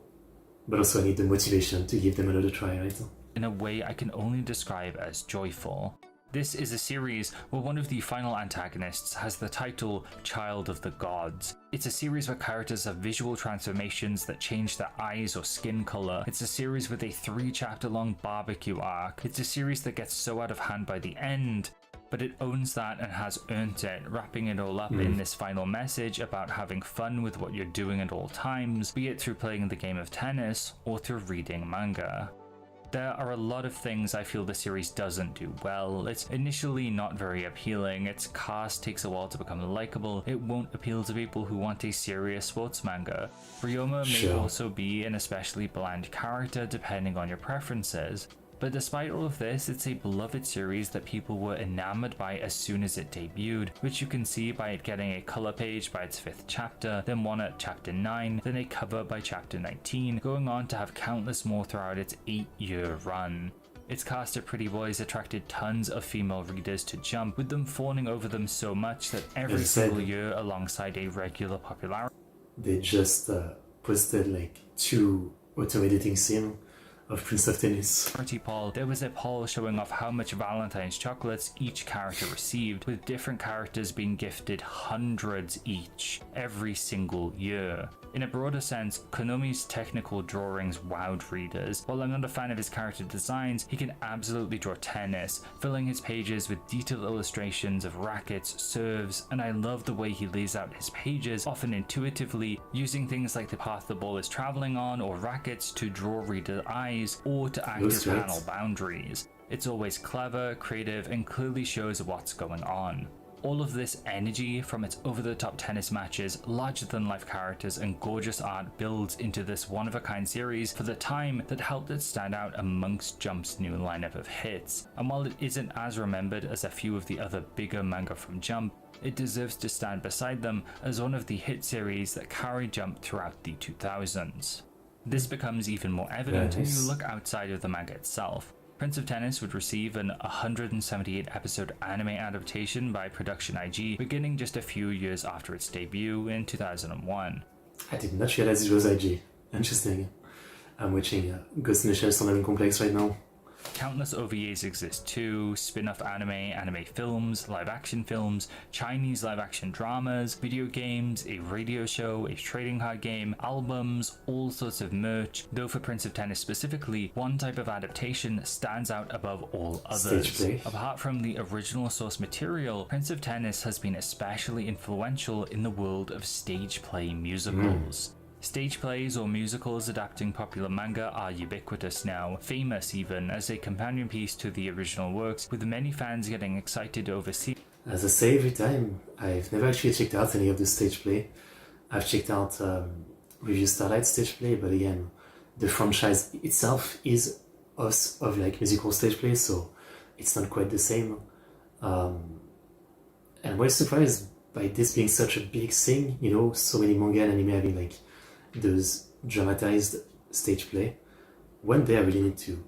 But also I need the motivation to give them another try, right? In a way I can only describe as joyful. This is a series where one of the final antagonists has the title Child of the Gods. It's a series where characters have visual transformations that change their eyes or skin color. It's a series with a 3-chapter long barbecue arc. It's a series that gets so out of hand by the end, but it owns that and has earned it, wrapping it all up in this final message about having fun with what you're doing at all times, be it through playing the game of tennis or through reading manga. There are a lot of things I feel the series doesn't do well. It's initially not very appealing, its cast takes a while to become likable, it won't appeal to people who want a serious sports manga. Ryoma may also be an especially bland character depending on your preferences. But despite all of this, it's a beloved series that people were enamored by as soon as it debuted, which you can see by it getting a color page by its 5th chapter, then one at chapter 9, then a cover by chapter 19, going on to have countless more throughout its 8-year run. Its cast of pretty boys attracted tons of female readers to Jump, with them fawning over them so much that every single year alongside a regular popularity. They just posted like 2 auto-editing scenes of Prince of Tennis. Poll. There was a poll showing off how much Valentine's chocolates each character received, with different characters being gifted hundreds each every single year. In a broader sense, Konomi's technical drawings wowed readers. While I'm not a fan of his character designs, he can absolutely draw tennis, filling his pages with detailed illustrations of rackets, serves, and I love the way he lays out his pages, often intuitively, using things like the path the ball is traveling on or rackets to draw readers' eyes or to act as panel boundaries. It's always clever, creative, and clearly shows what's going on. All of this energy from its over-the-top tennis matches, larger-than-life characters, and gorgeous art builds into this one-of-a-kind series for the time that helped it stand out amongst Jump's new lineup of hits. And while it isn't as remembered as a few of the other bigger manga from Jump, it deserves to stand beside them as one of the hit series that carried Jump throughout the 2000s. This becomes even more evident when you look outside of the manga itself. Prince of Tennis would receive an 178 episode anime adaptation by Production IG beginning just a few years after its debut in 2001. I did not realize it was IG. Interesting. I'm watching Ghost in the Shell Son Complex right now. Countless OVAs exist too, spin-off anime films, live-action films, Chinese live-action dramas, video games, a radio show, a trading card game, albums, all sorts of merch, though for Prince of Tennis specifically, one type of adaptation stands out above all others. Apart from the original source material, Prince of Tennis has been especially influential in the world of stage play musicals. Stage plays or musicals adapting popular manga are ubiquitous now, famous even as a companion piece to the original works, with many fans getting excited over As I say every time, I've never actually checked out any of the stage play. I've checked out Review Starlight stage play, but again, the franchise itself is of like musical stage play, so it's not quite the same. And I was surprised by this being such a big thing, you know, so many manga and anime having like those dramatized stage play. One day I really need to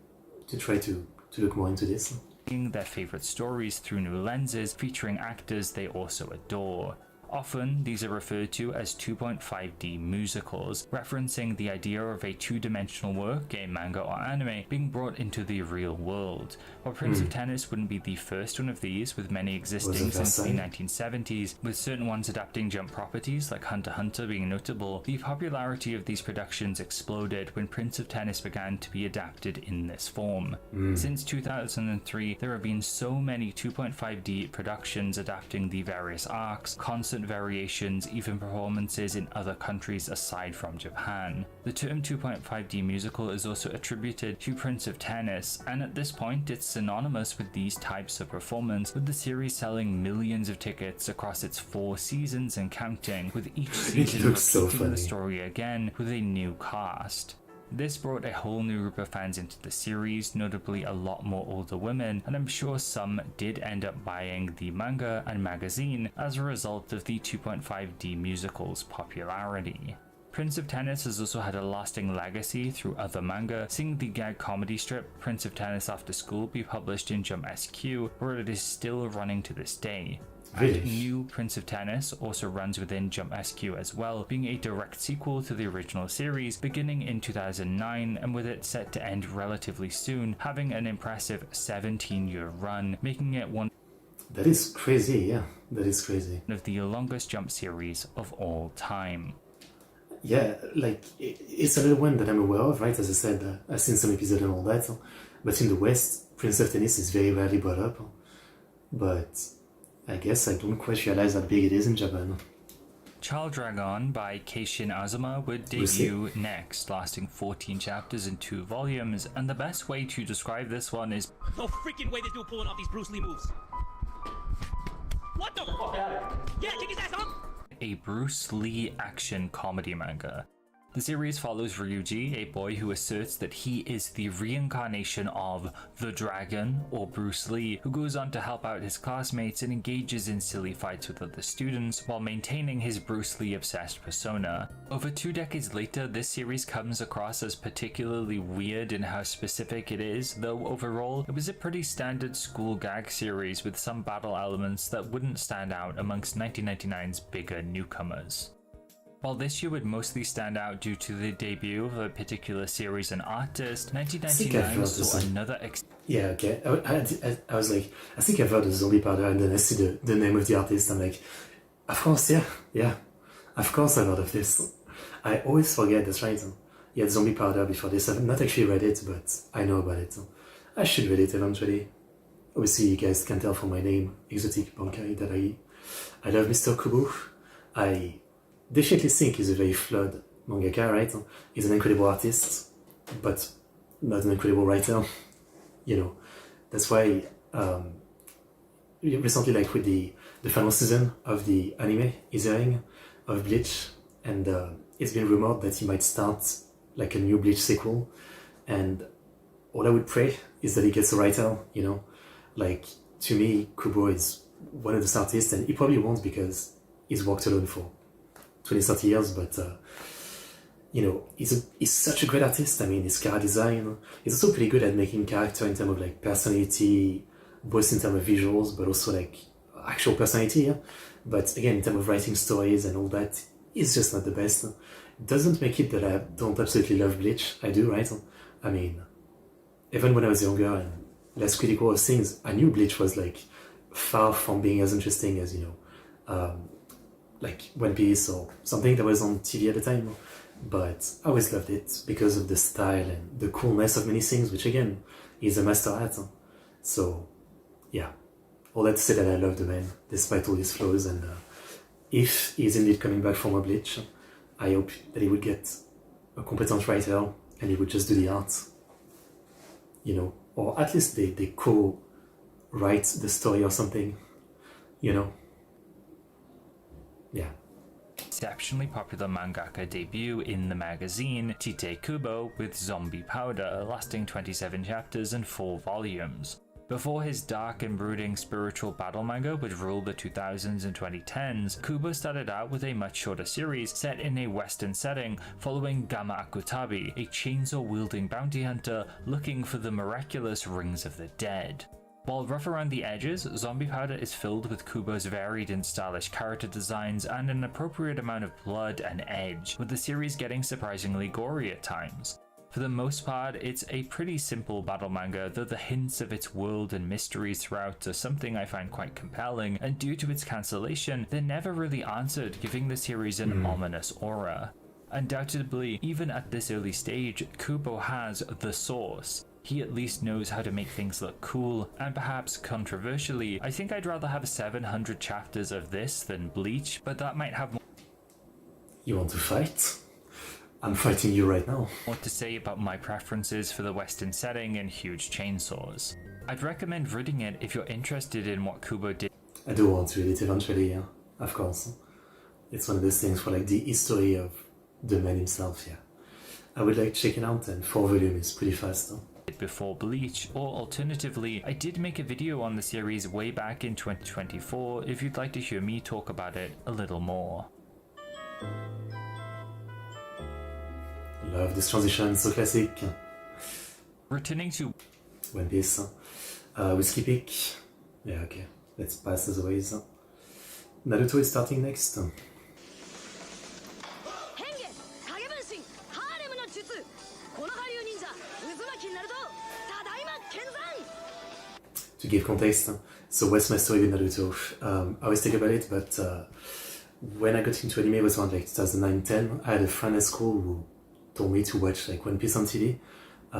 try to look more into this. Their favorite stories through new lenses featuring actors they also adore. Often, these are referred to as 2.5D musicals, referencing the idea of a two-dimensional work, a manga or anime, being brought into the real world. While Prince of Tennis wouldn't be the first one of these, with many existing since the 1970s, with certain ones adapting Jump properties like Hunter x Hunter being notable, the popularity of these productions exploded when Prince of Tennis began to be adapted in this form. Since 2003, there have been so many 2.5D productions adapting the various arcs, concepts, constant variations, even performances in other countries aside from Japan. The term 2.5D musical is also attributed to Prince of Tennis, and at this point it's synonymous with these types of performance, with the series selling millions of tickets across its 4 seasons and counting, with each season repeating the story again with a new cast. This brought a whole new group of fans into the series, notably a lot more older women, and I'm sure some did end up buying the manga and magazine as a result of the 2.5D musical's popularity. Prince of Tennis has also had a lasting legacy through other manga, seeing the gag comedy strip Prince of Tennis After School be published in Jump SQ, where it is still running to this day. And new Prince of Tennis also runs within Jump SQ as well, being a direct sequel to the original series beginning in 2009, and with it set to end relatively soon, having an impressive 17-year run, making it one That is crazy, yeah, that is crazy. of the longest Jump series of all time. Yeah, like, it's a little one that I'm aware of, right? As I said, I've seen some episodes and all that, but in the West, Prince of Tennis is very rarely brought up, but I guess I don't quite realize how big it is in Japan. Child Dragon by Keishin Azuma would debut next, lasting 14 chapters in 2 volumes, and the best way to describe this one is No freaking way this dude pulling off these Bruce Lee moves. What the fuck? Yeah, kick his ass, huh? a Bruce Lee action comedy manga. The series follows Ryuji, a boy who asserts that he is the reincarnation of the Dragon, or Bruce Lee, who goes on to help out his classmates and engages in silly fights with other students while maintaining his Bruce Lee-obsessed persona. Over 2 decades later, this series comes across as particularly weird in how specific it is, though overall, it was a pretty standard school gag series with some battle elements that wouldn't stand out amongst 1999's bigger newcomers. While this year would mostly stand out due to the debut of a particular series and artist, 1999 saw another Yeah, okay. I was like, I think I've heard of Zombie Powder, and then I see the name of the artist. I'm like, of course, yeah. Of course I've heard of this. I always forget, that's right. Yeah, Zombie Powder before this. I've not actually read it, but I know about it. I should read it eventually. Obviously, you guys can tell from my name, ExoticBankai, that I love Mr. Kubo. I definitely think he's a very flawed mangaka, right? He's an incredible artist, but not an incredible writer. You know, that's why recently, like with the final season of the anime is airing of Bleach, and it's been rumored that he might start like a new Bleach sequel, and all I would pray is that he gets a writer, you know. Like, to me, Kubo is one of those artists, and he probably won't because he's worked alone for 20-30 years, but you know, he's such a great artist. I mean, his character design, he's also pretty good at making character in terms of like personality, both in terms of visuals, but also like actual personality, yeah? But again, in terms of writing stories and all that, he's just not the best. Doesn't make it that I don't absolutely love Bleach. I do, right? I mean, even when I was younger and less critical of things, I knew Bleach was like far from being as interesting as, you know, like One Piece or something that was on TV at the time. But I always loved it because of the style and the coolness of many things, which again is a master at. So yeah, all that to say that I love the man despite all his flaws, and if he's indeed coming back from a Bleach, I hope that he would get a competent writer and he would just do the art, you know, or at least they co-write the story or something, you know. Yeah. Exceptionally popular mangaka debut in the magazine Tite Kubo with Zombie Powder, lasting 27 chapters and 4 volumes. Before his dark and brooding spiritual battle manga would rule the 2000s and 2010s, Kubo started out with a much shorter series set in a western setting following Gamma Akutabi, a chainsaw-wielding bounty hunter looking for the miraculous rings of the dead. While rough around the edges, Zombie Powder is filled with Kubo's varied and stylish character designs and an appropriate amount of blood and edge, with the series getting surprisingly gory at times. For the most part, it's a pretty simple battle manga, though the hints of its world and mysteries throughout are something I find quite compelling, and due to its cancellation, they're never really answered, giving the series an ominous aura. Undoubtedly, even at this early stage, Kubo has the source. He at least knows how to make things look cool, and perhaps controversially, I think I'd rather have 700 chapters of this than Bleach, but that might have You want to fight? I'm fighting you right now. more to say about my preferences for the Western setting and huge chainsaws. I'd recommend reading it if you're interested in what Kubo did. I do want to read it eventually, yeah, of course. It's one of those things for like the history of the man himself, yeah. I would like to check it out, and 4 volumes is pretty fast though. Before Bleach, or alternatively, I did make a video on the series way back in 2024 if you'd like to hear me talk about it a little more. Love this transition, so classic. Returning to One Piece. Whiskey Peak. Yeah, okay. Let's pass as always. Naruto is starting next. To give context, so what's my story with Naruto? I always think about it, but when I got into anime, it was around like 2009-10. I had a friend at school who told me to watch like One Piece on TV,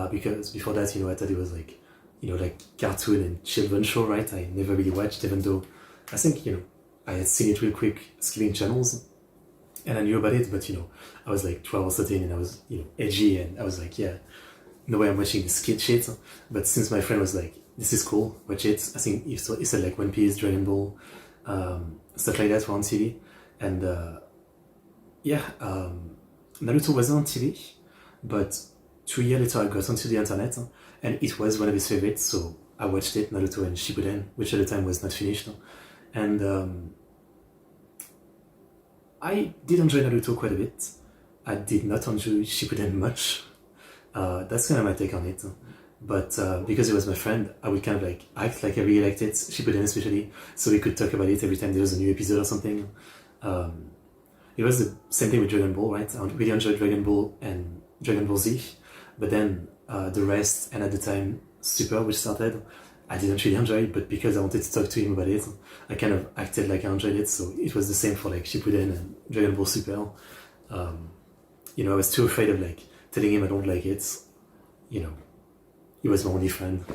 because before that, I thought it was like, like cartoon and children show, right? I never really watched, even though I think, I had seen it real quick, skipping channels, and I knew about it, but I was like 12 or 13, and I was, edgy, and I was like, yeah, no way I'm watching this kid shit. But since my friend was like, this is cool, watch it, I think he said like One Piece, Dragon Ball, stuff like that were on TV, and Naruto wasn't on TV, but 2 years later I got onto the internet, and it was one of his favorites, so I watched it, Naruto and Shippuden, which at the time was not finished, and I did enjoy Naruto quite a bit. I did not enjoy Shippuden much. That's kind of my take on it. But because it was my friend, I would kind of like act like I really liked it, Shippuden especially, so we could talk about it every time there was a new episode or something. It was the same thing with Dragon Ball, right? I really enjoyed Dragon Ball and Dragon Ball Z, but then the rest, and at the time Super, which started, I didn't really enjoy it, but because I wanted to talk to him about it, I kind of acted like I enjoyed it, so it was the same for like Shippuden and Dragon Ball Super. I was too afraid of like telling him I don't like it, he was my only friend,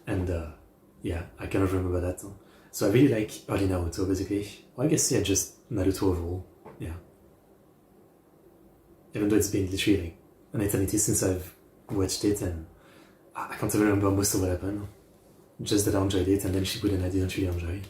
and I kind of remember that. So I really like early Naruto, basically. Well, I guess, just Naruto overall, Even though it's been literally like an eternity since I've watched it, and I can't even remember most of what happened. Just that I enjoyed it, and then Shippuden I didn't really enjoy.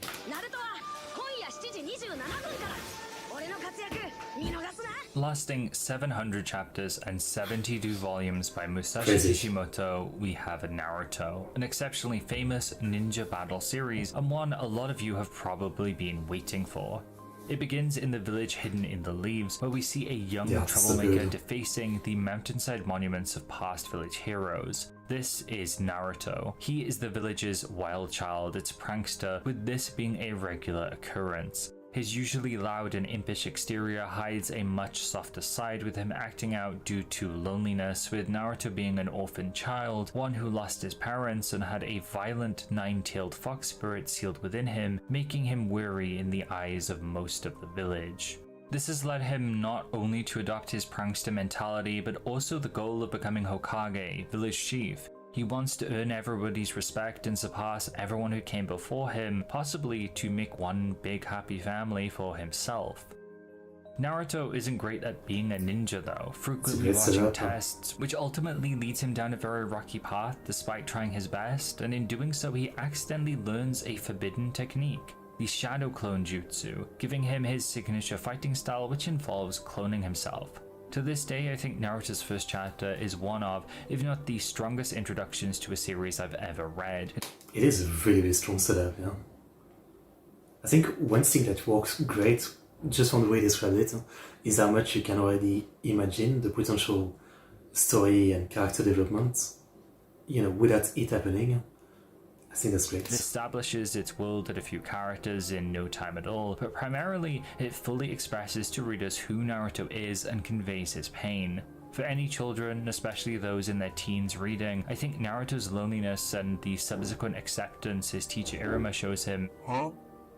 Lasting 700 chapters and 72 volumes by Musashi Crazy. Kishimoto, we have Naruto, an exceptionally famous ninja battle series, and one a lot of you have probably been waiting for. It begins in the village hidden in the leaves, where we see a young troublemaker defacing the mountainside monuments of past village heroes. This is Naruto. He is the village's wild child, its prankster, with this being a regular occurrence. His usually loud and impish exterior hides a much softer side, with him acting out due to loneliness, with Naruto being an orphan child, one who lost his parents and had a violent 9-tailed fox spirit sealed within him, making him weary in the eyes of most of the village. This has led him not only to adopt his prankster mentality, but also the goal of becoming Hokage, village chief. He wants to earn everybody's respect and surpass everyone who came before him, possibly to make one big happy family for himself. Naruto isn't great at being a ninja though, frequently watching tests, which ultimately leads him down a very rocky path despite trying his best, and in doing so he accidentally learns a forbidden technique, the Shadow Clone Jutsu, giving him his signature fighting style, which involves cloning himself. To this day, I think Naruto's first chapter is one of, if not the strongest introductions to a series I've ever read. It is a really, really strong setup, I think one thing that works great, just from the way you described it, is how much you can already imagine the potential story and character development, without it happening. I think that's great. It establishes its world and a few characters in no time at all, but primarily it fully expresses to readers who Naruto is and conveys his pain. For any children, especially those in their teens reading, I think Naruto's loneliness and the subsequent acceptance his teacher Iruma shows him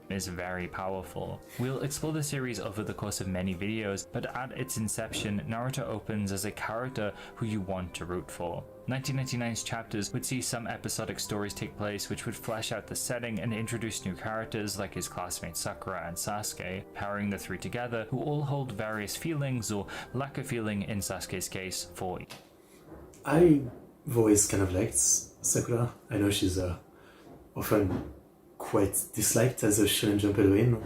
is very powerful. We'll explore the series over the course of many videos, but at its inception, Naruto opens as a character who you want to root for. 1999's chapters would see some episodic stories take place which would flesh out the setting and introduce new characters like his classmates Sakura and Sasuke, pairing the three together, who all hold various feelings, or lack of feeling in Sasuke's case, for I've always kind of liked Sakura. I know she's often quite disliked as a Shonen Jump heroine,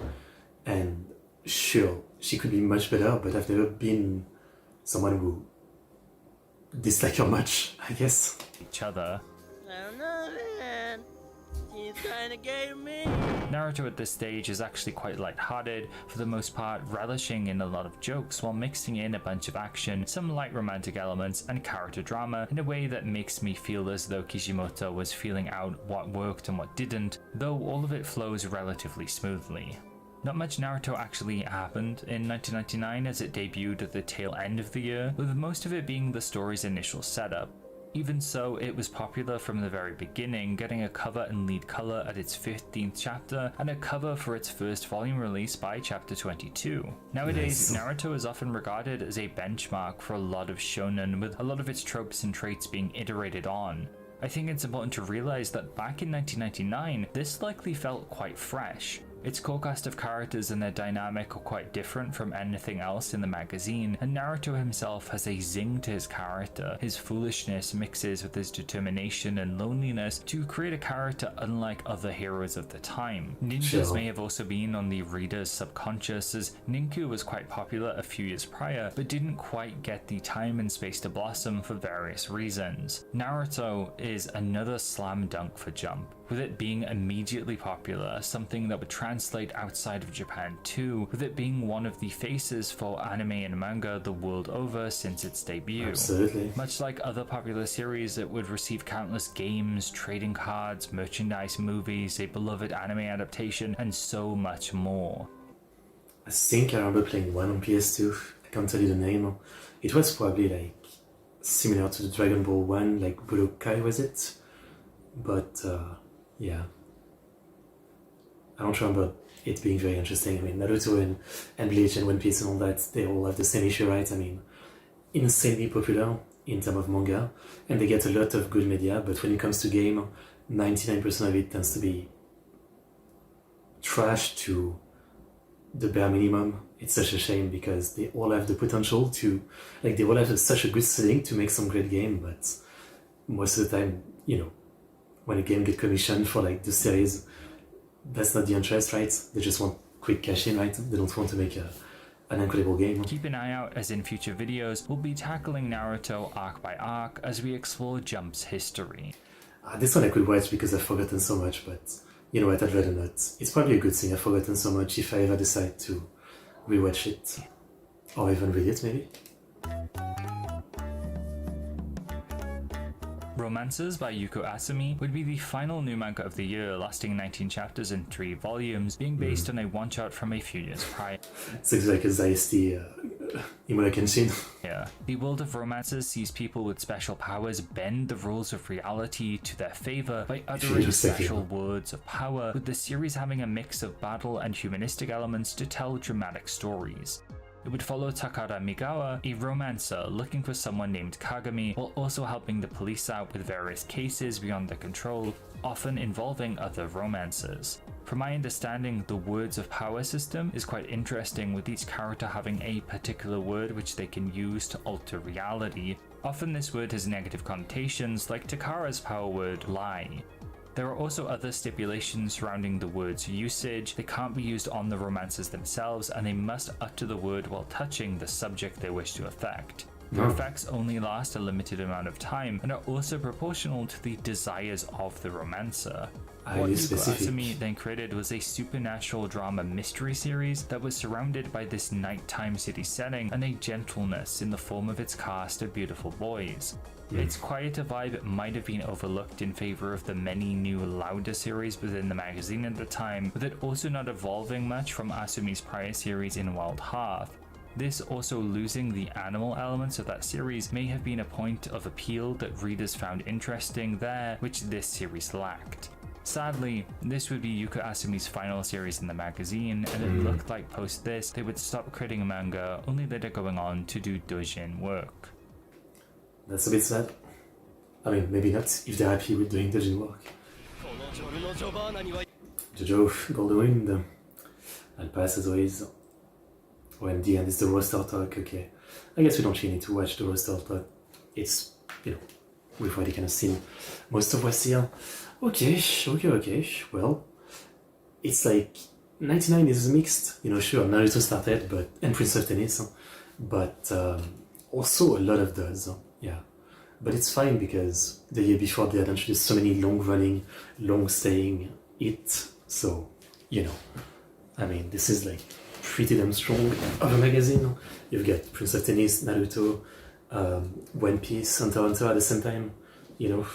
and sure, she could be much better, but I've never been someone who dislike her much, I guess. each other. I don't know, man. She's kinda gay to me. Naruto at this stage is actually quite lighthearted, for the most part relishing in a lot of jokes while mixing in a bunch of action, some light romantic elements, and character drama in a way that makes me feel as though Kishimoto was feeling out what worked and what didn't, though all of it flows relatively smoothly. Not much Naruto actually happened in 1999 as it debuted at the tail end of the year, with most of it being the story's initial setup. Even so, it was popular from the very beginning, getting a cover and lead color at its 15th chapter, and a cover for its first volume release by chapter 22. Nowadays, Naruto is often regarded as a benchmark for a lot of shonen, with a lot of its tropes and traits being iterated on. I think it's important to realize that back in 1999, this likely felt quite fresh. Its core cast of characters and their dynamic are quite different from anything else in the magazine, and Naruto himself has a zing to his character. His foolishness mixes with his determination and loneliness to create a character unlike other heroes of the time. Ninjas may have also been on the reader's subconscious, as Ninku was quite popular a few years prior, but didn't quite get the time and space to blossom for various reasons. Naruto is another slam dunk for Jump, with it being immediately popular, something that would translate outside of Japan too, with it being one of the faces for anime and manga the world over since its debut. Absolutely. Much like other popular series, it would receive countless games, trading cards, merchandise, movies, a beloved anime adaptation, and so much more. I think I remember playing one on PS2. I can't tell you the name. It was probably like similar to the Dragon Ball one, like Budokai was it? But yeah. I don't remember it being very interesting. I mean, Naruto and Bleach and One Piece and all that, they all have the same issue, right? I mean, insanely popular in terms of manga, and they get a lot of good media, but when it comes to game, 99% of it tends to be trash to the bare minimum. It's such a shame because they all have the potential to, like, they all have such a good setting to make some great game, but most of the time, you know, when a game gets commissioned for like the series, that's not the interest, right? They just want quick cash in, right? They don't want to make an incredible game. Keep an eye out, as in future videos, we'll be tackling Naruto arc by arc as we explore Jump's history. This one I could watch because I've forgotten so much, but you know what, I'd rather not. It's probably a good thing I've forgotten so much if I ever decide to rewatch it. Or even read it, maybe. Romances by Yuko Asumi would be the final new manga of the year, lasting 19 chapters and 3 volumes, being based on a one-shot from a few years prior. It's like a Zaisty Imola Kenshin. Yeah. The world of romances sees people with special powers bend the rules of reality to their favor by uttering special words of power, with the series having a mix of battle and humanistic elements to tell dramatic stories. It would follow Takara Migawa, a romancer looking for someone named Kagami, while also helping the police out with various cases beyond their control, often involving other romancers. From my understanding, the words of power system is quite interesting, with each character having a particular word which they can use to alter reality. Often this word has negative connotations, like Takara's power word, lie. There are also other stipulations surrounding the word's usage. They can't be used on the romances themselves, and they must utter the word while touching the subject they wish to affect. Their effects only last a limited amount of time and are also proportional to the desires of the romancer. What Yuko Asumi then created was a supernatural drama mystery series that was surrounded by this nighttime city setting and a gentleness in the form of its cast of beautiful boys. Its quieter vibe might have been overlooked in favor of the many new louder series within the magazine at the time, with it also not evolving much from Asumi's prior series in Wild Hearth. This also losing the animal elements of that series may have been a point of appeal that readers found interesting there, which this series lacked. Sadly, this would be Yuka Asumi's final series in the magazine, and it looked like post this they would stop creating manga, only later going on to do doujin work. That's a bit sad. I mean, maybe not if they're happy with doing the gym work. Jojo, Golden Wind, I'll pass as always. When the end is the roster talk, okay. I guess we don't really need to watch the roster talk. It's, you know, we've already kind of seen most of what's here. Okay. Well, it's like 99 is mixed, you know, sure, Naruto started, and Prince of Tennis, but also a lot of those, yeah. But it's fine because the year before they had introduced so many long-running, long-staying hits, so, you know, I mean, this is like pretty damn strong of a magazine. You've got Prince of Tennis, Naruto, One Piece, Hunter x Hunter at the same time, you know,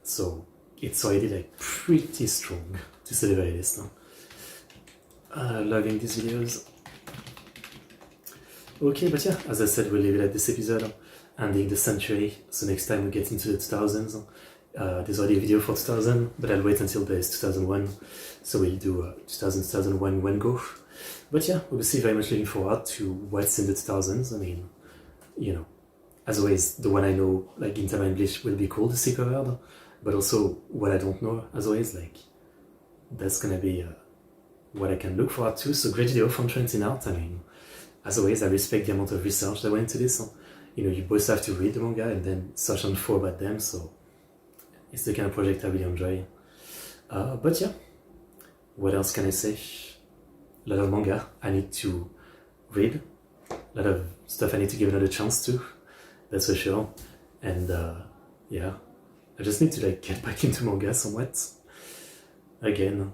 so it's already like pretty strong, to say the very least. Loving these videos. Okay, but yeah, as I said, we'll leave it at this episode, ending the century, so next time we get into the 2000s, there's already a video for 2000, but I'll wait until there's 2001, so we'll do 2000, 2001 one go. But yeah, we'll see, very much looking forward to what's in the 2000s. I mean, you know, as always, the one I know, like Gintama and Bleach, will be cool to see covered, but also what I don't know, as always, like, that's gonna be what I can look forward to. So great video from Trenton Art. I mean, as always, I respect the amount of research that went into this. You know, you both have to read the manga and then search and info about them, so it's the kind of project I really enjoy. But yeah, what else can I say? A lot of manga I need to read, a lot of stuff I need to give another chance to, that's for sure. And yeah, I just need to like get back into manga somewhat. Again,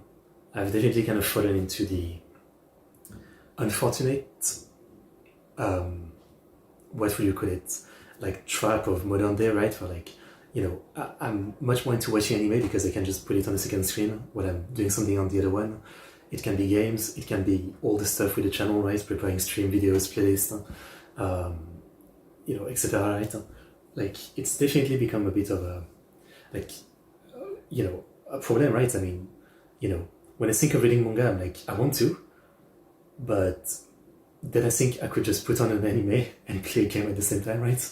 I've definitely kind of fallen into the unfortunate, what will you call it, like trap of modern day, right? For like, you know, I'm much more into watching anime because I can just put it on the second screen when I'm doing something on the other one. It can be games, it can be all the stuff with the channel, right? Preparing stream videos, playlist, you know, etc., right? Like, it's definitely become a bit of a, like, you know, a problem, right? I mean, you know, when I think of reading manga, I'm like, I want to, but then I think I could just put on an anime and play a game at the same time, right?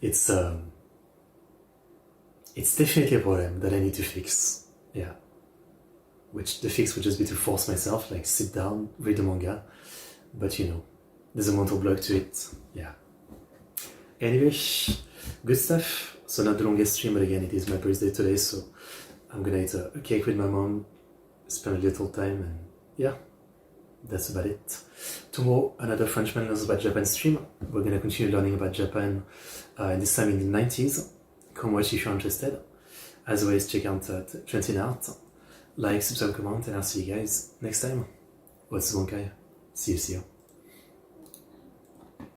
It's definitely a problem that I need to fix, yeah. Which the fix would just be to force myself, like sit down, read the manga, but you know, there's a mental block to it, yeah. Anyway, good stuff. So not the longest stream, but again, it is my birthday today, so I'm gonna eat a cake with my mom, spend a little time, and yeah, that's about it. Tomorrow, another Frenchman Learns About Japan stream. We're gonna continue learning about Japan, and this time in the 90s. Come watch if you're interested. As always, check out Trenton Art. Like, subscribe, comment, and I'll see you guys next time. ExoticBankai. See you.